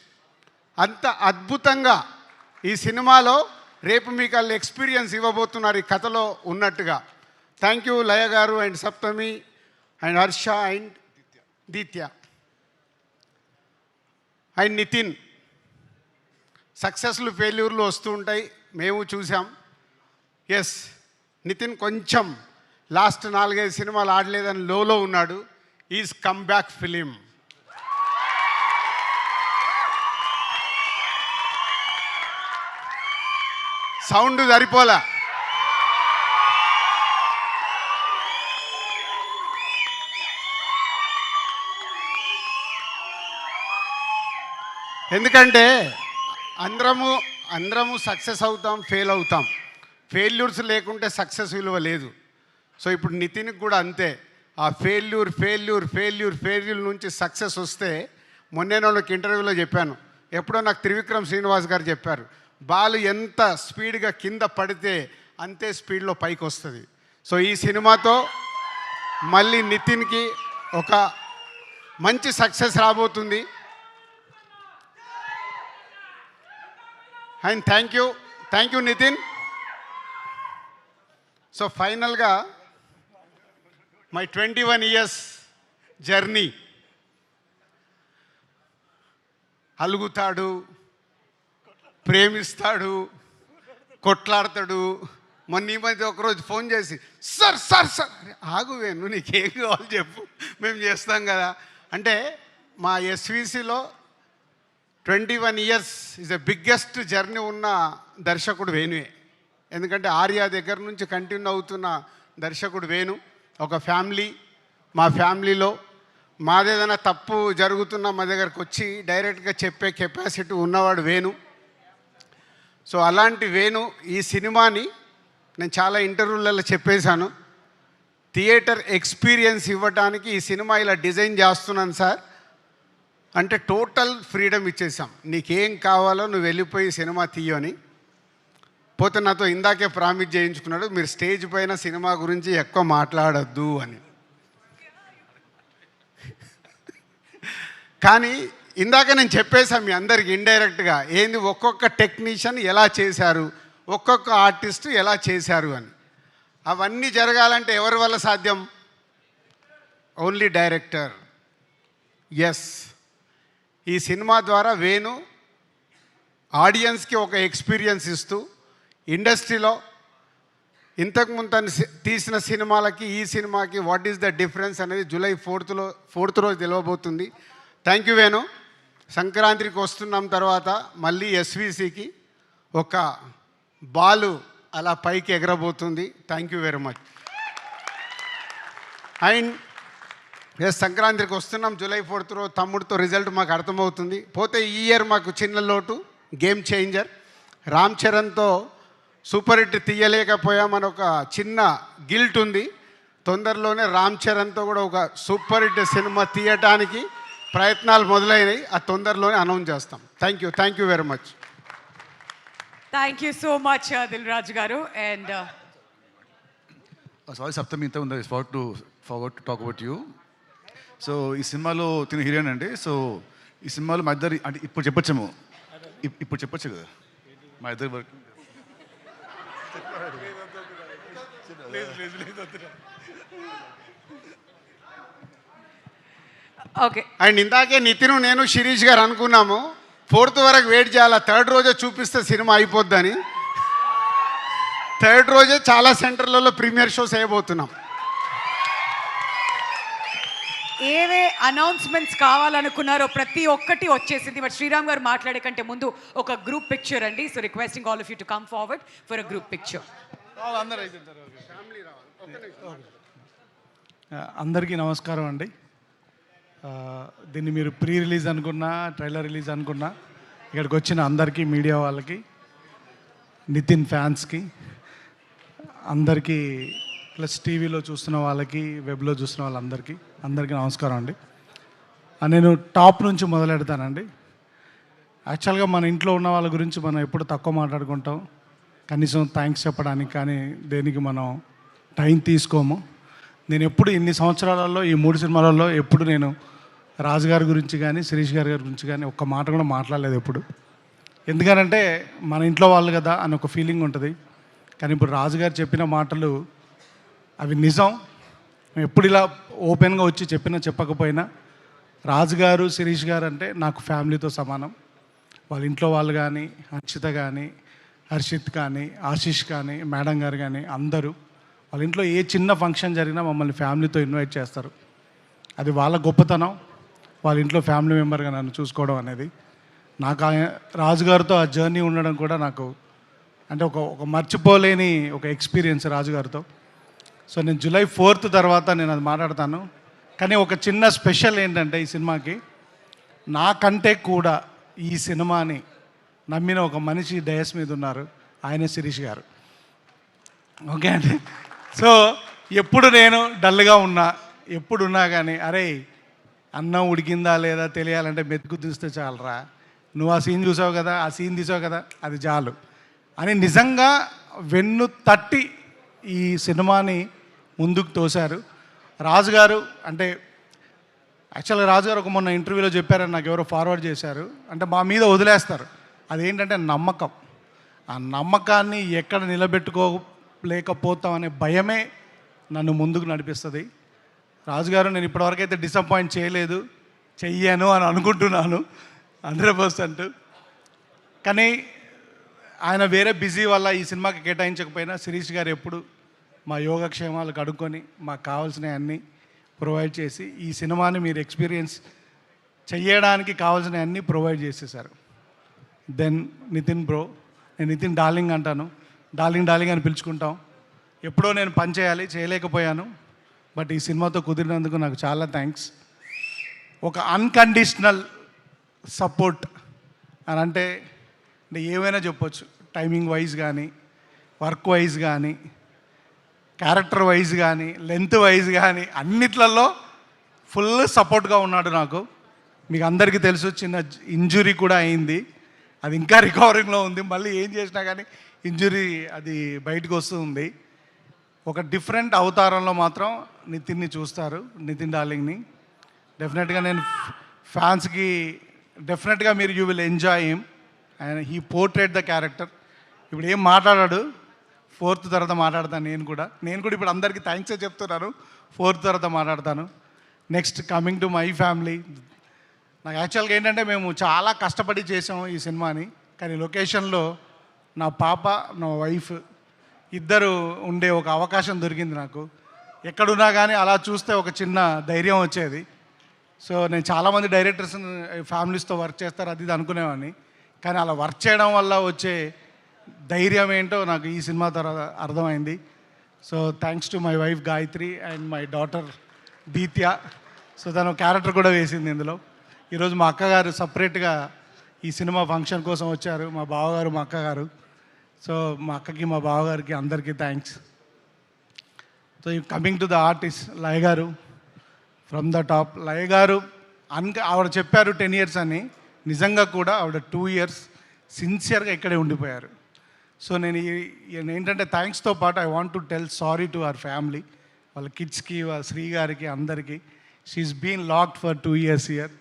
అంత అద్భుతంగా ఈ సినిమాలో రేపు మీకు వాళ్ళు ఎక్స్పీరియన్స్ ఇవ్వబోతున్నారు ఈ కథలో ఉన్నట్టుగా. Thank you Laya garu and Saptami and Harsha and Deethya and Nithin. సక్సెస్లు ఫెయిల్యూర్లు వస్తూ ఉంటాయి, మేము చూసాం. ఎస్, నితిన్ కొంచెం లాస్ట్ 4-5 సినిమాలు ఆడలేదని లోలో ఉన్నాడు. Is come back film. Sound సరిపోలా. ఎందుకంటే అందరము సక్సెస్ అవుతాం, ఫెయిల్ అవుతాం. ఫెయిల్యూర్స్ లేకుంటే సక్సెస్ విలువ లేదు. సో ఇప్పుడు నితిన్కి కూడా అంతే. ఆ ఫెయిల్యూర్ నుంచి సక్సెస్ వస్తే మొన్నే నాకు ఇంటర్వ్యూలో చెప్పాను. ఎప్పుడో నాకు త్రివిక్రమ్ శ్రీనివాస్ గారు చెప్పారు, బాల్ ఎంత స్పీడ్గా కింద పడితే అంతే స్పీడ్లో పైకి వస్తుంది. సో ఈ సినిమాతో మళ్ళీ నితిన్కి ఒక మంచి సక్సెస్ రాబోతుంది. And thank you Nitin. So ఫైనల్గా మై 21 years జర్నీ. అలుగుతాడు, ప్రేమిస్తాడు, కొట్లాడతాడు. మొన్న ఈ మధ్య ఒకరోజు ఫోన్ చేసి సార్ ఆగు వేణు, నీకేం కావాలి చెప్పు, మేము చేస్తాం కదా అంటే. మా ఎస్విసిలో 21 years is the biggest journey ఉన్న దర్శకుడు వేణువే. ఎందుకంటే ఆర్య దగ్గర నుంచి కంటిన్యూ అవుతున్న దర్శకుడు వేణు. ఒక ఫ్యామిలీ, మా ఫ్యామిలీలో మాదేదైనా తప్పు జరుగుతున్నా మా దగ్గరకు వచ్చి డైరెక్ట్గా చెప్పే కెపాసిటీ ఉన్నవాడు వేణు. సో అలాంటి వేణు ఈ సినిమాని నేను చాలా ఇంటర్వ్యూలలో చెప్పేశాను, థియేటర్ ఎక్స్పీరియన్స్ ఇవ్వడానికి ఈ సినిమా ఇలా డిజైన్ చేస్తున్నాను సార్ అంటే టోటల్ ఫ్రీడమ్ ఇచ్చేసాం. నీకేం కావాలో నువ్వు వెళ్ళిపోయి సినిమా తీయని. పోతే నాతో ఇందాకే ప్రామిస్ చేయించుకున్నాడు, మీరు స్టేజ్ పైన సినిమా గురించి ఎక్కువ మాట్లాడద్దు అని. కానీ ఇందాక నేను చెప్పేశాను మీ అందరికి ఇండైరెక్ట్గా, ఏంది ఒక్కొక్క టెక్నీషియన్ ఎలా చేశారు, ఒక్కొక్క ఆర్టిస్ట్ ఎలా చేశారు అని. అవన్నీ జరగాలంటే ఎవరి వల్ల సాధ్యం? Only director. ఎస్, ఈ సినిమా ద్వారా వేణు ఆడియన్స్కి ఒక ఎక్స్పీరియన్స్ ఇస్తూ ఇండస్ట్రీలో ఇంతకుముందు తను తీసిన సినిమాలకి ఈ సినిమాకి వాట్ ఈస్ ద డిఫరెన్స్ అనేది జూలై 4th రోజు తెలియబోతుంది. Thank you Venu. సంక్రాంతికి వస్తున్నాం తర్వాత మళ్ళీ ఎస్విసికి ఒక బాలు అలా పైకి ఎగరబోతుంది. Thank you very much. And సంక్రాంతికి వస్తున్నాం, జూలై 4th రోజు తమ్ముడితో రిజల్ట్ మాకు అర్థమవుతుంది. పోతే ఈ ఇయర్ మాకు చిన్న లోటు, గేమ్ చేంజర్. రామ్ చరణ్తో సూపర్ హిట్ తీయలేకపోయామని ఒక చిన్న గిల్ట్ ఉంది. తొందరలోనే రామ్ చరణ్తో కూడా ఒక సూపర్ హిట్ సినిమా తీయటానికి ప్రయత్నాలు మొదలైనవి. ఆ తొందరలోనే అనౌన్స్ చేస్తాం. Thank you very much. Thank you so much Dil Raju garu. And sorry Saptami, ఇంత ఉంది forgot to talk about you. So ఈ సినిమాలో తిన హీరోయిన్ అండి. సో ఈ సినిమాలో మా ఇద్దరు అంటే ఇప్పుడు చెప్పొచ్చేమో, ఇప్పుడు చెప్పొచ్చు కదా మా ఇద్దరు వర్క్. ఓకే. అండ్ ఇందాకే నితిన్ నేను శిరీష్ గారు అనుకున్నాము 4th వరకు వెయిట్ చేయాలా, 3rd రోజే చూపిస్తే సినిమా అయిపోద్దని. 3rd రోజే చాలా సెంటర్లలో ప్రీమియర్ షోస్ వేయబోతున్నాం. ఏవే అనౌన్స్మెంట్స్ కావాలనుకున్నారో ప్రతి ఒక్కటి వచ్చేసింది. బట్ శ్రీరామ్ గారు మాట్లాడే కంటే ముందు ఒక గ్రూప్ పిక్చర్ అండి. So requesting all of you to come forward for a group picture. అందరికీ నమస్కారం అండి. దీన్ని మీరు ప్రీ రిలీజ్ అనుకున్నా, ట్రైలర్ రిలీజ్ అనుకున్నా, ఇక్కడికి వచ్చిన అందరికీ, మీడియా వాళ్ళకి, నితిన్ ఫ్యాన్స్కి అందరికీ, ప్లస్ టీవీలో చూస్తున్న వాళ్ళకి, వెబ్లో చూస్తున్న వాళ్ళందరికీ నమస్కారం అండి. నేను టాప్ నుంచి మొదలెడతానండి. యాక్చువల్గా మన ఇంట్లో ఉన్న వాళ్ళ గురించి మనం ఎప్పుడు తక్కువ మాట్లాడుకుంటాం, కనీసం థ్యాంక్స్ చెప్పడానికి కానీ దేనికి మనం టైం తీసుకోము. నేను ఎప్పుడు ఇన్ని సంవత్సరాలలో ఈ 3 సినిమాలలో ఎప్పుడు నేను రాజు గారి గురించి కానీ శిరీష్ గారి గురించి కానీ ఒక్క మాట కూడా మాట్లాడలేదు ఎప్పుడు. ఎందుకనంటే మన ఇంట్లో వాళ్ళు కదా అని ఒక ఫీలింగ్ ఉంటుంది. కానీ ఇప్పుడు రాజుగారు చెప్పిన మాటలు అవి నిజం. ఎప్పుడు ఇలా ఓపెన్గా వచ్చి చెప్పకపోయినా రాజుగారు శిరీష్ గారు అంటే నాకు ఫ్యామిలీతో సమానం. వాళ్ళ ఇంట్లో వాళ్ళు కానీ, హర్షిత కానీ, హర్షిత్ కానీ, ఆశీష్ కానీ, మేడం గారు కానీ అందరూ వాళ్ళ ఇంట్లో ఏ చిన్న ఫంక్షన్ జరిగినా మమ్మల్ని ఫ్యామిలీతో ఇన్వైట్ చేస్తారు. అది వాళ్ళ గొప్పతనం. వాళ్ళ ఇంట్లో ఫ్యామిలీ మెంబర్గా నన్ను చూసుకోవడం అనేది నాకు రాజుగారితో ఆ జర్నీ ఉండడం కూడా నాకు అంటే ఒక మర్చిపోలేని ఒక ఎక్స్పీరియన్స్ రాజుగారితో. సో నేను జూలై 4th తర్వాత నేను అది మాట్లాడతాను. కానీ ఒక చిన్న స్పెషల్ ఏంటంటే ఈ సినిమాకి నాకంటే కూడా ఈ సినిమాని నమ్మిన ఒక మనిషి డయస్ మీద ఉన్నారు, ఆయనే శిరీష్ గారు. ఓకే అండి. సో ఎప్పుడు నేను డల్గా ఉన్నా ఎప్పుడున్నా కానీ అరే అన్నం ఉడికిందా లేదా తెలియాలంటే మెతుకు తీస్తే చాలరా, నువ్వు ఆ సీన్ చూసావు కదా, ఆ సీన్ తీసావు కదా, అది చాలు అని నిజంగా వెన్ను తట్టి ఈ సినిమాని ముందుకు తోశారు. రాజుగారు అంటే యాక్చువల్గా రాజుగారు ఒక మొన్న ఇంటర్వ్యూలో చెప్పారని నాకు ఎవరో ఫార్వర్డ్ చేశారు. అంటే మా మీద వదిలేస్తారు. అదేంటంటే నమ్మకం. ఆ నమ్మకాన్ని ఎక్కడ నిలబెట్టుకోలేకపోతామనే భయమే నన్ను ముందుకు నడిపిస్తుంది. రాజుగారు నేను ఇప్పటివరకు అయితే డిసప్పాయింట్ చేయలేదు, చెయ్యను అని అనుకుంటున్నాను 100%. కానీ ఆయన వేరే బిజీ వల్ల ఈ సినిమాకి కేటాయించకపోయినా శిరీష్ గారు ఎప్పుడు మా యోగక్షేమాలు కడుక్కొని మాకు కావాల్సినవి అన్నీ ప్రొవైడ్ చేసి ఈ సినిమాని మీరు ఎక్స్పీరియన్స్ చెయ్యడానికి కావాల్సినవి అన్నీ ప్రొవైడ్ చేసేసారు. దెన్ నితిన్ బ్రో, నేను నితిన్ డార్లింగ్ అంటాను, డార్లింగ్ అని పిలుచుకుంటాం. ఎప్పుడో నేను పని చేయాలి, చేయలేకపోయాను. బట్ ఈ సినిమాతో కుదిరినందుకు నాకు చాలా థ్యాంక్స్. ఒక అన్కండిషనల్ సపోర్ట్ అని అంటే ఏమైనా చెప్పొచ్చు. టైమింగ్ వైజ్ కానీ, వర్క్ వైజ్ కానీ, క్యారెక్టర్ వైజ్ కానీ, లెంత్ వైజ్ కానీ అన్నిట్లలో ఫుల్ సపోర్ట్గా ఉన్నాడు నాకు. మీకు అందరికీ తెలుసు చిన్న ఇంజురీ కూడా అయింది, అది ఇంకా రికవరింగ్లో ఉంది. మళ్ళీ ఏం చేసినా కానీ ఇంజురీ అది బయటకు వస్తుంది. ఒక డిఫరెంట్ అవతారంలో మాత్రం నితిన్ని చూస్తారు, నితిన్ డార్లింగ్ని. డెఫినెట్గా నేను ఫ్యాన్స్కి డెఫినెట్గా మీరు you will enjoy him and he portrayed the character. ఇప్పుడు ఏం మాట్లాడాడు, 4th తర్వాత మాట్లాడతాను. నేను కూడా ఇప్పుడు అందరికీ థ్యాంక్సే చెప్తున్నాను. 4th తర్వాత మాట్లాడతాను. Next coming to my family. నాకు యాక్చువల్గా ఏంటంటే మేము చాలా కష్టపడి చేసాము ఈ సినిమాని. కానీ లొకేషన్లో నా పాప, నా వైఫ్ ఇద్దరు ఉండే ఒక అవకాశం దొరికింది నాకు. ఎక్కడున్నా కానీ అలా చూస్తే ఒక చిన్న ధైర్యం వచ్చేది. సో నేను చాలామంది డైరెక్టర్స్ ఫ్యామిలీస్తో వర్క్ చేస్తారు అది ఇది అనుకునేవాడిని. కానీ అలా వర్క్ చేయడం వల్ల వచ్చే ధైర్యం ఏంటో నాకు ఈ సినిమా తర్వాత అర్థమైంది. So thanks to my wife Gayatri and my daughter Deethya. So తను క్యారెక్టర్ కూడా వేసింది ఇందులో. ఈరోజు మా అక్కగారు సపరేట్గా ఈ సినిమా ఫంక్షన్ కోసం వచ్చారు, మా బావగారు మా అక్కగారు. సో మా అక్కకి మా బావగారికి అందరికీ thanks. So coming to the artist Laya garu from the top. లయ గారు ఆవిడ చెప్పారు 10 years అని, నిజంగా కూడా ఆవిడ 2 years సిన్సియర్గా ఇక్కడే ఉండిపోయారు. సో నేను ఏంటంటే థ్యాంక్స్తో పాటు I want to tell sorry to our family, వాళ్ళ కిడ్స్కి, వాళ్ళ శ్రీ గారికి, అందరికీ. She's been locked for 2 years here.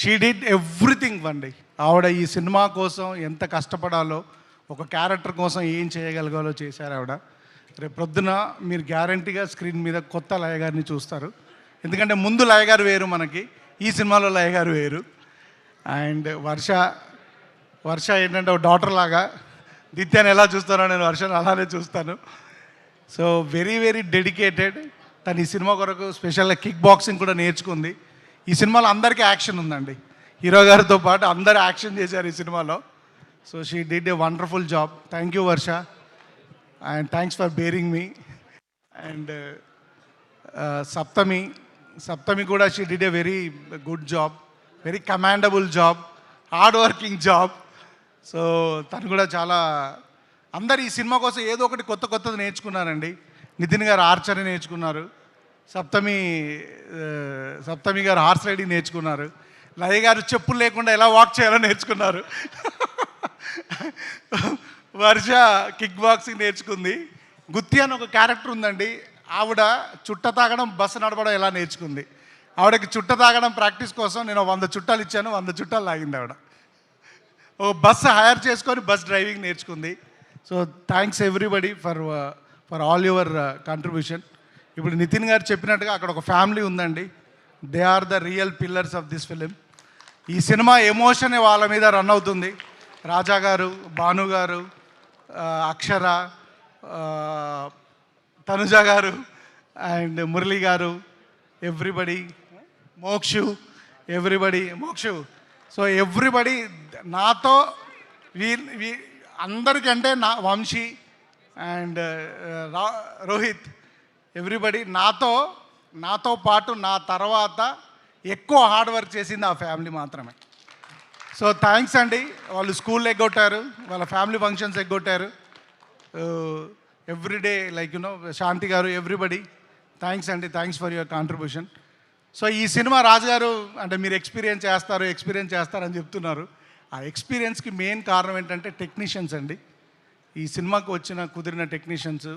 She did everything అండి. ఆవిడ ఈ సినిమా కోసం ఎంత కష్టపడాలో, ఒక క్యారెక్టర్ కోసం ఏం చేయగలగాలో చేశారు ఆవిడ. రేపు ప్రొద్దున మీరు గ్యారంటీగా స్క్రీన్ మీద కొత్త లయ గారిని చూస్తారు. ఎందుకంటే ముందు లయ గారు వేరు మనకి, ఈ సినిమాలో లయ గారు వేరు. అండ్ వర్ష ఏంటంటే ఒక డాటర్ లాగా, దిత్యాన్ని ఎలా చూస్తానో నేను వర్షను అలానే చూస్తాను. So very very dedicated. తను ఈ సినిమా కొరకు స్పెషల్గా కిక్ బాక్సింగ్ కూడా నేర్చుకుంది. ఈ సినిమాలో అందరికీ యాక్షన్ ఉందండి, హీరో గారితో పాటు అందరూ యాక్షన్ చేశారు ఈ సినిమాలో. So she did a wonderful job. Thank you Varsha and thanks for bearing me. And Saptami కూడా she did a very good job, very commendable job, hard working job. So తను కూడా చాలా, అందరు ఈ సినిమా కోసం ఏదో ఒకటి కొత్తది నేర్చుకున్నారండి. నితిన్ గారు ఆర్చరీ నేర్చుకున్నారు, సప్తమి గారు హార్స్ రైడింగ్ నేర్చుకున్నారు, లయ గారు చెప్పులు లేకుండా ఎలా వాక్ చేయాలో నేర్చుకున్నారు. వర్ష కిక్ బాక్సింగ్ నేర్చుకుంది. గుత్తి అని ఒక క్యారెక్టర్ ఉందండి, ఆవిడ చుట్ట తాగడం బస్సు నడపడం ఎలా నేర్చుకుంది. ఆవిడకి చుట్ట తాగడం ప్రాక్టీస్ కోసం నేను 100 చుట్టాలు ఇచ్చాను, 100 చుట్టాలు లాగింది ఆవిడ. ఓ బస్సు హైర్ చేసుకొని బస్ డ్రైవింగ్ నేర్చుకుంది. So thanks everybody for all your contribution. ఇప్పుడు నితిన్ గారు చెప్పినట్టుగా అక్కడ ఒక ఫ్యామిలీ ఉందండి. They are the real pillars of this film. ఈ సినిమా ఎమోషన్ వాళ్ళ మీద రన్ అవుతుంది. రాజా గారు, భాను గారు, అక్షర, తనుజ గారు అండ్ మురళి గారు, everybody, Mokshu, Mokshu. So everybody నాతో అందరికంటే నా వంశీ అండ్ రోహిత్, ఎవ్రీబడి నాతో పాటు నా తర్వాత ఎక్కువ హార్డ్ వర్క్ చేసింది ఆ ఫ్యామిలీ మాత్రమే. సో థ్యాంక్స్ అండి. వాళ్ళు స్కూల్ ఎగ్గొట్టారు, వాళ్ళ ఫ్యామిలీ ఫంక్షన్స్ ఎగ్గొట్టారు. ఎవ్రీడే లైక్ శాంతి గారు, ఎవ్రీబడి థ్యాంక్స్ అండి. Thanks for your contribution. So ఈ సినిమా రాజుగారు అంటే మీరు ఎక్స్పీరియన్స్ చేస్తారని చెప్తున్నారు. ఆ ఎక్స్పీరియన్స్కి మెయిన్ కారణం ఏంటంటే టెక్నీషియన్స్ అండి. ఈ సినిమాకు కుదిరిన టెక్నీషియన్స్,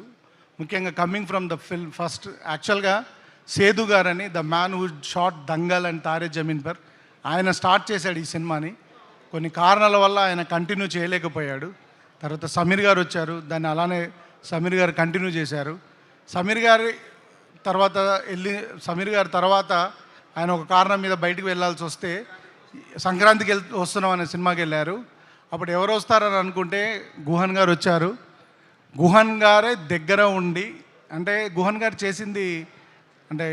ముఖ్యంగా coming from the film first యాక్చువల్గా సేదు గారని, the man who shot Dangal and Taare Zameen Par, ఆయన స్టార్ట్ చేశాడు ఈ సినిమాని. కొన్ని కారణాల వల్ల ఆయన కంటిన్యూ చేయలేకపోయాడు. తర్వాత సమీర్ గారు వచ్చారు, దాన్ని అలానే సమీర్ గారు కంటిన్యూ చేశారు. సమీర్ గారి తర్వాత ఆయన ఒక కారణం మీద బయటికి వెళ్ళాల్సి వస్తే సంక్రాంతికి వస్తున్నాం అనే సినిమాకి వెళ్ళారు. అప్పుడు ఎవరు వస్తారని అనుకుంటే గుహన్ గారు వచ్చారు. గుహన్ గారే దగ్గర ఉండి, అంటే గుహన్ గారు చేసింది అంటే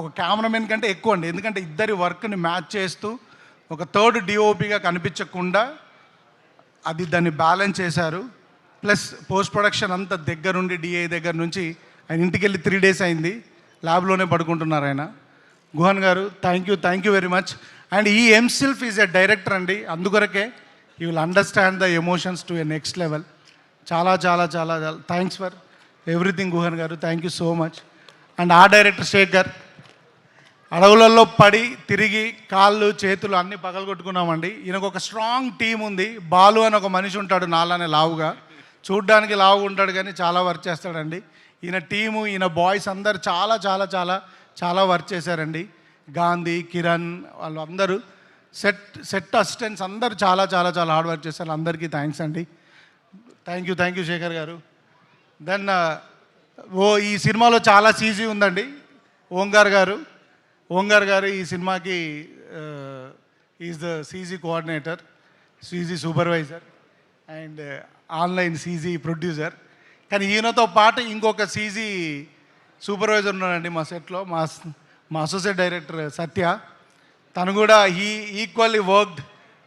ఒక కెమెరామెన్ కంటే ఎక్కువ అండి. ఎందుకంటే ఇద్దరి వర్క్ని మ్యాచ్ చేస్తూ ఒక థర్డ్ డిఓపిగా కనిపించకుండా దాన్ని బ్యాలెన్స్ చేశారు. ప్లస్ పోస్ట్ ప్రొడక్షన్ అంతా దగ్గరుండి డిఐ దగ్గర నుంచి ఆయన ఇంటికి వెళ్ళి 3 days అయింది, ల్యాబ్లోనే పడుకుంటున్నారు ఆయన. గుహన్ గారు thank you very much. And ఈ హిమ్సెల్ఫ్ ఈజ్ ఎ డైరెక్టర్ అండి, అందుకొరకే you will understand the emotions to a next level. చాలా చాలా చాలా థ్యాంక్స్ ఫర్ ఎవ్రీథింగ్ గుహన్ గారు, thank you so much. And ఆ డైరెక్టర్ శేఖర్, అడవులలో పడి తిరిగి కాళ్ళు చేతులు అన్నీ పగలగొట్టుకున్నామండి. ఈయనకు ఒక స్ట్రాంగ్ టీం ఉంది. బాలు అని ఒక మనిషి ఉంటాడు నాలానే లావుగా, చూడ్డానికి లావుగా ఉంటాడు కానీ చాలా వర్క్ చేస్తాడండి. ఈయన టీము, ఈయన బాయ్స్ అందరు చాలా చాలా చాలా చాలా వర్క్ చేశారండి. గాంధీ, కిరణ్, వాళ్ళు అందరూ సెట్ అసిస్టెంట్స్ అందరూ చాలా చాలా చాలా హార్డ్ వర్క్ చేశారు. అందరికీ థ్యాంక్స్ అండి. థ్యాంక్ యూ శేఖర్ గారు. దెన్ ఈ సినిమాలో చాలా సీజీ ఉందండి. ఓంగార్ గారు ఈ సినిమాకి is the CG coordinator, CG supervisor and online CG producer. కానీ ఈయనతో పాటు ఇంకొక సీజీ సూపర్వైజర్ ఉన్నాడండి మా సెట్లో, మా అసోసియేట్ డైరెక్టర్ సత్య. తను కూడా equally worked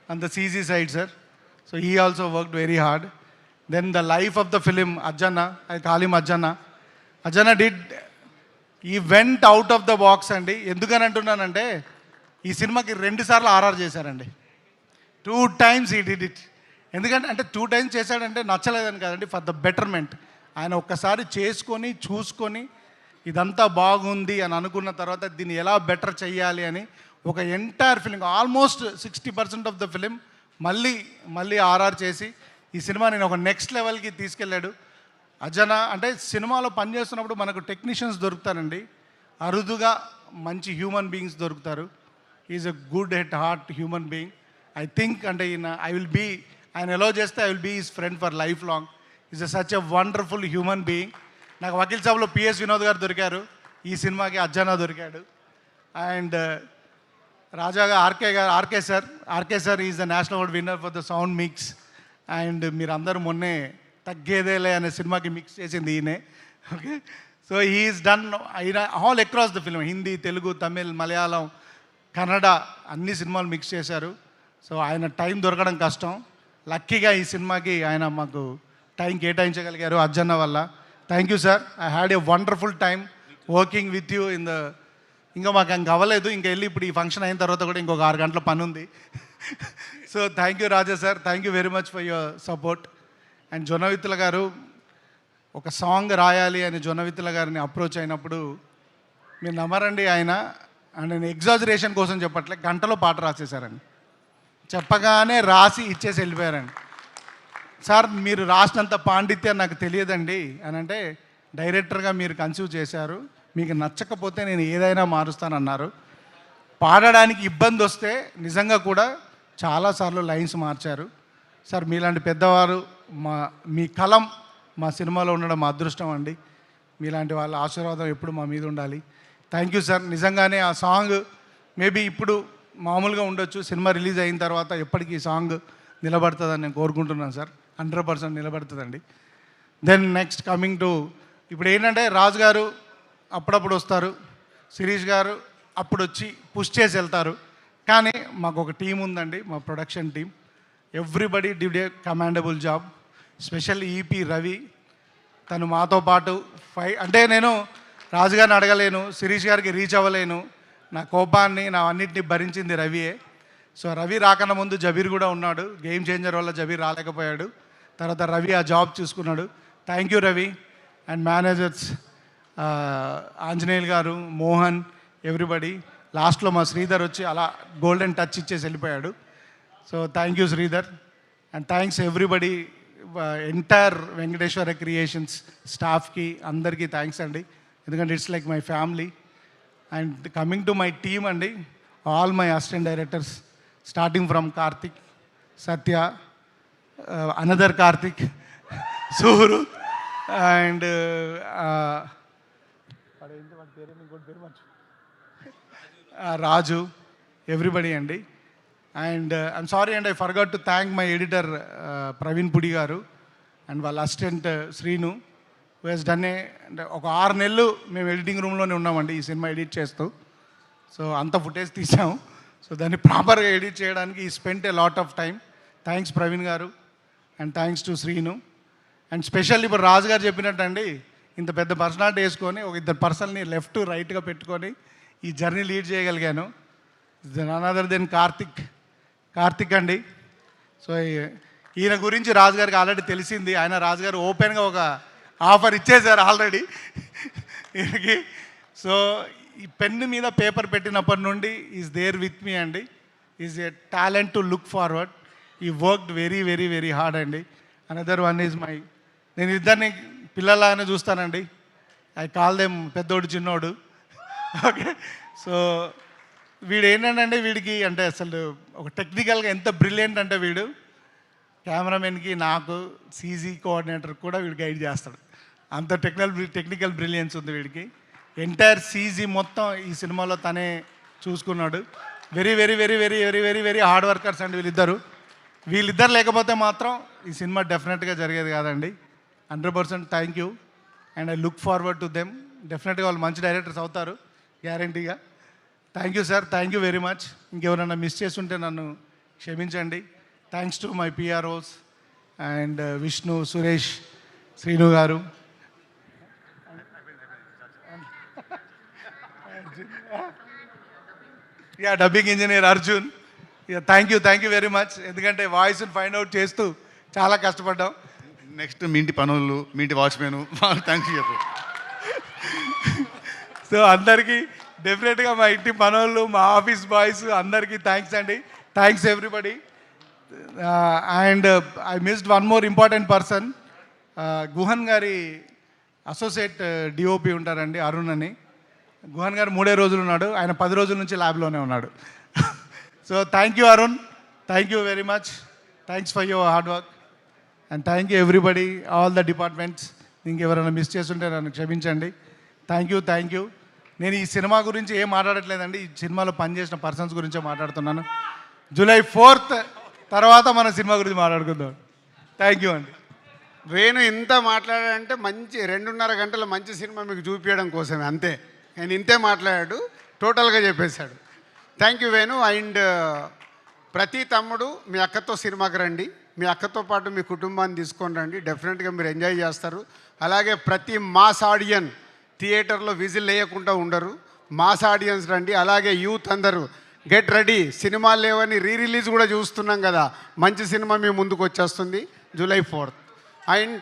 on the CG side sir. So he also worked very hard. Then the life of the film Ajjanna, I call him Ajjanna he went out of the box అండి. ఎందుకని అంటున్నానంటే ఈ సినిమాకి 2 సార్లు ఆర్ఆర్ చేశారండి. 2 times he did it. ఎందుకంటే 2 times చేశాడంటే నచ్చలేదని కాదండి, ఫర్ ద బెటర్మెంట్. ఆయన ఒక్కసారి చూసుకొని ఇదంతా బాగుంది అని అనుకున్న తర్వాత దీన్ని ఎలా బెటర్ చేయాలి అని ఒక entire film, almost 60% of the film మళ్ళీ ఆర్ఆర్ చేసి ఈ సినిమా నేను ఒక నెక్స్ట్ లెవెల్కి తీసుకెళ్ళాడు. అజన అంటే సినిమాలో పనిచేస్తున్నప్పుడు మనకు టెక్నీషియన్స్ దొరుకుతారండి, అరుదుగా మంచి హ్యూమన్ బీయింగ్స్ దొరుకుతారు. Is a good heart heart human being. I think అంటే ఆయన ఎలో చేస్తే I will be his friend for life long. Is such a wonderful human being. నాకు వకీల్ సాబ్లో పిఎస్ వినోద్ గారు దొరికారు, ఈ సినిమాకి అజ్జన దొరికాడు. అండ్ రాజాగా RK sir is the national award winner for the sound mix. And మీరందరూ మొన్నే తగ్గేదేలే అనే సినిమాకి మిక్స్ చేసింది ఈయనే. Okay, so he's done all across the film, Hindi, Telugu, Tamil, Malayalam, Kannada అన్ని సినిమాలు మిక్స్ చేశారు. సో ఆయన టైం దొరకడం కష్టం. లక్కీగా ఈ సినిమాకి ఆయన మాకు టైం కేటాయించగలిగారు అజ్జన్న వల్ల. Thank you sir. I had a wonderful time working with you ఇంకా మాకు ఇంకా అవ్వలేదు, ఇంకా వెళ్ళి ఇప్పుడు ఈ ఫంక్షన్ అయిన తర్వాత కూడా ఇంకొక 6 గంటల పని ఉంది. So thank you Raja sir, thank you very much for your support. And Jonnavittula గారు ఒక సాంగ్ రాయాలి అని జొన్నవిత్తుల గారిని అప్రోచ్ అయినప్పుడు మీరు నమ్మరండి, ఆయన నేను ఎగ్జాజరేషన్ కోసం చెప్పట్లే, గంటలో పాట రాసేశారండి. చెప్పగానే రాసి ఇచ్చేసి వెళ్ళిపోయారండి. సార్ మీరు రాసినంత పాండిత్యం నాకు తెలియదండి అని అంటే, డైరెక్టర్గా మీరు కన్సీవ్ చేశారు, మీకు నచ్చకపోతే నేను ఏదైనా మారుస్తానన్నారు. పాడడానికి ఇబ్బంది వస్తే నిజంగా కూడా చాలాసార్లు లైన్స్ మార్చారు. సార్ మీలాంటి పెద్దవారు మీ కలం మా సినిమాలో ఉండడం మా అదృష్టం అండి. మీలాంటి వాళ్ళ ఆశీర్వాదం ఎప్పుడు మా మీద ఉండాలి. Thank you sir. నిజంగానే ఆ సాంగ్ మేబీ ఇప్పుడు మామూలుగా ఉండొచ్చు, సినిమా రిలీజ్ అయిన తర్వాత ఎప్పటికీ ఈ సాంగ్ నిలబడుతుందని నేను కోరుకుంటున్నాను సార్. 100% నిలబడుతుందండి. దెన్ నెక్స్ట్ కమింగ్ టు ఇప్పుడు ఏంటంటే, రాజు గారు అప్పుడప్పుడు వస్తారు, శిరీష్ గారు అప్పుడు వచ్చి పుష్ చేసి వెళ్తారు. కానీ మాకు ఒక టీం ఉందండి, మా production team. Everybody did a commendable job. Specially EP Ravi, తను మాతో పాటు అంటే నేను రాజుగారిని అడగలేను, శిరీష్ గారికి రీచ్ అవ్వలేను, నా కోపాన్ని నా అన్నింటినీ భరించింది రవియే. సో రవి రాకన్నా ముందు జబీర్ కూడా ఉన్నాడు. గేమ్ చేంజర్ వల్ల జబీర్ రాలేకపోయాడు, తర్వాత రవి ఆ జాబ్ చూసుకున్నాడు. Thank you Ravi. And managers Anjaneyulu గారు, మోహన్, ఎవ్రీబడి. లాస్ట్లో మా శ్రీధర్ వచ్చి అలా గోల్డెన్ టచ్ ఇచ్చేసి వెళ్ళిపోయాడు. So thank you Sridhar. And thanks everybody, entire Venkateswara creations స్టాఫ్కి అందరికీ థ్యాంక్స్ అండి, ఎందుకంటే it's like my family. And coming to my team అండి, all my assistant directors starting from Karthik, Satya, another Karthik, Suru and Raju, everybody అండి. And I'm sorry and I forgot to thank my editor Praveen Pudi garu and వాళ్ళ assistant Srinu, who has done అంటే ఒక 6 నెలలు మేము editing రూమ్లోనే ఉన్నామండి ఈ సినిమా ఎడిట్ చేస్తూ. సో అంత ఫుటేజ్ తీసాము. సో దాన్ని ప్రాపర్గా ఎడిట్ చేయడానికి he spent a lot of time. Thanks Praveen garu and thanks to Srinu. And special ఇప్పుడు రాజు గారు చెప్పినట్టండి, ఇంత పెద్ద పర్సనాలిటీ వేసుకొని ఒక 2 పర్సన్ని లెఫ్ట్ రైట్గా పెట్టుకొని ఈ జర్నీ లీడ్ చేయగలిగాను. నన్ అదర్ దెన్ కార్తిక్ అండి. సో ఈయన గురించి రాజుగారికి ఆల్రెడీ తెలిసింది. ఆయన రాజుగారు ఓపెన్గా ఒక ఆఫర్ ఇచ్చేశారు ఆల్రెడీ ఈయనకి. సో ఈ పెన్ను మీద పేపర్ పెట్టినప్పటి నుండి ఈజ్ దేర్ విత్ మీ అండి. Is a talent to look forward. He worked very very very hard అండి. అనదర్ వన్ ఈజ్ మై, నేను ఇద్దరిని పిల్లలాగానే చూస్తానండి. ఐ కాల్ దెమ్ పెద్దోడు చిన్నోడు. ఓకే. సో వీడు ఏంటంటే వీడికి అంటే అసలు ఒక టెక్నికల్గా ఎంత బ్రిలియంట్ అంటే వీడు కెమెరామెన్కి, నాకు, సీజీ కోఆర్డినేటర్ కూడా వీడు గైడ్ చేస్తాడు. అంత టెక్నికల్ బ్రిలియన్స్ ఉంది వీడికి. ఎంటైర్ సీజీ మొత్తం ఈ సినిమాలో తనే చూసుకున్నాడు. Very very very very very very very hard workers అండి వీళ్ళిద్దరు లేకపోతే మాత్రం ఈ సినిమా డెఫినెట్గా జరిగేది కాదండి. 100% thank you and I look forward to them. డెఫినెట్గా వాళ్ళు మంచి డైరెక్టర్స్ అవుతారు గ్యారంటీగా. Thank you sir, thank you very much. ఇంకెవరైనా మిస్ చేస్తుంటే నన్ను క్షమించండి. Thanks to my PROs and Vishnu, Suresh, Srinu garu. Dubbing engineer Arjun. Thank you very much. ఎందుకంటే వాయిస్ని ఫైండ్ అవుట్ చేస్తూ చాలా కష్టపడ్డాం. నెక్స్ట్ మీ ఇంటి పనులు, మీ ఇంటి వాచ్మెన్, థ్యాంక్ యూ చెప్పు. సో అందరికీ డెఫినెట్గా మా ఇంటి పనులు, మా ఆఫీస్ బాయ్స్ అందరికీ థ్యాంక్స్ అండి. Thanks everybody. And I missed one more important person. Guhan గారి అసోసియేట్ డిఓపి ఉంటారండి, అరుణ్ అని. గుహన్ గారు 3 రోజులు ఉన్నాడు, ఆయన 10 రోజుల నుంచి ల్యాబ్లోనే ఉన్నాడు. So thank you Arun, thank you very much. Thanks for your hard work and thank you everybody, all the departments. ఇంకెవరైనా మిస్ చేస్తుంటే నన్ను క్షమించండి. Thank you. నేను ఈ సినిమా గురించి ఏం మాట్లాడట్లేదండి, ఈ సినిమాలో పనిచేసిన పర్సన్స్ గురించే మాట్లాడుతున్నాను. జూలై 4th తర్వాత మన సినిమా గురించి మాట్లాడుకుందాం. థ్యాంక్ యూ అండి. వేణు ఇంత మాట్లాడాడంటే మంచి 2.5 గంటల మంచి సినిమా మీకు చూపించడం కోసమే, అంతే. ఆయన ఇంతే మాట్లాడాడు, టోటల్గా చెప్పేశాడు. Thank you Venu. అండ్ ప్రతి తమ్ముడు మీ అక్కతో సినిమాకి రండి, మీ అక్కతో పాటు మీ కుటుంబాన్ని తీసుకొని రండి, డెఫినెట్గా మీరు ఎంజాయ్ చేస్తారు. అలాగే ప్రతి మాస్ ఆడియన్ థియేటర్లో విజిల్ వేయకుండా ఉండరు, మాస్ ఆడియన్స్ రండి. అలాగే యూత్ అందరూ గెట్ రెడీ, సినిమాలు లేవని రిలీజ్ కూడా చూస్తున్నాం కదా, మంచి సినిమా మీ ముందుకు వచ్చేస్తుంది July 4th. And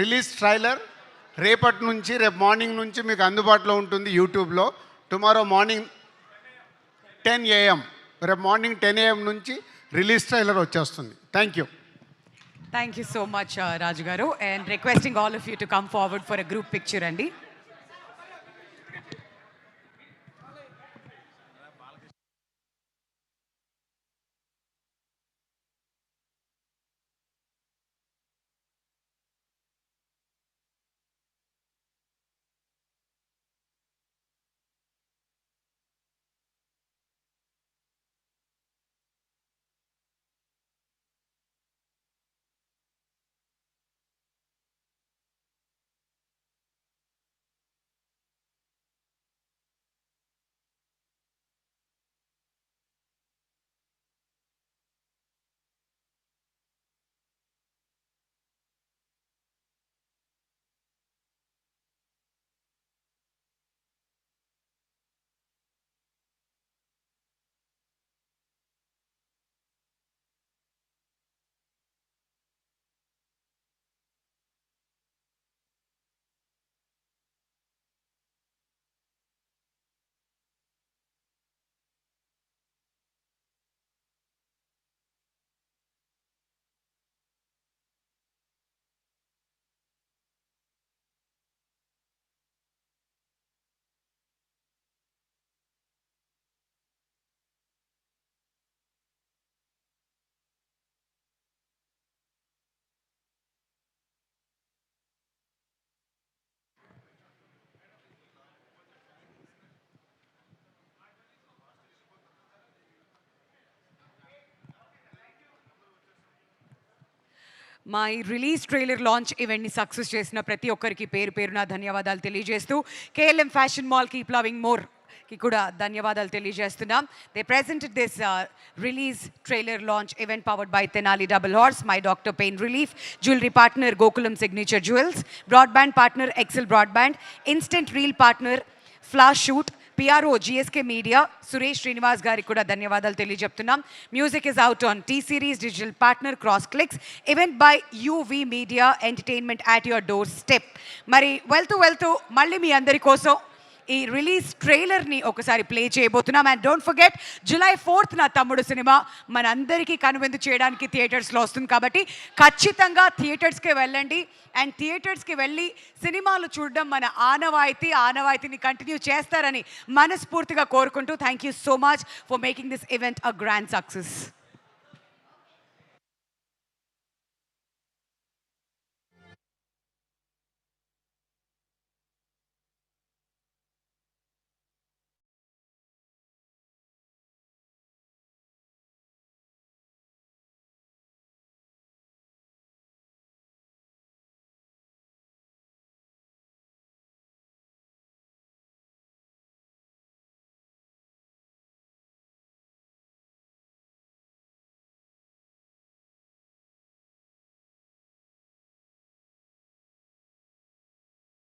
release trailer రేపటి నుంచి, రేపు మార్నింగ్ నుంచి మీకు అందుబాటులో ఉంటుంది యూట్యూబ్లో. టుమారో మార్నింగ్ 10 AM, రేపు మార్నింగ్ 10 AM నుంచి రిలీజ్ ట్రైలర్ వచ్చేస్తుంది. Thank you. Thank you so much Raju garu and requesting all of you to come forward for a group picture అండి. మా ఈ రిలీజ్ ట్రైలర్ లాంచ్ ఈవెంట్ని సక్సెస్ చేసిన ప్రతి ఒక్కరికి పేరు పేరున ధన్యవాదాలు తెలియజేస్తూ KLM fashion mall keep loving more కి కూడా ధన్యవాదాలు తెలియజేస్తున్నాం. They presented this release trailer launch event powered by Tenali double horse, my doctor pain relief, jewellery partner Gokulam signature jewels, broadband partner excel broadband, instant reel partner flash shoot, PRO GSK media Suresh Srinivas గారికి కూడా ధన్యవాదాలు తెలియజెప్తున్నాం. Music is out on T series, digital partner cross clicks, event by UV media, entertainment at your doorstep. మరి వెళ్తూ మళ్ళీ మీ అందరి కోసం ఈ రిలీజ్ ట్రైలర్ని ఒకసారి ప్లే చేయబోతున్నాం. And don't forget July 4th నా తమ్ముడు సినిమా మనందరికీ కనువిందు చేయడానికి థియేటర్స్లో వస్తుంది కాబట్టి ఖచ్చితంగా థియేటర్స్కే వెళ్ళండి. అండ్ థియేటర్స్కి వెళ్ళి సినిమాలు చూడడం మన ఆనవాయితీని కంటిన్యూ చేస్తారని మనస్ఫూర్తిగా కోరుకుంటూ thank you so much for making this event a grand success.